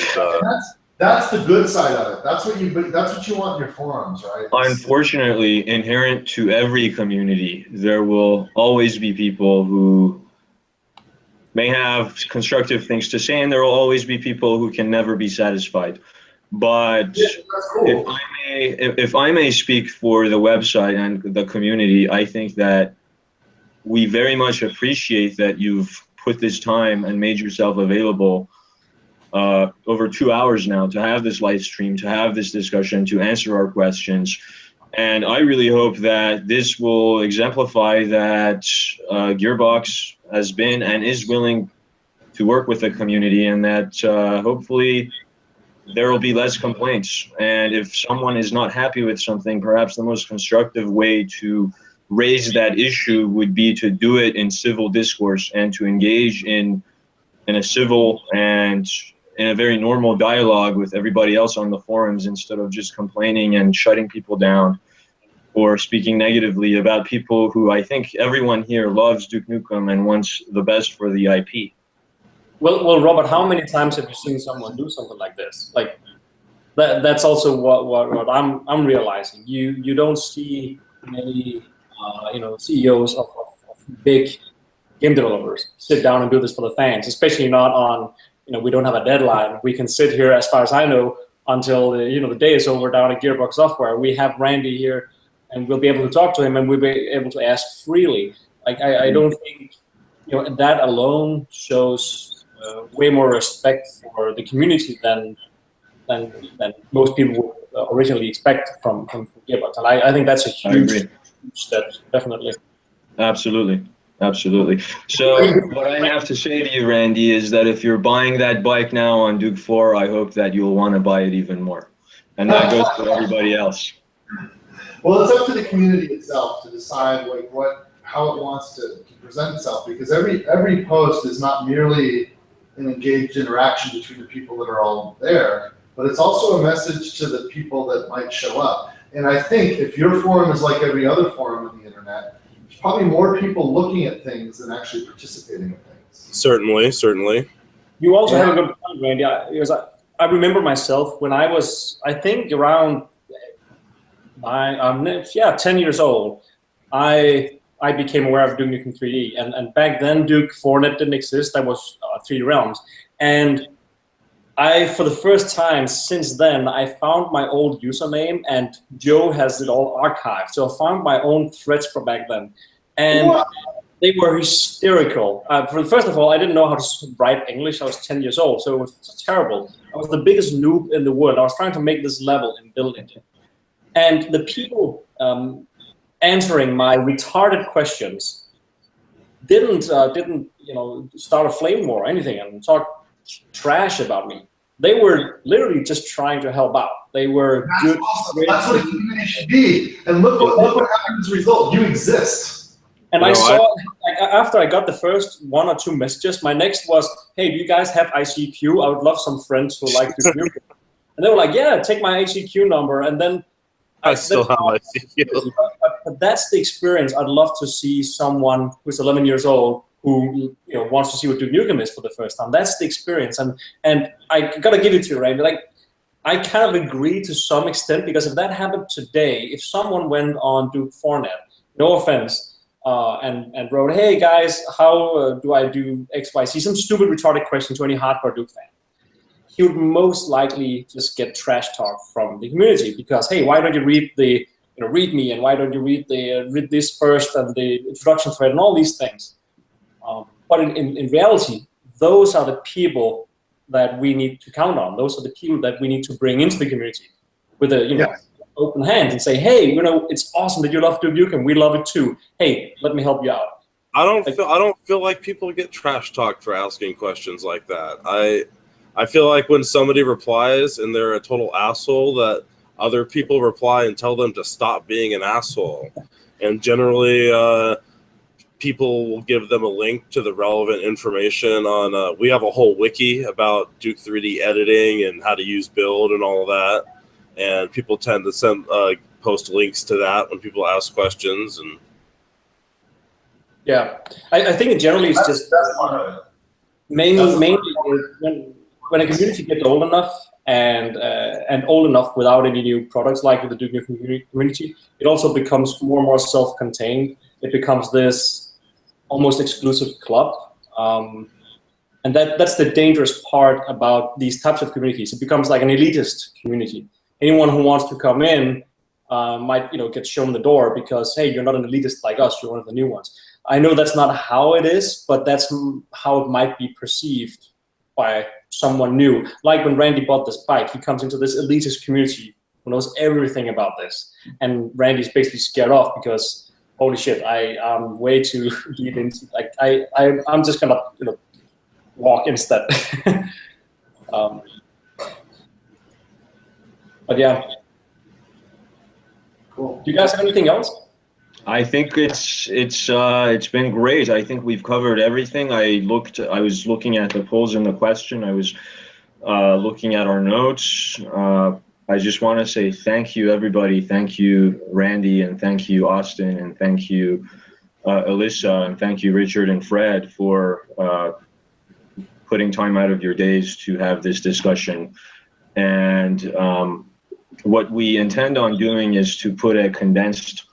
That's the good side of it. That's what you want in your forums, right? Unfortunately, inherent to every community, there will always be people who may have constructive things to say, and there will always be people who can never be satisfied. But Yeah, that's cool. if I may speak for the website and the community, I think that we very much appreciate that you've put this time and made yourself available over 2 hours now to have this live stream, to have this discussion, to answer our questions. And I really hope that this will exemplify that Gearbox has been and is willing to work with the community, and that hopefully there will be less complaints. And if someone is not happy with something, perhaps the most constructive way to raise that issue would be to do it in civil discourse and to engage in a civil and in a very normal dialogue with everybody else on the forums, instead of just complaining and shutting people down or speaking negatively about people who I think everyone here loves Duke Nukem and wants the best for the IP. Well, Robert, how many times have you seen someone do something like this? Like that's also what I'm realizing. You don't see many CEOs of big game developers sit down and do this for the fans, especially not on, we don't have a deadline. We can sit here, as far as I know, until the day is over down at Gearbox Software. We have Randy here, and we'll be able to talk to him, and we'll be able to ask freely. Like I don't think that alone shows way more respect for the community than most people would originally expect from Gearbox, and I think that's a huge step, definitely. Absolutely. Absolutely. So what I have to say to you, Randy, is that if you're buying that bike now on Duke4, I hope that you'll want to buy it even more. And that goes for everybody else. Well, it's up to the community itself to decide how it wants to present itself, because every post is not merely an engaged interaction between the people that are all there, but it's also a message to the people that might show up. And I think if your forum is like every other forum on the internet, there's probably more people looking at things than actually participating in things. Certainly. You also have a good point, Randy. I remember myself when I was, I think, around 10 years old, I became aware of Duke Nukem 3D. And back then, Duke4 didn't exist. That was 3D Realms. And for the first time since then, I found my old username, and Joe has it all archived. So I found my own threads from back then. And they were hysterical. First of all, I didn't know how to write English. I was 10 years old, so it was terrible. I was the biggest noob in the world. I was trying to make this level in Build Engine. And the people answering my retarded questions didn't start a flame war or anything and talk trash about me. They were literally just trying to help out. They were good. Awesome. That's what a community should be. And look what happened as a result. You exist. And I saw, after I got the first 1 or 2 messages, my next was, hey, do you guys have ICQ? I would love some friends who like to do it. And they were like, yeah, take my ICQ number. And then I still have ICQ. But that's the experience. I'd love to see someone who's 11 years old who wants to see what Duke Nukem is for the first time. That's the experience, and I gotta give it to you, Randy. Like, I kind of agree to some extent, because if that happened today, if someone went on Duke4, no offense, and wrote, hey guys, how do I do XYZ, some stupid retarded question to any hardcore Duke fan, he would most likely just get trash talk from the community, because hey, why don't you read the read me, and why don't you read this first, and the introduction thread, and all these things. But in reality, those are the people that we need to count on. Those are the people that we need to bring into the community with a open hand and say, hey, it's awesome that you love Duke Nukem. We love it too. Hey, let me help you out. I don't feel like people get trash talked for asking questions like that. I feel like when somebody replies and they're a total asshole, that other people reply and tell them to stop being an asshole. And generally, people will give them a link to the relevant information on, we have a whole wiki about Duke 3D editing and how to use build and all of that. And people tend to post links to that when people ask questions. And yeah, I think generally it's just mainly when a community gets old enough, and old enough without any new products like with the Duke Nukem community, it also becomes more and more self-contained. It becomes this almost exclusive club. And that's the dangerous part about these types of communities. It becomes like an elitist community. Anyone who wants to come in might get shown the door because, hey, you're not an elitist like us, you're one of the new ones. I know that's not how it is, but that's how it might be perceived by someone new. Like when Randy bought this bike, he comes into this elitist community who knows everything about this. And Randy's basically scared off because, holy shit, I'm way too deep into, like, I'm just gonna walk instead. But yeah. Cool. Do you guys have anything else? I think it's been great. I think we've covered everything. I was looking at the polls and the question. I was looking at our notes. I just want to say thank you, everybody. Thank you, Randy, and thank you, Austin, and thank you, Alyssa, and thank you, Richard and Fred, for putting time out of your days to have this discussion. And what we intend on doing is to put a condensed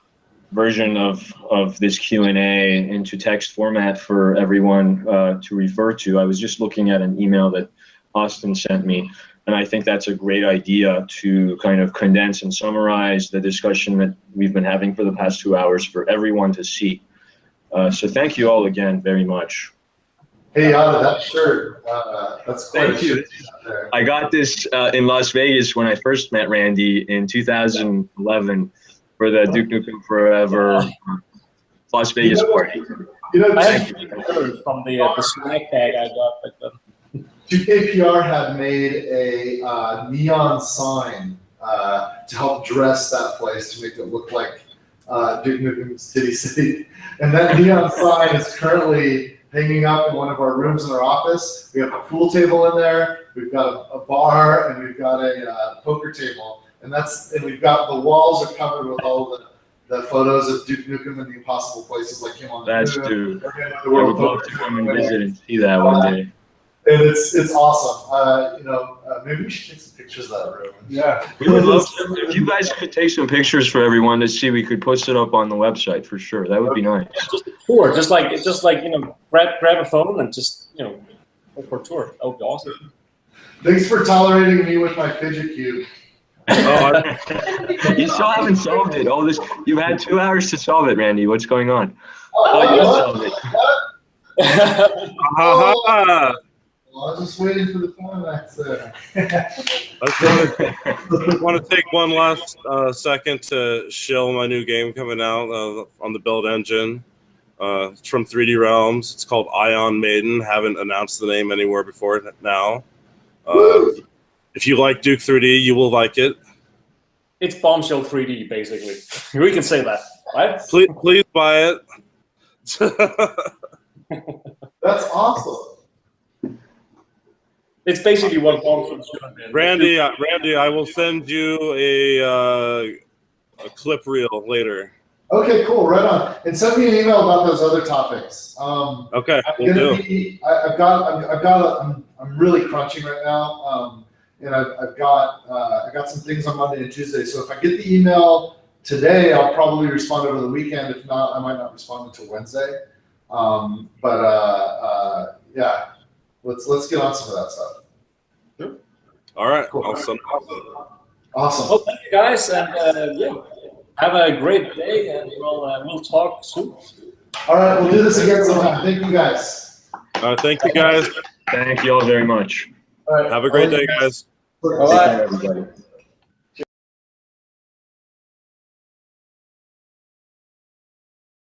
version of this Q&A into text format for everyone to refer to. I was just looking at an email that Austin sent me, and I think that's a great idea to kind of condense and summarize the discussion that we've been having for the past 2 hours for everyone to see. So thank you all again very much. Hey, Yatta, that shirt, that's quite Thank you. I got this in Las Vegas when I first met Randy in 2011 for the Duke Nukem Forever Las Vegas party. Thank you. From the snack bag I got back then. 2KPR had made a neon sign to help dress that place to make it look like Duke Nukem City. And that neon sign is currently hanging up in one of our rooms in our office. We have a pool table in there, we've got a bar, and we've got a poker table. And we've got the walls are covered with all the photos of Duke Nukem and the impossible places like him on the That's moon. Duke. I would love to come and visit and see that one day. And it's awesome. Maybe we should take some pictures of that room. Yeah. We would love to. If you guys could take some pictures for everyone to see, we could post it up on the website for sure. That would be nice. Just a tour, just like grab a phone and just go for a tour. That would be awesome. Thanks for tolerating me with my fidget cube. You still haven't solved it. All this, you've had 2 hours to solve it, Randy. What's going on? You solved it. I was just waiting for the climax there. I want to take one last second to shill my new game coming out on the Build engine. It's from 3D Realms. It's called Ion Maiden. Haven't announced the name anywhere before now. If you like Duke 3D, you will like it. It's Bombshell 3D, basically. We can say that, right? Please buy it. That's awesome. It's basically what Bombshell should have been. Randy, I will send you a clip reel later. Okay, cool. Right on. And send me an email about those other topics. Okay, we'll do. I'm really crunching right now, and I've got some things on Monday and Tuesday. So if I get the email today, I'll probably respond over the weekend. If not, I might not respond until Wednesday. Yeah, let's get on some of that stuff. Sure. All right. Cool. Awesome. Awesome. Well, thank you guys, and yeah, have a great day, and we'll talk soon. All right, we'll do this again sometime. Thank you guys. Thank you guys. Thank you all very much. All right. Have a great day, guys. Bye. Bye, everybody.